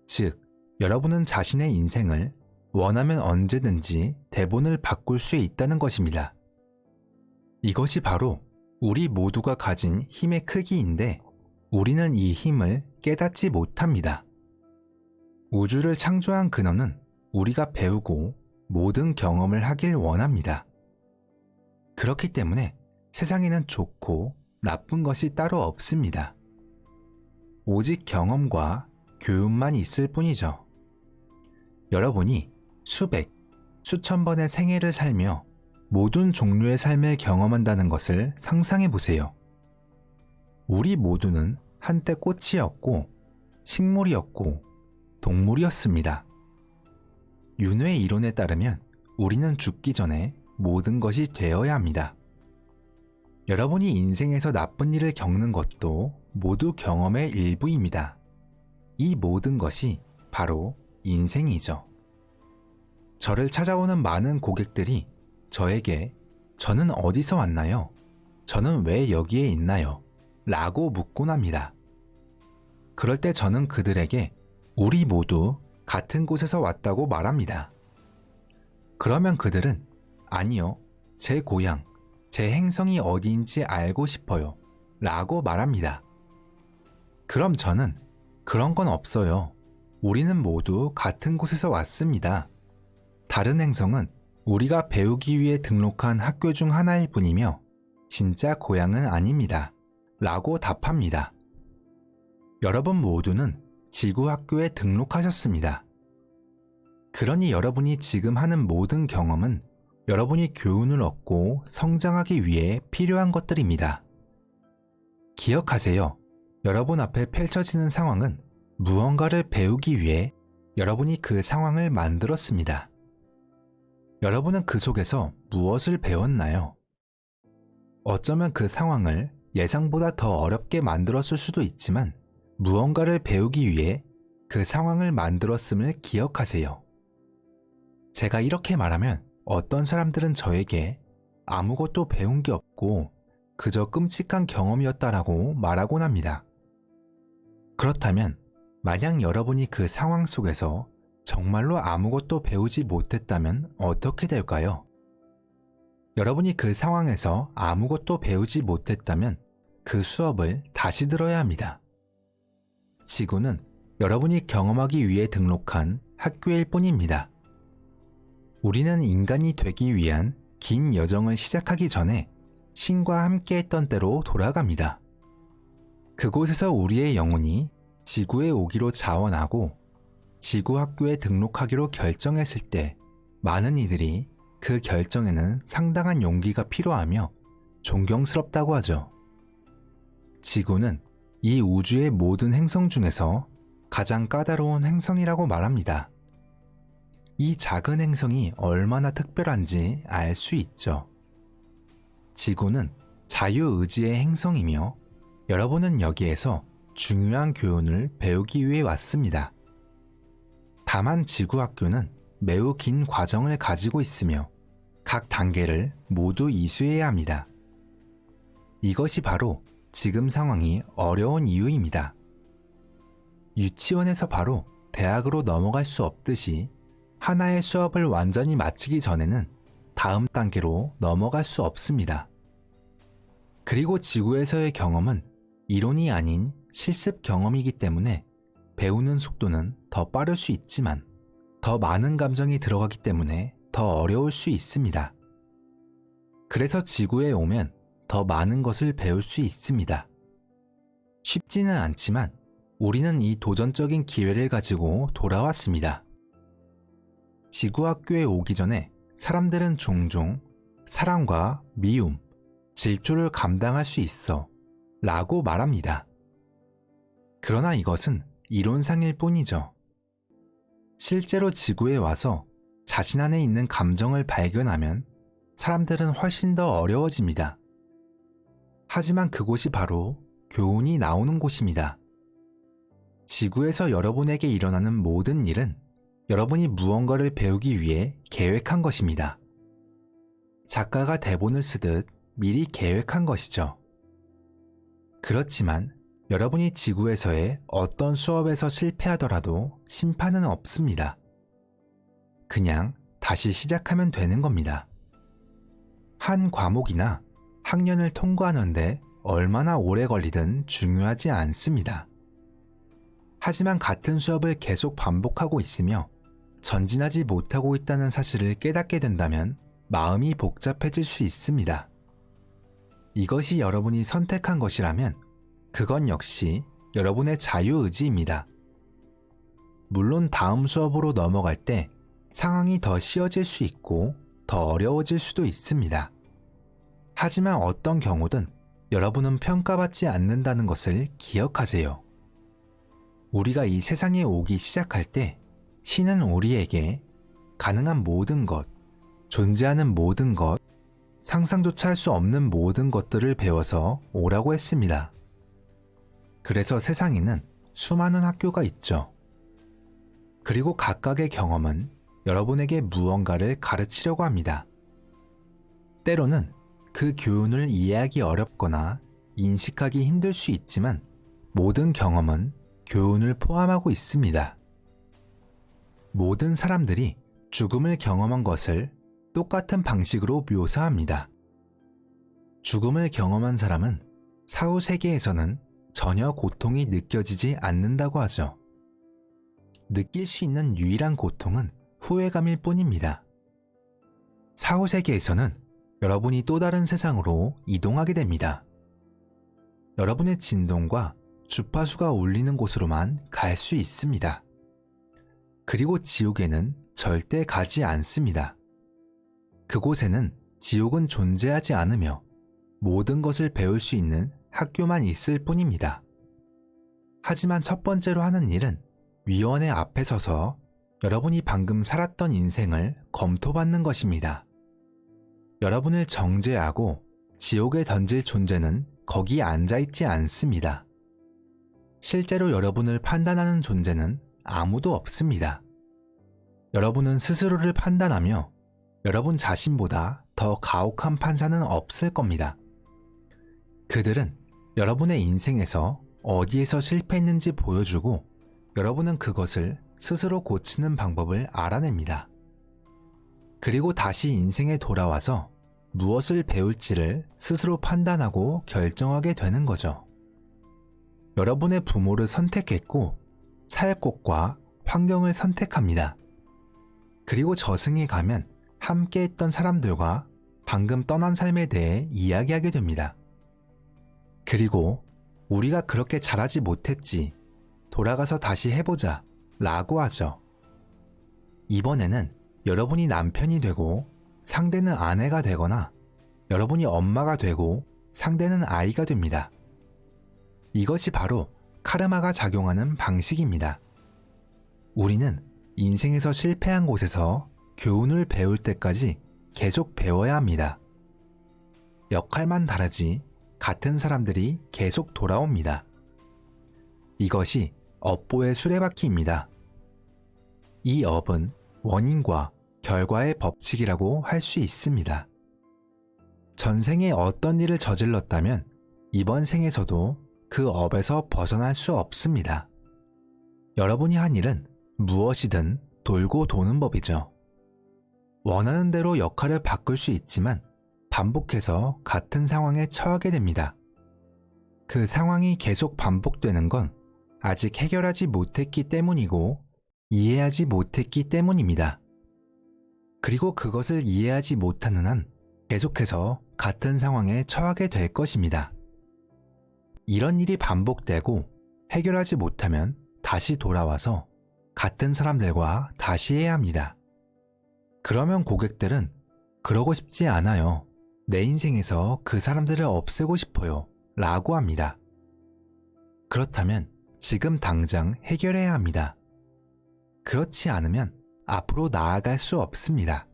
즉, 여러분은 자신의 인생을 원하면 언제든지 대본을 바꿀 수 있다는 것입니다. 이것이 바로 우리 모두가 가진 힘의 크기인데 우리는 이 힘을 깨닫지 못합니다. 우주를 창조한 근원은 우리가 배우고 모든 경험을 하길 원합니다. 그렇기 때문에 세상에는 좋고 나쁜 것이 따로 없습니다. 오직 경험과 교훈만 있을 뿐이죠. 여러분이 수백, 수천 번의 생애를 살며 모든 종류의 삶을 경험한다는 것을 상상해 보세요. 우리 모두는 한때 꽃이었고 식물이었고 동물이었습니다. 윤회의 이론에 따르면 우리는 죽기 전에 모든 것이 되어야 합니다. 여러분이 인생에서 나쁜 일을 겪는 것도 모두 경험의 일부입니다. 이 모든 것이 바로 인생이죠. 저를 찾아오는 많은 고객들이 저에게 저는 어디서 왔나요? 저는 왜 여기에 있나요? 라고 묻곤 합니다. 그럴 때 저는 그들에게 우리 모두 같은 곳에서 왔다고 말합니다. 그러면 그들은 아니요, 제 고향, 제 행성이 어디인지 알고 싶어요 라고 말합니다. 그럼 저는 그런 건 없어요. 우리는 모두 같은 곳에서 왔습니다. 다른 행성은 우리가 배우기 위해 등록한 학교 중 하나일 뿐이며 진짜 고향은 아닙니다. 라고 답합니다. 여러분 모두는 지구 학교에 등록하셨습니다. 그러니 여러분이 지금 하는 모든 경험은 여러분이 교훈을 얻고 성장하기 위해 필요한 것들입니다. 기억하세요. 여러분 앞에 펼쳐지는 상황은 무언가를 배우기 위해 여러분이 그 상황을 만들었습니다. 여러분은 그 속에서 무엇을 배웠나요? 어쩌면 그 상황을 예상보다 더 어렵게 만들었을 수도 있지만 무언가를 배우기 위해 그 상황을 만들었음을 기억하세요. 제가 이렇게 말하면 어떤 사람들은 저에게 아무것도 배운 게 없고 그저 끔찍한 경험이었다라고 말하곤 합니다. 그렇다면 만약 여러분이 그 상황 속에서 정말로 아무것도 배우지 못했다면 어떻게 될까요? 여러분이 그 상황에서 아무것도 배우지 못했다면 그 수업을 다시 들어야 합니다. 지구는 여러분이 경험하기 위해 등록한 학교일 뿐입니다. 우리는 인간이 되기 위한 긴 여정을 시작하기 전에 신과 함께했던 때로 돌아갑니다. 그곳에서 우리의 영혼이 지구에 오기로 자원하고 지구 학교에 등록하기로 결정했을 때 많은 이들이 그 결정에는 상당한 용기가 필요하며 존경스럽다고 하죠. 지구는 이 우주의 모든 행성 중에서 가장 까다로운 행성이라고 말합니다. 이 작은 행성이 얼마나 특별한지 알 수 있죠. 지구는 자유의지의 행성이며 여러분은 여기에서 중요한 교훈을 배우기 위해 왔습니다. 다만 지구학교는 매우 긴 과정을 가지고 있으며 각 단계를 모두 이수해야 합니다. 이것이 바로 지금 상황이 어려운 이유입니다. 유치원에서 바로 대학으로 넘어갈 수 없듯이 하나의 수업을 완전히 마치기 전에는 다음 단계로 넘어갈 수 없습니다. 그리고 지구에서의 경험은 이론이 아닌 실습 경험이기 때문에 배우는 속도는 더 빠를 수 있지만 더 많은 감정이 들어가기 때문에 더 어려울 수 있습니다. 그래서 지구에 오면 더 많은 것을 배울 수 있습니다. 쉽지는 않지만 우리는 이 도전적인 기회를 가지고 돌아왔습니다. 지구학교에 오기 전에 사람들은 종종 사랑과 미움, 질투를 감당할 수 있어 라고 말합니다. 그러나 이것은 이론상일 뿐이죠. 실제로 지구에 와서 자신 안에 있는 감정을 발견하면 사람들은 훨씬 더 어려워집니다. 하지만 그곳이 바로 교훈이 나오는 곳입니다. 지구에서 여러분에게 일어나는 모든 일은 여러분이 무언가를 배우기 위해 계획한 것입니다. 작가가 대본을 쓰듯 미리 계획한 것이죠. 그렇지만 여러분이 지구에서의 어떤 수업에서 실패하더라도 심판은 없습니다. 그냥 다시 시작하면 되는 겁니다. 한 과목이나 학년을 통과하는데 얼마나 오래 걸리든 중요하지 않습니다. 하지만 같은 수업을 계속 반복하고 있으며 전진하지 못하고 있다는 사실을 깨닫게 된다면 마음이 복잡해질 수 있습니다. 이것이 여러분이 선택한 것이라면 그건 역시 여러분의 자유의지입니다. 물론 다음 수업으로 넘어갈 때 상황이 더 쉬워질 수 있고 더 어려워질 수도 있습니다. 하지만 어떤 경우든 여러분은 평가받지 않는다는 것을 기억하세요. 우리가 이 세상에 오기 시작할 때 신은 우리에게 가능한 모든 것, 존재하는 모든 것, 상상조차 할 수 없는 모든 것들을 배워서 오라고 했습니다. 그래서 세상에는 수많은 학교가 있죠. 그리고 각각의 경험은 여러분에게 무언가를 가르치려고 합니다. 때로는 그 교훈을 이해하기 어렵거나 인식하기 힘들 수 있지만 모든 경험은 교훈을 포함하고 있습니다. 모든 사람들이 죽음을 경험한 것을 똑같은 방식으로 묘사합니다. 죽음을 경험한 사람은 사후 세계에서는 전혀 고통이 느껴지지 않는다고 하죠. 느낄 수 있는 유일한 고통은 후회감일 뿐입니다. 사후 세계에서는 여러분이 또 다른 세상으로 이동하게 됩니다. 여러분의 진동과 주파수가 울리는 곳으로만 갈 수 있습니다. 그리고 지옥에는 절대 가지 않습니다. 그곳에는 지옥은 존재하지 않으며 모든 것을 배울 수 있는 학교만 있을 뿐입니다. 하지만 첫 번째로 하는 일은 위원회 앞에 서서 여러분이 방금 살았던 인생을 검토받는 것입니다. 여러분을 정죄하고 지옥에 던질 존재는 거기 앉아있지 않습니다. 실제로 여러분을 판단하는 존재는 아무도 없습니다. 여러분은 스스로를 판단하며 여러분 자신보다 더 가혹한 판사는 없을 겁니다. 그들은 여러분의 인생에서 어디에서 실패했는지 보여주고 여러분은 그것을 스스로 고치는 방법을 알아냅니다. 그리고 다시 인생에 돌아와서 무엇을 배울지를 스스로 판단하고 결정하게 되는 거죠. 여러분의 부모를 선택했고 살 곳과 환경을 선택합니다. 그리고 저승에 가면 함께 했던 사람들과 방금 떠난 삶에 대해 이야기하게 됩니다. 그리고 우리가 그렇게 잘하지 못했지, 돌아가서 다시 해보자 라고 하죠. 이번에는 여러분이 남편이 되고 상대는 아내가 되거나 여러분이 엄마가 되고 상대는 아이가 됩니다. 이것이 바로 카르마가 작용하는 방식입니다. 우리는 인생에서 실패한 곳에서 교훈을 배울 때까지 계속 배워야 합니다. 역할만 다르지 같은 사람들이 계속 돌아옵니다. 이것이 업보의 수레바퀴입니다. 이 업은 원인과 결과의 법칙이라고 할 수 있습니다. 전생에 어떤 일을 저질렀다면 이번 생에서도 그 업에서 벗어날 수 없습니다. 여러분이 한 일은 무엇이든 돌고 도는 법이죠. 원하는 대로 역할을 바꿀 수 있지만 반복해서 같은 상황에 처하게 됩니다. 그 상황이 계속 반복되는 건 아직 해결하지 못했기 때문이고 이해하지 못했기 때문입니다. 그리고 그것을 이해하지 못하는 한 계속해서 같은 상황에 처하게 될 것입니다. 이런 일이 반복되고 해결하지 못하면 다시 돌아와서 같은 사람들과 다시 해야 합니다. 그러면 고객들은 그러고 싶지 않아요. 내 인생에서 그 사람들을 없애고 싶어요. 라고 합니다. 그렇다면 지금 당장 해결해야 합니다. 그렇지 않으면 앞으로 나아갈 수 없습니다.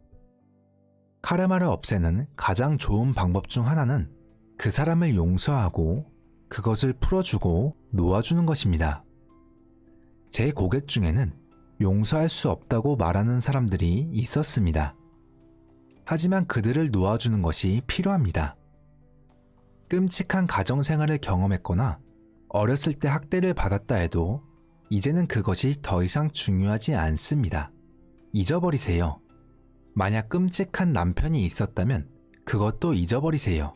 카르마를 없애는 가장 좋은 방법 중 하나는 그 사람을 용서하고 그것을 풀어주고 놓아주는 것입니다. 제 고객 중에는 용서할 수 없다고 말하는 사람들이 있었습니다. 하지만 그들을 놓아주는 것이 필요합니다. 끔찍한 가정생활을 경험했거나 어렸을 때 학대를 받았다 해도 이제는 그것이 더 이상 중요하지 않습니다. 잊어버리세요. 만약 끔찍한 남편이 있었다면 그것도 잊어버리세요.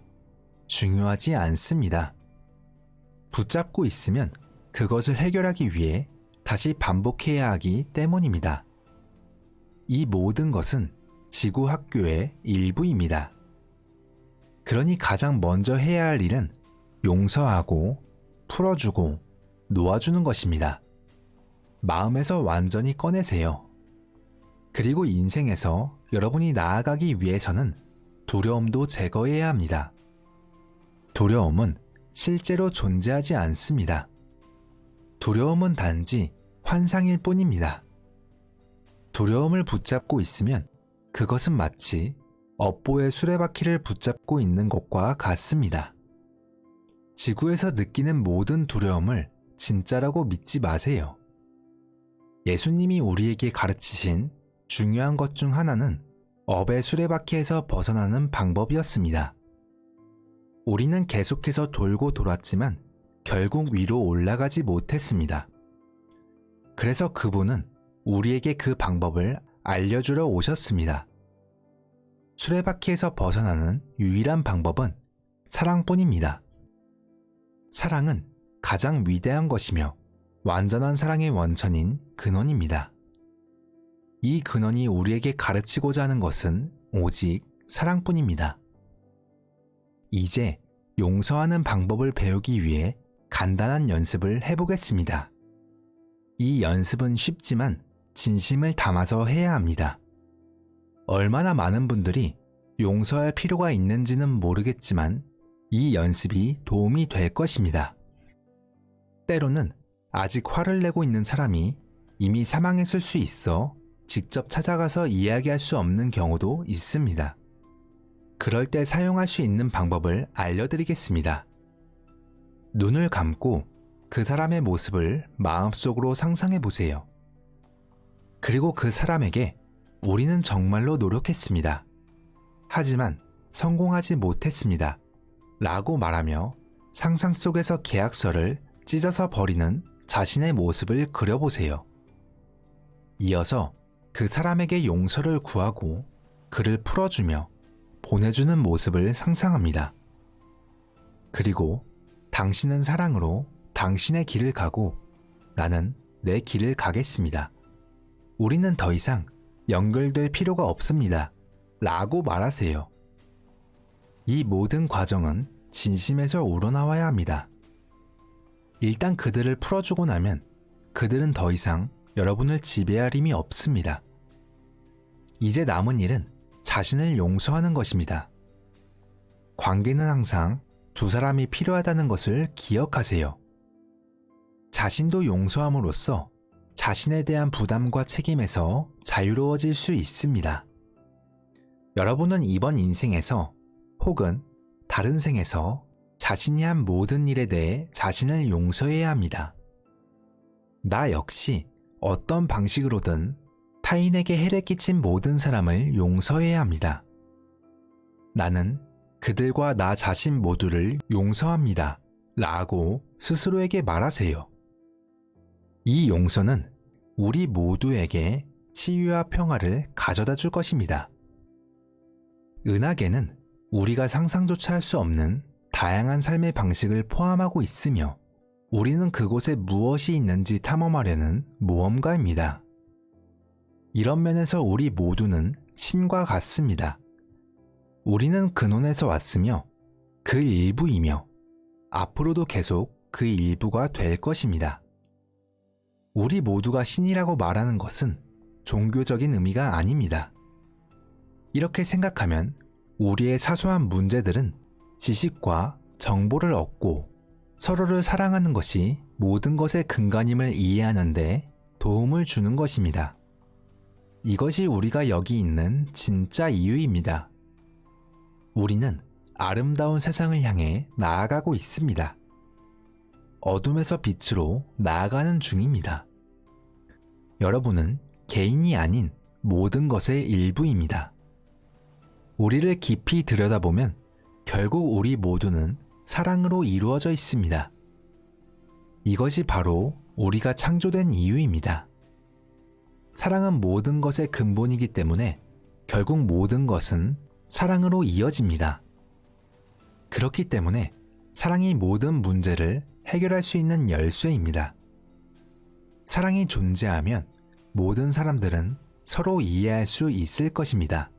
중요하지 않습니다. 붙잡고 있으면 그것을 해결하기 위해 다시 반복해야 하기 때문입니다. 이 모든 것은 지구 학교의 일부입니다. 그러니 가장 먼저 해야 할 일은 용서하고 풀어주고 놓아주는 것입니다. 마음에서 완전히 꺼내세요. 그리고 인생에서 여러분이 나아가기 위해서는 두려움도 제거해야 합니다. 두려움은 실제로 존재하지 않습니다. 두려움은 단지 환상일 뿐입니다. 두려움을 붙잡고 있으면 그것은 마치 업보의 수레바퀴를 붙잡고 있는 것과 같습니다. 지구에서 느끼는 모든 두려움을 진짜라고 믿지 마세요. 예수님이 우리에게 가르치신 중요한 것 중 하나는 업의 수레바퀴에서 벗어나는 방법이었습니다. 우리는 계속해서 돌고 돌았지만 결국 위로 올라가지 못했습니다. 그래서 그분은 우리에게 그 방법을 알려주러 오셨습니다. 수레바퀴에서 벗어나는 유일한 방법은 사랑뿐입니다. 사랑은 가장 위대한 것이며 완전한 사랑의 원천인 근원입니다. 이 근원이 우리에게 가르치고자 하는 것은 오직 사랑뿐입니다. 이제 용서하는 방법을 배우기 위해 간단한 연습을 해보겠습니다. 이 연습은 쉽지만 진심을 담아서 해야 합니다. 얼마나 많은 분들이 용서할 필요가 있는지는 모르겠지만 이 연습이 도움이 될 것입니다. 때로는 아직 화를 내고 있는 사람이 이미 사망했을 수 있어 직접 찾아가서 이야기할 수 없는 경우도 있습니다. 그럴 때 사용할 수 있는 방법을 알려드리겠습니다. 눈을 감고 그 사람의 모습을 마음속으로 상상해 보세요. 그리고 그 사람에게 우리는 정말로 노력했습니다. 하지만 성공하지 못했습니다. 라고 말하며 상상 속에서 계약서를 찢어서 버리는 자신의 모습을 그려보세요. 이어서 그 사람에게 용서를 구하고 그를 풀어주며 보내주는 모습을 상상합니다. 그리고 당신은 사랑으로 당신의 길을 가고 나는 내 길을 가겠습니다. 우리는 더 이상 연결될 필요가 없습니다. 라고 말하세요. 이 모든 과정은 진심에서 우러나와야 합니다. 일단 그들을 풀어주고 나면 그들은 더 이상 여러분을 지배할 힘이 없습니다. 이제 남은 일은 자신을 용서하는 것입니다. 관계는 항상 두 사람이 필요하다는 것을 기억하세요. 자신도 용서함으로써 자신에 대한 부담과 책임에서 자유로워질 수 있습니다. 여러분은 이번 인생에서 혹은 다른 생에서 자신이 한 모든 일에 대해 자신을 용서해야 합니다. 나 역시 어떤 방식으로든 타인에게 해를 끼친 모든 사람을 용서해야 합니다. 나는 그들과 나 자신 모두를 용서합니다. 라고 스스로에게 말하세요. 이 용서는 우리 모두에게 치유와 평화를 가져다 줄 것입니다. 은하계는 우리가 상상조차 할 수 없는 다양한 삶의 방식을 포함하고 있으며 우리는 그곳에 무엇이 있는지 탐험하려는 모험가입니다. 이런 면에서 우리 모두는 신과 같습니다. 우리는 근원에서 왔으며 그 일부이며 앞으로도 계속 그 일부가 될 것입니다. 우리 모두가 신이라고 말하는 것은 종교적인 의미가 아닙니다. 이렇게 생각하면 우리의 사소한 문제들은 지식과 정보를 얻고 서로를 사랑하는 것이 모든 것의 근간임을 이해하는 데 도움을 주는 것입니다. 이것이 우리가 여기 있는 진짜 이유입니다. 우리는 아름다운 세상을 향해 나아가고 있습니다. 어둠에서 빛으로 나아가는 중입니다. 여러분은 개인이 아닌 모든 것의 일부입니다. 우리를 깊이 들여다보면 결국 우리 모두는 사랑으로 이루어져 있습니다. 이것이 바로 우리가 창조된 이유입니다. 사랑은 모든 것의 근본이기 때문에 결국 모든 것은 사랑으로 이어집니다. 그렇기 때문에 사랑이 모든 문제를 해결할 수 있는 열쇠입니다. 사랑이 존재하면 모든 사람들은 서로 이해할 수 있을 것입니다.